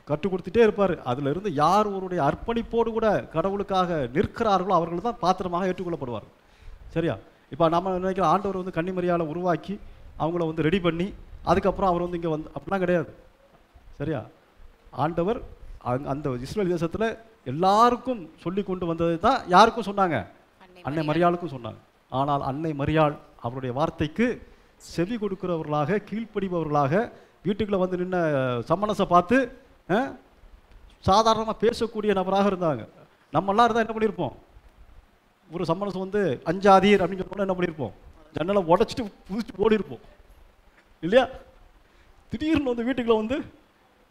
கற்றுக் கொடுத்துட்டே இருப்பார். அதில் இருந்து யார் ஒருடைய அர்ப்பணிப்போடு கூட கடவுளுக்காக நிற்கிறார்களோ அவர்கள் தான் பாத்திரமாக ஏற்றுக்கொள்ளப்படுவார். சரியா, இப்போ நம்ம நினைக்கிற ஆண்டவர் கன்னிமரியாளை உருவாக்கி அவங்கள ரெடி பண்ணி அதுக்கப்புறம் அவர் இங்கே அப்படிலாம் கிடையாது. சரியா, ஆண்டவர் அந்த இஸ்ரேல் தேசத்தில் எல்லாருக்கும் சொல்லி கொண்டு வந்தது தான் யாருக்கும் சொன்னாங்க, அன்னை மரியாளுக்கும் சொன்னாங்க. ஆனால் அன்னை மரியாள் அவருடைய வார்த்தைக்கு செவி கொடுக்கிறவர்களாக கீழ்ப்படிபவர்களாக வீட்டுக்குள்ளே நின்ன சம்மனஸை பார்த்து சாதாரணமாக பேசக்கூடிய நபராக இருந்தாங்க. நம்மெல்லாம் இருந்தால் என்ன பண்ணியிருப்போம், ஒரு சம்மனஸ் அஞ்சாதீர் அப்படின்னு சொன்னோன்னா என்ன பண்ணியிருப்போம், ஜன்னலை உடச்சிட்டு புதிச்சு ஓடி இருப்போம் இல்லையா. திடீர்னு வீட்டுக்குள்ளே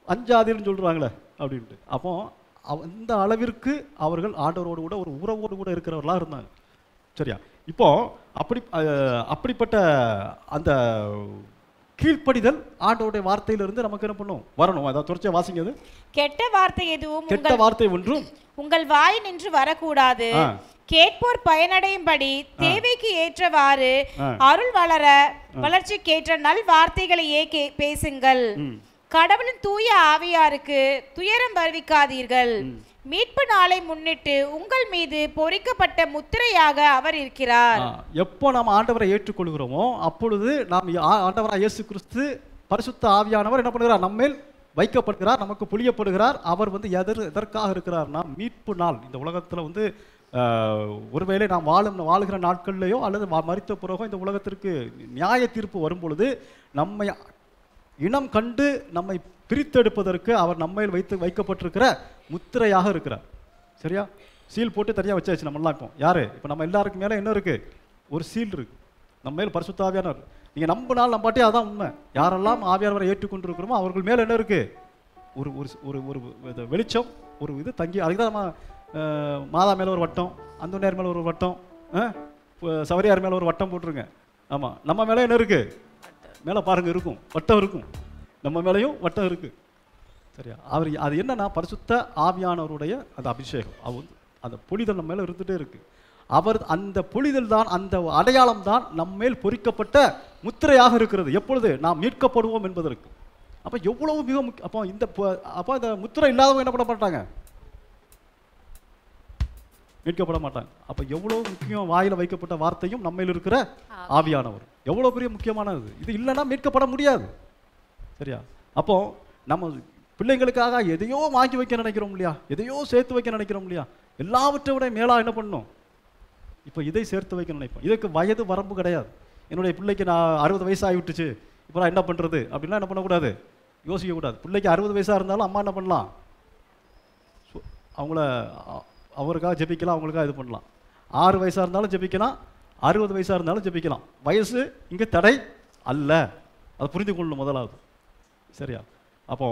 அஞ்சாதீர்னு சொல்கிறாங்களே அப்படின்ட்டு. அப்போ அந்த அளவிற்கு அவர்கள் ஆண்டவரோடு கூட ஒரு உறவோடு கூட இருக்கிறவர்களாக இருந்தாங்க. சரியா, இப்போ அப்படிப்பட்ட அந்த கீழ்ப்படிதல் ஆண்டவருடைய வார்த்தையிலிருந்து நமக்கு என்ன பண்ணும், வரணும். அதாவது தொடர்ச்சியா வாசிங்க. கெட்ட வார்த்தை எதுவும் கெட்ட வார்த்தை ஒன்றும் உங்கள் வாய் நின்று வரக்கூடாது, கேட்போர் பயனடையும்படி தேவைக்கு ஏற்றவாறு அருள் வளர்ச்சிக்கேற்ற நல் வார்த்தைகளையே பேசுங்கள். கடவுளின் தூய ஆவியாருக்கு துயரம் வருவிக்காதீர்கள். மீட்பு நாளை முன்னிட்டு உங்கள் மீது பொறிக்கப்பட்ட முத்திரையாக அவர் இருக்கிறார். எப்போ நாம் ஆண்டவரை ஏற்றுக்கொள்கிறோமோ அப்பொழுது நாம் ஆண்டவராக இயேசு கிறிஸ்து பரிசுத்த ஆவியானவர் என்ன பண்ணுகிறார், நம்மேல் வைக்கப்படுகிறார், நமக்கு புளியப்படுகிறார். அவர் எதற்காக இருக்கிறார், நாம் மீட்பு நாள் இந்த உலகத்தில் ஒருவேளை நாம் வாழுகிற நாட்கள்லையோ அல்லது மரித்த பிறகோ இந்த உலகத்திற்கு நியாய தீர்ப்பு வரும் பொழுது நம்மை இனம் கண்டு நம்மை பிரித்தெடுப்பதற்கு அவர் நம்மையில் வைக்கப்பட்டிருக்கிற முத்திரையாக இருக்கிறார். சரியா, சீல் போட்டு தனியாக வச்சாச்சு நம்மளாம். இப்போ யாரு, இப்போ நம்ம எல்லாருக்கும் மேலே என்ன இருக்கு, ஒரு சீல் இருக்கு, நம்ம மேல் பரிசுத்த ஆவியானவர். நீங்கள் நம்பினால் நம்பாட்டே அதான் உண்மை. யாரெல்லாம் ஆவியானவரை ஏற்றுக்கொண்டு இருக்கிறோமோ அவர்கள் மேலே என்ன இருக்கு, ஒரு ஒரு ஒரு வெளிச்சம், ஒரு இது தங்கி. அதுக்கு தான் நம்ம மாதா மேலே ஒரு வட்டம், அந்தோனியார் மேலே ஒரு வட்டம், சவரியார் மேலே ஒரு வட்டம் போட்டுருங்க. ஆமாம், நம்ம மேலே என்ன இருக்கு, மேலே பாருங்க இருக்கும், வட்டம் இருக்கும், நம்ம மேலேயும் வட்டம் இருக்கு. சரியா, அவர் அது என்னன்னா பரிசுத்த ஆவியானவருடைய அந்த அபிஷேகம், அந்த புனிதல் நம்ம மேலே இருந்துகிட்டே இருக்கு. அவர் அந்த புனிதல் தான், அந்த அடையாளம் தான் நம்மேல் பொறிக்கப்பட்ட முத்திரையாக இருக்கிறது. எப்பொழுது நாம் மீட்கப்படுவோம் என்பதற்கு. அப்போ எவ்வளவு மிக அப்போ இந்த முத்திரை இல்லாதவங்க என்ன பண்ண மாட்டாங்க, மீட்கப்பட மாட்டாங்க. அப்போ எவ்வளவு முக்கியம் வாயில் வைக்கப்பட்ட வார்த்தையும் நம்மையில் இருக்கிற ஆவியானவர், எவ்வளோ பெரிய முக்கியமானது. இது இல்லைன்னா மீட்கப்பட முடியாது. சரியா, அப்போ நம்ம பிள்ளைங்களுக்காக எதையோ வாங்கி வைக்க நினைக்கிறோம் இல்லையா, எதையோ சேர்த்து வைக்க நினைக்கிறோம் இல்லையா, எல்லாவற்றை விட மேலாக என்ன பண்ணணும், இப்போ இதை சேர்த்து வைக்க நினைப்போம். இதுக்கு வயது வரம்பு கிடையாது. என்னுடைய பிள்ளைக்கு நான் 60 வயசு ஆகிவிட்டுச்சு, இப்போ நான் என்ன பண்ணுறது அப்படின்னா என்ன பண்ணக்கூடாது, யோசிக்கக்கூடாது. பிள்ளைக்கு 60 வயசாக இருந்தாலும் அம்மா என்ன பண்ணலாம், அவருக்காக ஜெபிக்கலாம், அவங்களுக்காக இது பண்ணலாம். 6 வயசாக இருந்தாலும் ஜெபிக்கலாம், 60 வயசாக இருந்தாலும் ஜெபிக்கலாம். வயசு இங்கே தடை அல்ல, அதை புரிந்து கொள்ளணும் முதலாவது. சரியா, அப்போ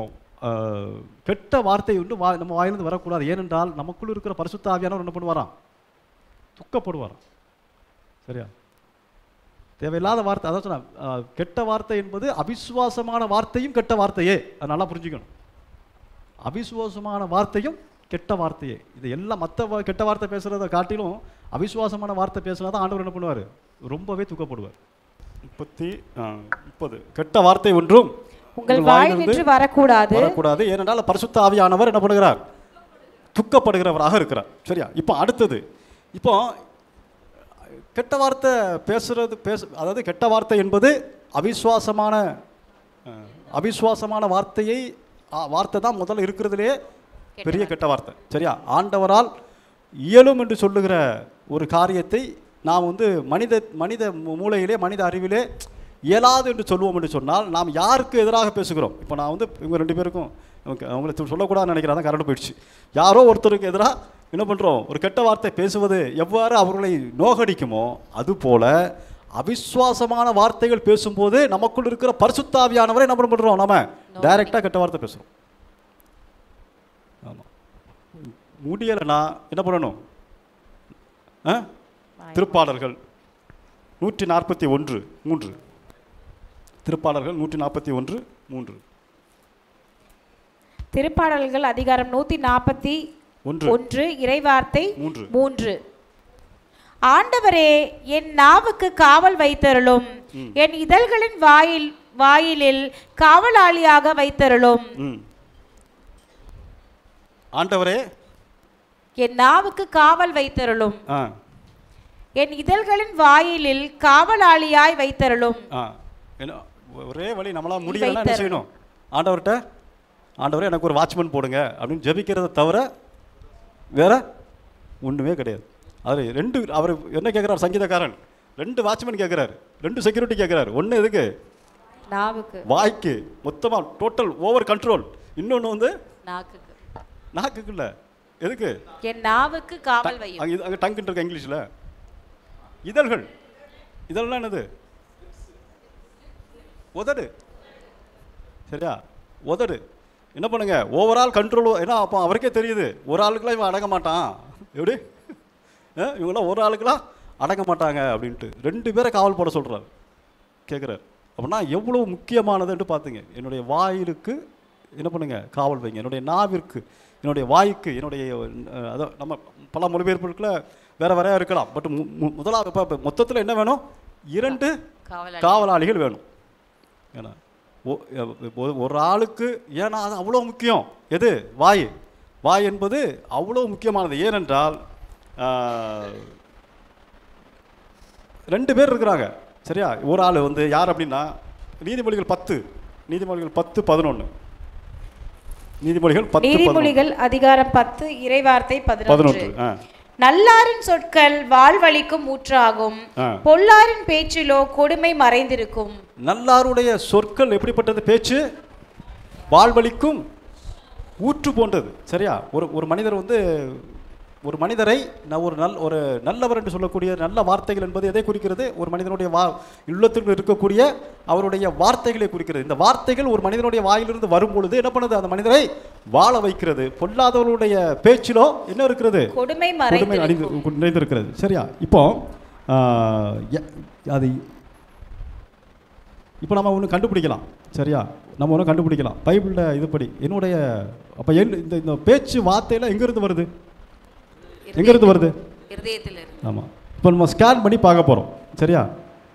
கெட்ட வார்த்தை நம்ம வாயிலிருந்து வரக்கூடாது. ஏனென்றால் நமக்குள் இருக்கிற பரிசுத்த ஆவியானவர் என்ன பண்ணுவாராம், துக்கப்படுவாராம். சரியா, தேவையில்லாத வார்த்தை, அதான் சொன்ன கெட்ட வார்த்தை என்பது அவிசுவாசமான வார்த்தையும் கெட்ட வார்த்தையே. அதை நல்லா புரிஞ்சுக்கணும். அவிசுவாசமான வார்த்தையும் கெட்ட வார்த்தையே. இது எல்லாம் மற்ற கெட்ட வார்த்தை பேசுகிறத காட்டிலும் அவிசுவாசமான வார்த்தை பேசுனா தான் ஆண்டவர் என்ன பண்ணுவார், ரொம்பவே துக்கப்படுவார். 30 கெட்ட வார்த்தை ஒன்றும் உங்கள் வாயிலிருந்து வரக்கூடாது. ஏனென்றால் பரிசுத்த ஆவியானவர் என்ன பண்ணுகிறார், துக்கப்படுகிறவராக இருக்கிறார். சரியா, இப்போ அடுத்தது, இப்போ கெட்ட வார்த்தை அதாவது கெட்ட வார்த்தை என்பது அவிசுவாசமான வார்த்தை தான் முதல்ல இருக்கிறதுலே பெரிய கெட்ட வார்த்தை. சரியா? ஆண்டவரால் இயலும் என்று சொல்லுகிற ஒரு காரியத்தை நாம் வந்து மனித மூளையிலே, மனித அறிவிலே இயலாது என்று சொல்லுவோம் என்று சொன்னால் நாம் யாருக்கு எதிராக பேசுகிறோம்? இப்போ நான் வந்து இவங்க 2 பேருக்கும் அவங்களுக்கு சொல்லக்கூடாதுன்னு நினைக்கிறேன், தான் கரண்ட் போயிடுச்சு. யாரோ ஒருத்தருக்கு எதிராக என்ன பண்ணுறோம்? ஒரு கெட்ட வார்த்தை பேசுவது எவ்வாறு அவர்களை நோகடிக்குமோ அதுபோல அவிசுவாசமான வார்த்தைகள் பேசும்போது நமக்குள் இருக்கிற பரிசுத்த ஆவியானவரை என்ன பண்ணுறோம்? நம்ம டைரெக்டாக கெட்ட வார்த்தை பேசுகிறோம். ஆமாம், முடியலைன்னா என்ன பண்ணணும்? திருப்பாடல்கள் 141:3. திருப்பாடல்கள் 141:3. திருப்பாடல்கள் அதிகாரம் 141 இறைவார்த்தை 3. ஆண்டவரே, என் நாவுக்கு காவல் வைத்தருளும், என் இதழ்களின் வாயிலில் காவலாளியாக வைத்தருளும். ஆண்டவரே, என் நாவுக்கு காவல் வைத்தருளும், என் இதழ்களின் வாயிலில் காவலாளியாய் வைத்தருளும். ஒரே வழி, நம்மளால முடியலன்னா என்ன செய்யணும்? ஆண்டவர்கிட்ட, ஆண்டவரே எனக்கு ஒரு வாட்ச்மேன் போடுங்க அப்படின்னு ஜெபிக்கிறத தவிர வேற ஒன்றுமே கிடையாது. அது 2 அவர் என்ன கேட்குறாரு? சங்கீதக்காரன் 2 வாட்ச்மேன் கேட்குறாரு, 2 செக்யூரிட்டி கேட்குறாரு. ஒன்று எதுக்கு? நாவுக்கு, வாய்க்கு, மொத்தமாக டோட்டல் ஓவர் கண்ட்ரோல். இன்னொன்று வந்து நாக்குக்கு இல்லை, எதுக்கு? என் நாவுக்கு காவல் வையும். அங்கே டங்குன்னு இருக்க இங்கிலீஷில். இதழ்கள், இதழ்லாம் என்னது? உதடு. சரியா? உதடு. என்ன பண்ணுங்க? Overall control. ஏன்னா அப்போ அவருக்கே தெரியுது ஒரு ஆளுக்கெல்லாம் இவன் அடங்க மாட்டான். எப்படி? இவங்களாம் ஒரு ஆளுக்கெல்லாம் அடங்க மாட்டாங்க அப்படின்ட்டு 2 பேரை காவல் போட சொல்கிறார், கேட்குறாரு. அப்படின்னா எவ்வளோ முக்கியமானதுன்ட்டு பார்த்துங்க. என்னுடைய வாயிலுக்கு என்ன பண்ணுங்க? காவல் வைங்க. என்னுடைய நாவிற்கு, என்னுடைய வாய்க்கு, என்னுடைய அதை நம்ம பல மொழிபெயர்ப்புகளுக்குள்ள வேற இருக்கலாம். பட் முதலாவது இப்போ மொத்தத்தில் என்ன வேணும்? 2 காவலாளிகள் வேணும். ஏன்னா ஒரு ஆளுக்கு, ஏன்னா அது அவ்வளோ முக்கியம். எது? வாய் என்பது அவ்வளோ முக்கியமானது. ஏனென்றால் 2 பேர் இருக்கிறாங்க. சரியா? ஒரு ஆள் வந்து யார் அப்படின்னா நீதிமொழிகள் 10:11. நீதிமொழிகள் அதிகாரம் 10 இறைவார்த்தை 11. நல்லாரின் சொற்கள் வாழ்வளிக்கும் ஊற்றாகும், பொல்லாரின் பேச்சிலோ கொடுமை மறைந்திருக்கும். நல்லாருடைய சொற்கள் எப்படிப்பட்டது? பேச்சு வாழ்வளிக்கும் ஊற்று போன்றது. சரியா? ஒரு மனிதர் வந்து ஒரு மனிதரை ஒரு நல்லவர் என்று சொல்லக்கூடிய நல்ல வார்த்தைகள் என்பது எதை குறிக்கிறது? ஒரு மனிதனுடைய உள்ளத்தில் இருக்கக்கூடிய அவருடைய வார்த்தைகளை குறிக்கிறது. இந்த வார்த்தைகள் ஒரு மனிதனுடைய வாயிலிருந்து வரும் பொழுது என்ன பண்ணுது? அந்த மனிதரை வாழ வைக்கிறது. பொல்லாதவர்களுடைய பேச்சிலோ என்ன இருக்கிறது? கொடுமை நிறைந்திருக்கிறது. சரியா? இப்போ அது இப்போ நம்ம ஒன்று கண்டுபிடிக்கலாம். சரியா? நம்ம ஒன்று கண்டுபிடிக்கலாம். பைபிளில் இதுபடி என்னுடைய அப்போ இந்த பேச்சு வார்த்தையெல்லாம் எங்கேருந்து வருது? எங்கேருந்து வருது? ஆமாம். இப்போ நம்ம ஸ்கேன் பண்ணி பார்க்க போகிறோம். சரியா?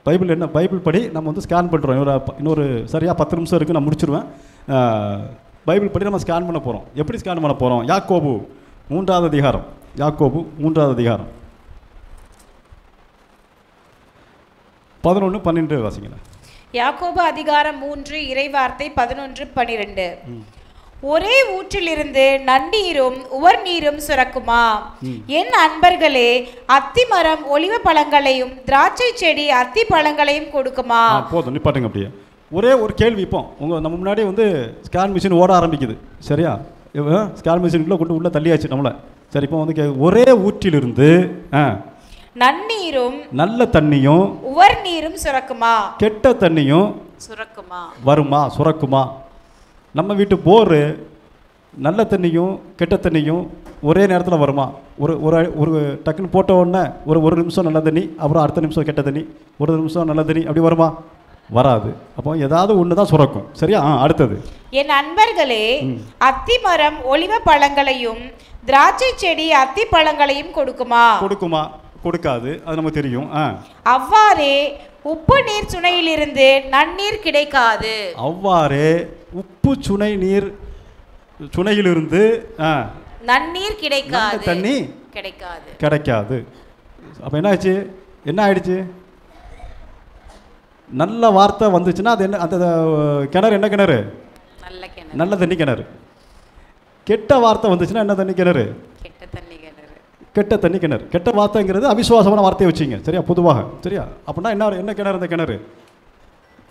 பைபிள் படி நம்ம வந்து ஸ்கேன் பண்ணுறோம். இன்னொரு சரியாக 10 நிமிஷம் இருக்குது, நான் முடிச்சிடுவேன். பைபிள் படி நம்ம ஸ்கேன் பண்ண போகிறோம். எப்படி ஸ்கேன் பண்ண போகிறோம்? யாக்கோபு 3வது அதிகாரம். யாக்கோபு 3வது அதிகாரம் 11-12 வாசிங்களேன். யாக்கோபு அதிகாரம் 3 இறைவார்த்தை 11-12. ஒரே ஊற்றிலிருந்து நன்னீரும் உவர் நீரும் சுரக்குமா? என் அன்பர்களே, அத்தி மரம் ஒலிவ பழங்களையும் திராட்சை செடி அத்தி பழங்களையும் கொடுக்குமா? போதும், நிப்பாட்டுங்க. அப்படியே ஒரே ஒரு கேள்வி. இப்போ நம்ம முன்னாடி வந்து ஸ்கேன் மிஷின் ஓட ஆரம்பிக்குது. சரியா? ஸ்கேன் மிஷினுக்குள்ள கொண்டு உள்ள தள்ளியாச்சு நம்மளை. சரி, இப்போ வந்து ஒரே ஊற்றிலிருந்து நன்னீரும் நல்ல தண்ணியும் உவர் நீரும் சுரக்குமா? கெட்ட தண்ணியும் சுரக்குமா? வருமா? சுரக்குமா? நம்ம வீட்டு போர் நல்ல தண்ணியும் கெட்ட தண்ணியும் ஒரே நேரத்தில் வருமா? ஒரு டக்குன்னு போட்ட உடனே ஒரு நிமிஷம் நல்ல தண்ணி, அப்புறம் அடுத்த நிமிஷம் கெட்ட தண்ணி, ஒரு நிமிஷம் நல்ல தண்ணி, அப்படி வருமா? வராது. அப்போ ஏதாவது ஒன்று தான் சுரக்கும். சரியா? அடுத்தது, என் அன்பர்களே, அத்தி மரம் ஒலிவ பழங்களையும் திராட்சை செடி அத்தி பழங்களையும் கொடுக்குமா? கொடுக்காது. அது நமக்கு தெரியும். அவ்வாறே உப்பு நீர் சுனையிலிருந்து நன்னீர் கிடைக்காது. அவ்வாறே உப்பு சுனையிலிருந்து நன்னீர் கிடைக்காது. தண்ணி கிடைக்காது. அப்போ என்னாச்சு? என்ன ஆயிடுச்சு? நல்ல வார்த்தை வந்துச்சுன்னா அது என்ன, அந்த கிணறு என்ன கிணறு? நல்ல கிணறு. நல்ல தண்ணி கிணறு. கெட்ட வார்த்தை வந்துச்சுன்னா என்ன தண்ணி கிணறு? கெட்ட தண்ணி கிணறு. கெட்ட தண்ணி கிணறு. கெட்ட வார்த்தைங்கிறது அவிசுவாசமான வார்த்தையை வச்சிங்க, சரியா? பொதுவாக, சரியா? அப்படின்னா என்ன கிணறு? அந்த கிணறு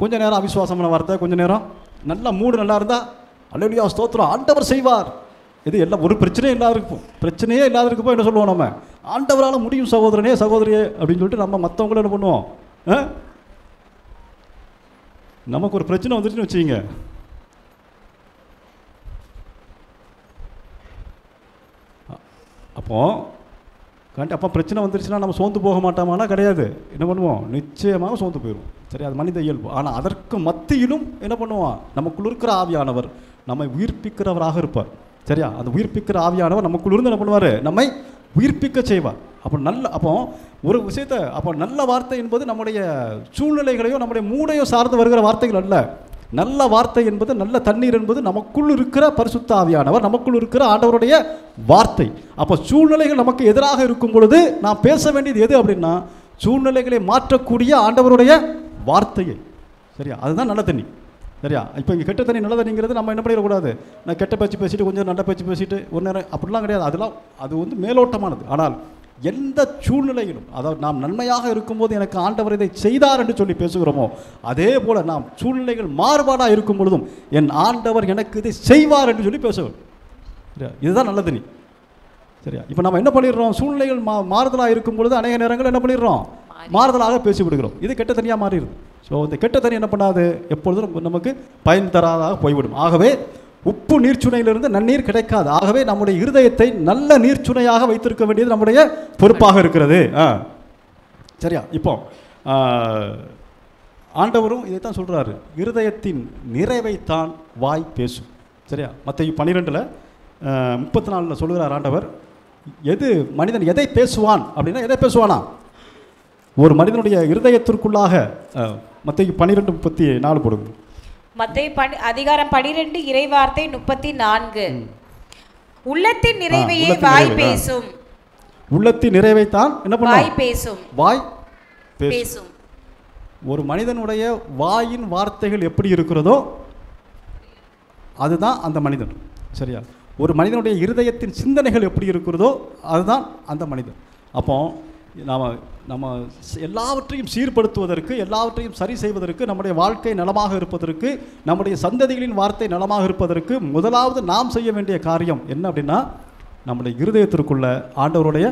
கொஞ்ச நேரம் அவிசுவாசமான வார்த்தை, கொஞ்ச நேரம் நல்லா மூடு நல்லா இருந்தால் அல்லேலூயா ஸ்தோத்திரம் ஆண்டவர் செய்வார். இது எல்லாம் ஒரு பிரச்சனையே இல்லாத இருக்கும். பிரச்சனையே இல்லாத இருக்கப்போ என்ன சொல்லுவோம் நம்ம? ஆண்டவரால் முடியும் சகோதரனே சகோதரியே அப்படின்னு சொல்லிட்டு நம்ம மற்றவங்களும் என்ன பண்ணுவோம்? நமக்கு ஒரு பிரச்சனை வந்துட்டுன்னு வச்சுக்கிங்க, அப்போ பிரச்சனை வந்துருச்சுன்னா நம்ம சோர்ந்து போக மாட்டோமானா கிடையாது. என்ன பண்ணுவோம்? நிச்சயமாக சோர்ந்து போயிடுவோம். சரி, அது மனித இயல்பு. ஆனால் அதற்கு மத்தியிலும் என்ன பண்ணுவோம்? நமக்குள் இருக்கிற ஆவியானவர் நம்மை உயிர்ப்பிக்கிறவராக இருப்பார். சரியா? அந்த உயிர்ப்பிக்கிற ஆவியானவர் நமக்குள் இருந்து என்ன பண்ணுவார்? நம்மை உயிர்ப்பிக்க செய்வார். அப்போ ஒரு விஷயத்தை, அப்போ நல்ல வார்த்தை என்பது நம்முடைய சூழ்நிலைகளையோ நம்முடைய மூளையோ சார்ந்து வருகிற வார்த்தைகள் அல்ல. நல்ல வார்த்தை என்பது, நல்ல தண்ணீர் என்பது நமக்குள் இருக்கிற பரிசுத்த ஆவியானவர், நமக்குள் இருக்கிற ஆண்டவருடைய வார்த்தை. அப்போ சூழ்நிலைகள் நமக்கு எதிராக இருக்கும் பொழுது நான் பேச வேண்டியது எது அப்படின்னா, சூழ்நிலைகளை மாற்றக்கூடிய ஆண்டவருடைய வார்த்தையை. சரியா? அதுதான் நல்ல தண்ணி. சரியா? இப்போ இங்கே கெட்ட தண்ணி நல்ல தண்ணிங்கிறது நம்ம என்ன பண்ணிடக்கூடாது? நான் கெட்ட பேச்சு பேசிட்டு கொஞ்சம் நல்ல பேச்சு பேசிட்டு ஒரு நேரம் அப்படிலாம் கிடையாது. அது வந்து மேலோட்டமானது. ஆனால் எந்த சூழ்நிலையிலும், அதாவது நாம் நன்மையாக இருக்கும்போது எனக்கு ஆண்டவர் இதை செய்தார் என்று சொல்லி பேசுகிறோமோ, அதே போல் நாம் சூழ்நிலைகள் மாறுபாடாக இருக்கும் பொழுதும் என் ஆண்டவர் எனக்கு இதை செய்வார் என்று சொல்லி பேசுவோம். சரியா? இதுதான் நல்ல தண்ணி. சரியா? இப்போ நம்ம என்ன பண்ணிடுறோம்? சூழ்நிலைகள் மாறுதலாக இருக்கும் பொழுது அநேக நேரங்கள் என்ன பண்ணிடுறோம்? மாறுதலாக பேசி விடுகிறோம். இது கெட்ட தனியாக மாறிடுது. ஸோ இந்த கெட்ட தண்ணி என்ன பண்ணாது? எப்பொழுதும் நமக்கு பயன் தராதாக போய்விடும். ஆகவே உப்பு நீர்ச்சுனையிலிருந்து நன்னீர் கிடைக்காது. ஆகவே நம்முடைய இருதயத்தை நல்ல நீர்ச்சுனையாக வைத்திருக்க வேண்டியது நம்முடைய பொறுப்பாக இருக்கிறது. சரியா? இப்போ ஆண்டவரும் இதைத்தான் சொல்கிறாரு, இருதயத்தின் நிறைவைத்தான் வாய் பேசும். சரியா? மத்தேயு 12 34 சொல்லுகிறார் ஆண்டவர், மனிதன் எதை பேசுவான் அப்படின்னா, எதை பேசுவானா? ஒரு மனிதனுடைய இருதயத்திற்குள்ளாக மத்தேயு 12:34 போடுங்க. மத்தேயு அதிகாரம் 12 இறைவார்த்தை 34. உள்ளத்தின் நிறைவையே வாய் பேசும். உள்ளத்தின் நிறைவைத்தான் என்ன பண்ணும்? வாய் பேசும். வாய் பேசும். ஒரு மனிதனுடைய வாயின் வார்த்தைகள் எப்படி இருக்கிறதோ அதுதான் அந்த மனிதன். சரியா? ஒரு மனிதனுடைய இருதயத்தின் சிந்தனைகள் எப்படி இருக்கிறதோ அதுதான் அந்த மனிதன். அப்போ நம்ம எல்லாவற்றையும் சீர்படுத்துவதற்கு, எல்லாவற்றையும் சரி செய்வதற்கு, நம்முடைய வாழ்க்கை நலமாக இருப்பதற்கு, நம்முடைய சந்ததிகளின் வார்த்தை நலமாக இருப்பதற்கு முதலாவது நாம் செய்ய வேண்டிய காரியம் என்ன அப்படின்னா, நம்முடைய இருதயத்திற்குள்ள ஆண்டவருடைய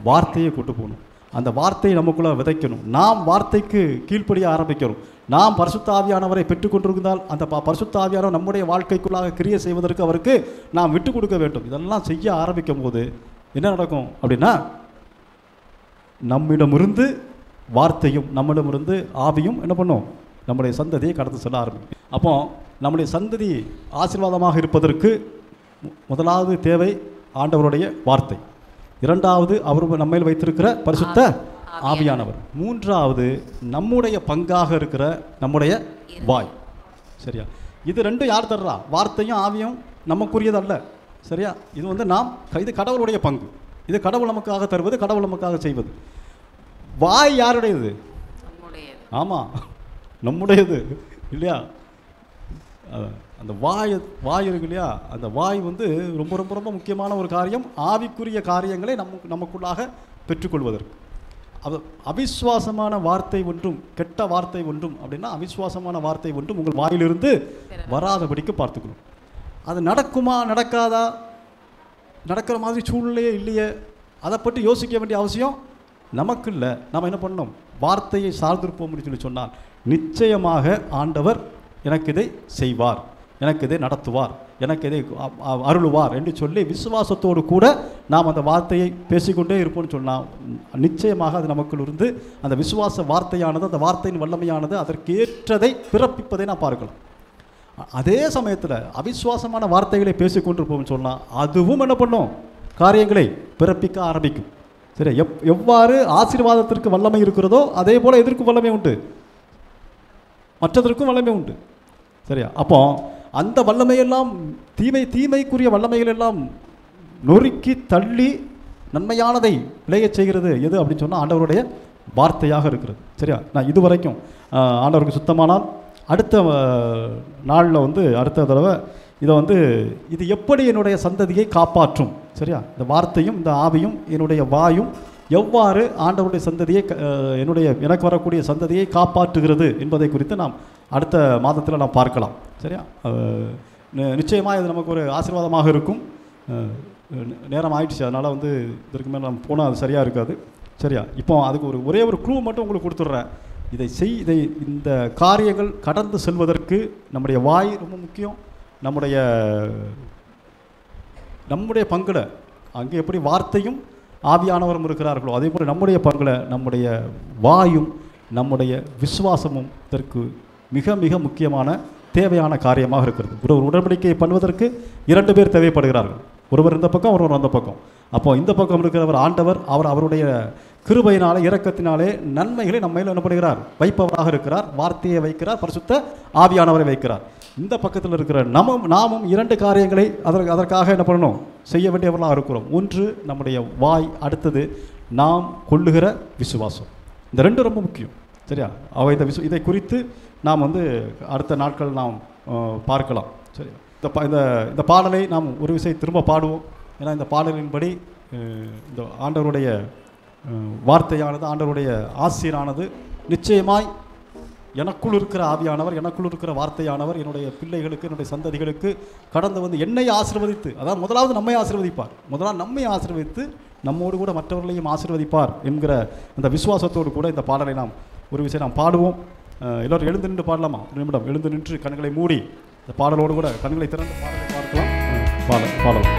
வார்த்தையை கொண்டு போகணும். அந்த வார்த்தையை நமக்குள்ள விதைக்கணும். நாம் வார்த்தைக்கு கீழ்ப்படிய ஆரம்பிக்கணும். நாம் பரிசுத்த ஆவியானவரை பெற்றுக்கொண்டிருந்தால் அந்த பரிசுத்த ஆவியானவர் நம்முடைய வாழ்க்கைக்குள்ளாக கிரியை செய்வதற்கு அவருக்கு நாம் விட்டு கொடுக்க வேண்டும். இதெல்லாம் செய்ய ஆரம்பிக்கும் போது என்ன நடக்கும் அப்படின்னா, நம்மிடமிருந்து வார்த்தையும் நம்மிடமிருந்து ஆவியும் என்ன பண்ணும்? நம்முடைய சந்ததியை கடந்து செல்ல ஆரம்பிக்கும். அப்போ நம்முடைய சந்ததி ஆசீர்வாதமாக இருப்பதற்கு முதலாவது தேவை ஆண்டவருடைய வார்த்தை. இரண்டாவது அவர் நம்மையில் வைத்திருக்கிற பரிசுத்த ஆவியானவர். மூன்றாவது நம்முடைய பங்காக இருக்கிற நம்முடைய வாய். சரியா? இது ரெண்டும் யார் தர்றா? வார்த்தையும் ஆவியும் நமக்குரியதல்ல. சரியா? இது இது கடவுளுடைய பங்கு. இது கடவுள் நமக்காக தருவது, கடவுள் நமக்காக செய்வது. வாய் யாருடையது? ஆமாம், நம்முடையது இல்லையா? அந்த வாய் இருக்கு இல்லையா? அந்த வாய் ரொம்ப ரொம்ப ரொம்ப முக்கியமான ஒரு காரியம். ஆவிக்குரிய காரியங்களை நமக்குள்ளாக பெற்றுக்கொள்வதற்கு. அவிசுவாசமான வார்த்தை ஒன்றும், கெட்ட வார்த்தை ஒன்றும் அப்படின்னா, அவிசுவாசமான வார்த்தை ஒன்றும் உங்கள் வாயிலிருந்து வராதபடிக்கு பார்த்துக்கணும். அது நடக்குமா நடக்காதா, நடக்கிற மாதிரி சூழ்நிலையே இல்லையே, அதை பற்றி யோசிக்க வேண்டிய அவசியம் நமக்கு இல்லை. நம்ம என்ன பண்ணணும்? வார்த்தையை சார்ந்திருப்போம் அப்படின்னு சொன்னால் நிச்சயமாக ஆண்டவர் எனக்கு இதை செய்வார், எனக்கு இதை நடத்துவார், எனக்கு இதை அருளுவார் என்று சொல்லி விசுவாசத்தோடு கூட நாம் அந்த வார்த்தையை பேசிக்கொண்டே இருப்போம்னு சொன்னால் நிச்சயமாக அது நமக்குள் இருந்து அந்த விசுவாச வார்த்தையானது, அந்த வார்த்தையின் வல்லமையானது அதற்கேற்றதை பிறப்பிப்பதை நான் பார்க்கலாம். அதே சமயத்தில் அவிசுவாசமான வார்த்தைகளை பேசிக்கொண்டிருப்போம்னு சொன்னால் அதுவும் என்ன பண்ணும்? காரியங்களை பிறப்பிக்க ஆரம்பிக்கும். சரி, எவ்வாறு ஆசீர்வாதத்திற்கு வல்லமை இருக்கிறதோ அதே போல் எதற்கும் வல்லமை உண்டு, மற்றதற்கும் வல்லமை உண்டு. சரியா? அப்போ அந்த வல்லமையெல்லாம் தீமைக்குரிய வல்லமைகள் எல்லாம் நொறுக்கி தள்ளி நன்மையானதை விளையச் செய்கிறது எது அப்படின்னு சொன்னால் ஆண்டவருடைய வார்த்தையாக இருக்கிறது. சரியா? நான் இதுவரைக்கும் ஆண்டவருக்கு சுத்தமானால் அடுத்த நாளில் வந்து அடுத்த தடவை இதை வந்து இது எப்படி என்னுடைய சந்ததியை காப்பாற்றும். சரியா? இந்த வார்த்தையும் இந்த ஆவியும் என்னுடைய வாயும் எவ்வாறு ஆண்டவருடைய சந்ததியை எனக்கு வரக்கூடிய சந்ததியை காப்பாற்றுகிறது என்பதை குறித்து நாம் அடுத்த மாதத்தில் நாம் பார்க்கலாம். சரியா? நிச்சயமாக இது நமக்கு ஒரு ஆசீர்வாதமாக இருக்கும். நேரம் ஆயிடுச்சு, அதனால் வந்து இதற்கு மேலே நம்ம போனால் அது சரியாக இருக்காது. சரியா? இப்போ அதுக்கு ஒரே ஒரு க்ளூ மட்டும் உங்களுக்கு கொடுத்துட்றேன். இதை இந்த காரியங்கள் கடந்து செல்வதற்கு நம்முடைய வாய் ரொம்ப முக்கியம். நம்முடைய பங்குல அங்கே எப்படி வார்த்தையும் ஆவியானவரும் இருக்கிறார்களோ அதே போல் நம்முடைய பங்குல நம்முடைய வாயும் நம்முடைய விசுவாசமும் இதற்கு மிக மிக முக்கியமான தேவையான காரியமாக இருக்கிறது. ஒரு உடன்படிக்கையை பண்ணுவதற்கு 2 பேர் தேவைப்படுகிறார்கள். ஒருவர் இந்த பக்கம், ஒருவர் அந்த பக்கம். அப்போ இந்த பக்கம் இருக்கிறவர் ஆண்டவர், அவருடைய கிருபையினாலே இரக்கத்தினாலே நன்மைகளை நம்ம மேல் என்ன பண்ணுகிறார்? வைப்பவராக இருக்கிறார். வார்த்தையை வைக்கிறார், பரிசுத்த ஆவியானவரை வைக்கிறார். இந்த பக்கத்தில் இருக்கிற நாமும் 2 காரியங்களை அதற்காக என்ன பண்ணணும்? செய்ய வேண்டியவர்களாக இருக்கிறோம். ஒன்று நம்முடைய வாய், அடுத்தது நாம் கொள்ளுகிற விசுவாசம். இந்த 2 ரொம்ப முக்கியம். சரியா? இதை குறித்து நாம் வந்து அடுத்த நாட்கள் நாம் பார்க்கலாம். சரி, இந்த பாடலை நாம் ஒரு விஷயம் திரும்ப பாடுவோம். ஏன்னா இந்த பாடலின்படி இந்த ஆண்டவருடைய வார்த்தையானது, ஆண்டவருடைய ஆசீரானது நிச்சயமாய் எனக்குள் இருக்கிற ஆவியானவர், எனக்குள் இருக்கிற வார்த்தையானவர் என்னுடைய பிள்ளைகளுக்கு, என்னுடைய சந்ததிகளுக்கு கடந்து வந்து என்னை ஆசீர்வதித்து, அதாவது முதலாவது நம்மை ஆசீர்வதிப்பார். முதலாவது நம்மை ஆசீர்வதித்து நம்மோடு கூட மற்றவர்களையும் ஆசீர்வதிப்பார் என்கிற அந்த விசுவாசத்தோடு கூட இந்த பாடலை நாம் ஒரு விஷயம் நாம் பாடுவோம். எல்லோரும் எழுந்து நின்று பாடலாமா? ஒரு நிமிடம் எழுந்து நின்று கண்களை மூடி இந்த பாடலோடு கூட கண்களை திறந்து பாடலை பார்க்கலாம். பாடலாம்.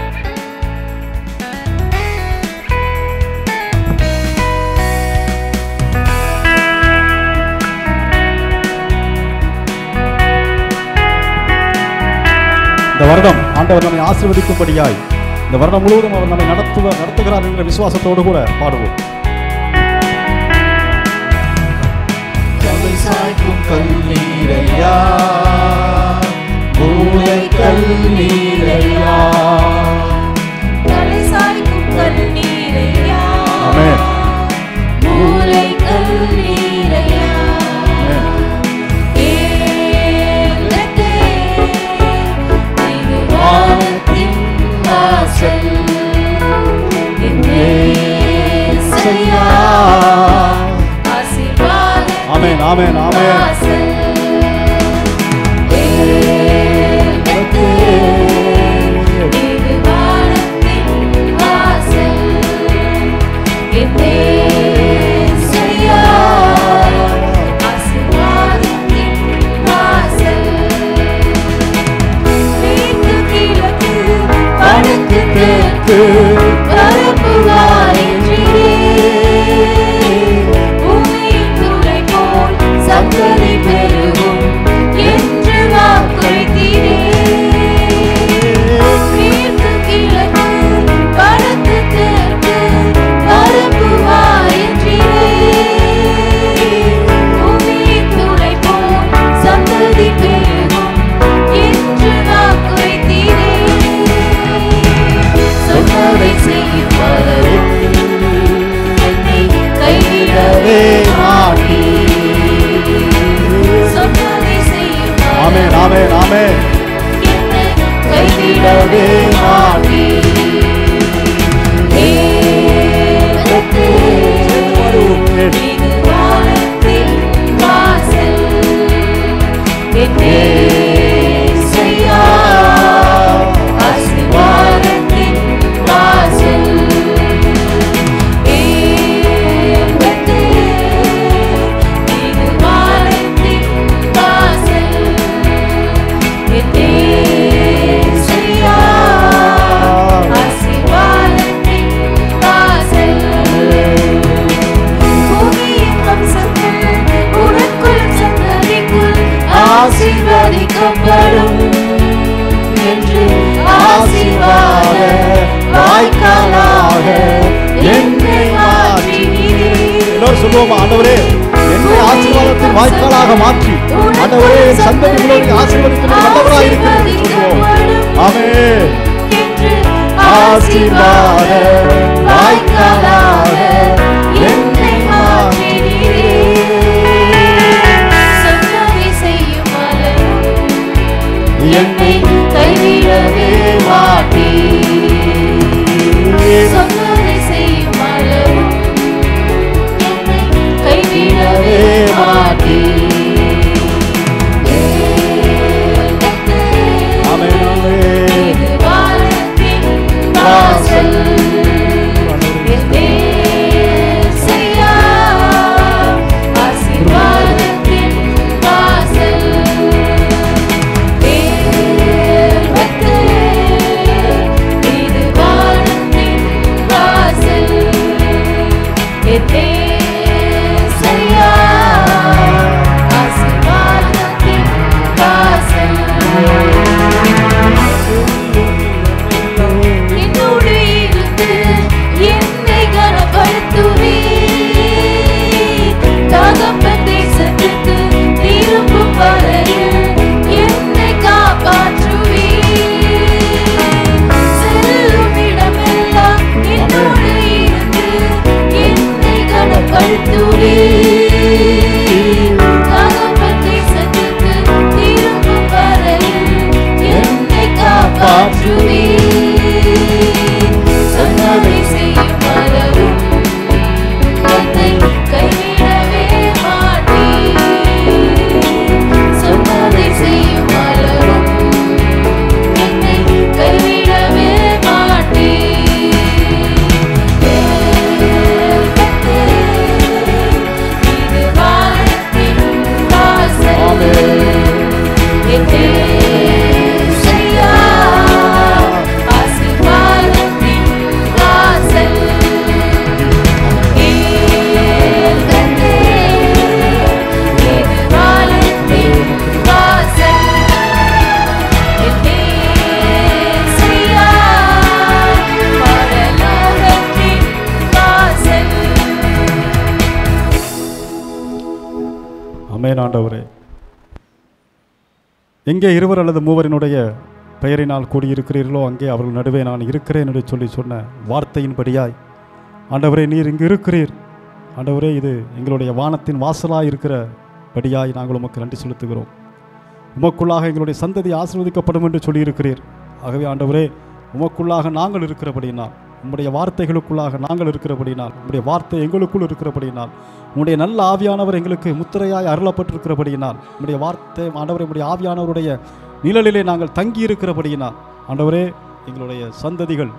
இந்த வருடம் ஆண்டவர் நம்மை ஆசீர்வதிக்கும்படியாய் இந்த வருடம் முழுவதும் அவர் நம்மை நடத்துகிறார் என்கிற விசுவாசத்தோடு கூட பாடுவோம். கல்லீரையா மூளை கல்லீரையா தலை சாய்க்கும் கல்லீரையா ஆமென் மூளை கல்லீரையா ஏலத்தே இது வானத்தின் வாசல் என்னேசையா ஆமென் ஆமென் ஆமென் இது வானத்தின் வாசல் என்னேசையா ஆசீர்வாதத்தின் வாசல் மேற்கு கிழக்கு வடக்கு தெற்கு பரப்புவாய் சங்கதி பெருகும் என்று வாக்குறுத்தீரே. மேற்கு கிழக்கு வடக்கு தெற்கு பரப்புவாய் என்றீரே. பூமியின் துளை போல் சங்கதி பெருகும் என்று வாக்குறுத்தீரே. சொன்னதை செய்யும் வரையில் என்னை கைவிடவே மாட்டீர். ஆமென் ஆமென் ஆமென் கைவிடவே மாட்டீர். இது வானத்தின் வாசல் என்னேசையா ஆசீர்வாதத்தின் வாசல் இது வானத்தின் வாசல் என்னேசையா ஆசீர்வாதத்தின் வாசல் பூமியின் வம்சங்கள் உனக்குள் சந்ததிக்குள் ஆசீர்வதிக்கப்படும் என்று ஆசீர்வாத வாய்க்காலாக என்னை மாற்றினீர். எல்லாரும் சொல்லுவோமா? ஆண்டவரே என்னை ஆசீர்வாதத்தின் வாய்க்காலாக மாற்றி ஆண்டவரே சந்ததி முழுவதும் ஆசீர்வதிக்கும் நல்லவராக இருக்கிறது சொல்லுவோம். ஆமென். ஆசீர்வாத வாய்க்காலாக என்னை மாற்றினீர். வாசல் எசையா ஆசீர்வாதத்தின் வாசல் தேவத்தே இது வானத்தின் வாசல் எசையா ஆசீர்வாதத்தின் வாசல் என்னோடு இருந்து என்னை கனப்படுத்துவீர் தகப்பன் தேசத்துக்கு திரும்பும் வரையில் என்னை காப்பாற்றுவீர் செல்லும் இடமெல்லாம் என்னோடு இருந்து என்னை கனப்படுத்துவீர் தகப்பன் தேசத்துக்கு திரும்பும் வரையில் என்னை காப்பாற்றுவீர் சொன்னதை செய்யும் அளவும் என்னை கைவிடவே மாட்டீர் சொன்னதை செய்யும் அளவும் என்னை கைவிடவே மாட்டீர் இது வானத்தின் வாசல் எசையா ஆசீர்வாதத்தின் வாசல் இது வானத்தின் வாசல் எசையா பரலோகத்தின் வாசல். ஆமென். ஆண்டவரே, எங்கே இருவர் அல்லது மூவரினுடைய பெயரினால் கூடியிருக்கிறீர்களோ அங்கே அவர்கள் நடுவே நான் இருக்கிறேன் என்று சொல்லி சொன்ன வார்த்தையின்படியாய் ஆண்டவரே நீர் இங்கு இருக்கிறீர். ஆண்டவரே, இது எங்களுடைய வானத்தின் வாசலாய் இருக்கிறபடியாய் நாங்கள் உமக்கு நன்றி செலுத்துகிறோம். உமக்குள்ளாக எங்களுடைய சந்ததி ஆசீர்வதிக்கப்படும் என்று சொல்லியிருக்கிறீர். ஆகவே ஆண்டவரே, உமக்குள்ளாக நாங்கள் இருக்கிறபடியினால், உம்முடைய வார்த்தைகளுக்குள்ளாக நாங்கள் இருக்கிறபடியினால், உம்முடைய வார்த்தை எங்களுக்குள் இருக்கிறபடியினால், உம்முடைய நல்ல ஆவியானவர் எங்களுக்கு முத்திரையாய் அருளப்பட்டிருக்கிறபடியினால், உம்முடைய வார்த்தை ஆண்டவரே உம்முடைய ஆவியானவருடைய நிழலிலே நாங்கள் தங்கி இருக்கிறபடியினால் ஆண்டவரே, எங்களுடைய சந்ததிகள்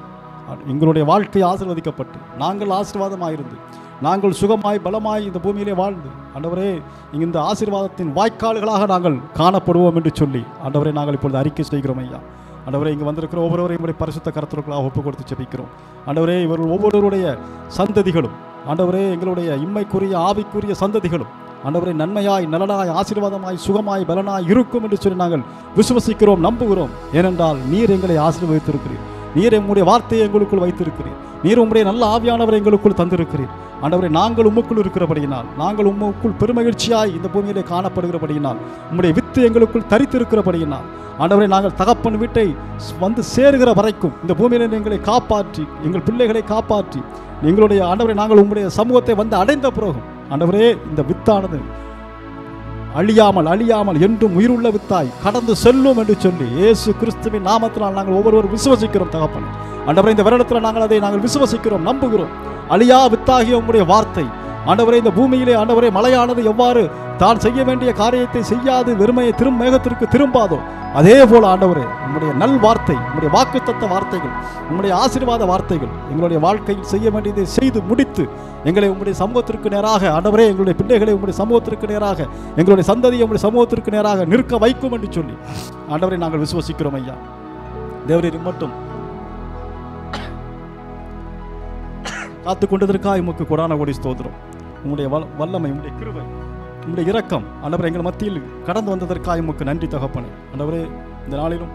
எங்களுடைய வாழ்க்கை ஆசீர்வதிக்கப்பட்டு நாங்கள் ஆசீர்வாதமாயிருந்து நாங்கள் சுகமாய் பலமாய் இந்த பூமியிலே வாழ்ந்து ஆண்டவரே இந்த ஆசீர்வாதத்தின் வாய்க்கால்களாக நாங்கள் காணப்படுவோம் என்று சொல்லி ஆண்டவரே நாங்கள் இப்பொழுது அறிக்கை செய்கிறோம் ஐயா. ஆண்டவரே, இங்கே வந்திருக்கிற ஒவ்வொருவரையும் உடைய பரிசுத்த கரத்திற்குள்ளாக ஒப்பு கொடுத்து ஜெபிக்கிறோம். ஆண்டவரே, இவர்கள் ஒவ்வொருவருடைய சந்ததிகளும் ஆண்டவரே எங்களுடைய இம்மைக்குரிய ஆவிக்குரிய சந்ததிகளும் ஆண்டவரே நன்மையாய் நலனாய் ஆசீர்வாதமாய் சுகமாய் பலனாய் இருக்கும் என்று சொல்லி நாங்கள் விசுவசிக்கிறோம், நம்புகிறோம். ஏனென்றால் நீர் எங்களை ஆசீர்வதித்திருக்கிறீர். நீர் உம்முடைய வார்த்தையை எங்களுக்குள் வைத்திருக்கிறீர். நீர் உம்முடைய நல்ல ஆவியானவரை எங்களுக்குள் தந்திருக்கிறீர். ஆண்டவரே, நாங்கள் உம்முக்குள் இருக்கிறபடியினால், நாங்கள் உம்முக்குள் பெருமகிழ்ச்சியாய் இந்த பூமியிலே காணப்படுகிறபடியினால், உம்முடைய வித்து எங்களுக்குள் தரித்திருக்கிறபடியினால் ஆண்டவரே, நாங்கள் தகப்பன் வீட்டை வந்து சேருகிற வரைக்கும் இந்த பூமியிலே எங்களை காப்பாற்றி எங்கள் பிள்ளைகளை காப்பாற்றி எங்களுடைய ஆண்டவரே நாங்கள் உம்முடைய சமூகத்தை வந்து அடைந்த பிறகும் ஆண்டவரே இந்த வித்தானது அழியாமல் என்றும் உயிருள்ள வித்தாய் கடந்து செல்லும் என்று சொல்லி இயேசு கிறிஸ்துவின் நாமத்தினால் நாங்கள் ஒவ்வொருவரும் விசுவசிக்கிறோம் தகப்பனே. ஆண்டவரே, இந்த வருடத்தில் நாங்கள் விசுவசிக்கிறோம், நம்புகிறோம். அழியா வித்தாகிய உம்முடைய வார்த்தை ஆண்டவரே இந்த பூமியிலே ஆண்டவரே மழையானது எவ்வாறு தான் செய்ய வேண்டிய காரியத்தை செய்யாது வெறுமையை மேகத்திற்கு திரும்பாதோ அதே போல ஆண்டவரே உம்முடைய நல் வார்த்தை, உம்முடைய வாக்குத்தத்த வார்த்தைகள், உம்முடைய ஆசீர்வாத வார்த்தைகள் எங்களுடைய வாழ்க்கையில் செய்ய வேண்டியதை செய்து முடித்து எங்களை உம்முடைய சமூகத்திற்கு நேராக ஆண்டவரே எங்களுடைய பிள்ளைகளை உம்முடைய சமூகத்திற்கு நேராக எங்களுடைய சந்ததியை உம்முடைய சமூகத்திற்கு நேராக நிற்க வைக்கும் என்று சொல்லி ஆண்டவரை நாங்கள் விசுவசிக்கிறோம் ஐயா. தேவரீர் மட்டும் காத்து கொண்டதற்காக உமக்கு கொடான கோடி ஸ்தோத்திரம். உம்முடைய வல்லமை, உம்முடைய கிருபை, உம்முடைய இரக்கம் ஆண்டவரே எங்கள் மத்தியில் கடந்து வந்ததற்காக உமக்கு நன்றி தகப்பனே. ஆண்டவரே, இந்த நாளிலும்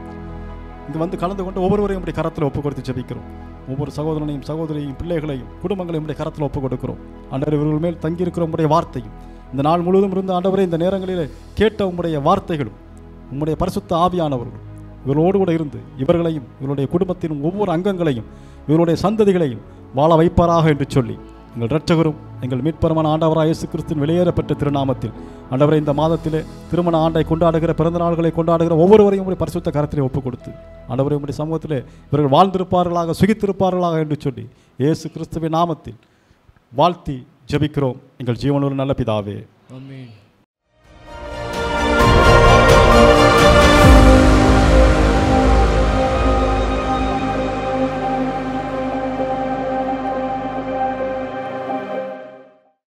இங்கு வந்து கலந்து கொண்டு ஒவ்வொருவரையும் உடைய கரத்தில் ஒப்பு கொடுத்து ஜெபிக்கிறோம். ஒவ்வொரு சகோதரனையும் சகோதரியையும் பிள்ளைகளையும் குடும்பங்களையும் உடைய கரத்தில் ஒப்பு கொடுக்கிறோம். ஆண்டவரே, இவர்கள் மேல் தங்கியிருக்கிற உம்முடைய வார்த்தையும் இந்த நாள் முழுவதும் இருந்து ஆண்டவரே இந்த நேரங்களிலே கேட்ட உம்முடைய வார்த்தைகளும் உம்முடைய பரிசுத்த ஆவியானவர்களும் இவர்களோடு கூட இருந்து இவர்களையும் இவருடைய குடும்பத்தின் ஒவ்வொரு அங்கங்களையும் இவருடைய சந்ததிகளையும் வாழ வைப்பாராக என்று சொல்லி எங்கள் இரட்சகரும் எங்கள் மீட்பருமான ஆண்டவராக இயேசு கிறிஸ்துவின் வெளியேறப்பட்ட திருநாமத்தில் ஆண்டவரை இந்த மாதத்திலே திருமண ஆண்டை கொண்டாடுகிற பிறந்த நாள்களை கொண்டாடுகிற ஒவ்வொருவரையும் உடைய பரிசுத்த கரத்திலே ஒப்புக் கொடுத்து ஆண்டவரை உடைய சமூகத்திலே இவர்கள் வாழ்ந்திருப்பார்களாக சுகித்திருப்பார்களாக என்று சொல்லி இயேசு கிறிஸ்துவின் நாமத்தில் வாழ்த்தி ஜெபிக்கிறோம் எங்கள் ஜீவனோடு நல்ல பிதாவே. ஆமென்.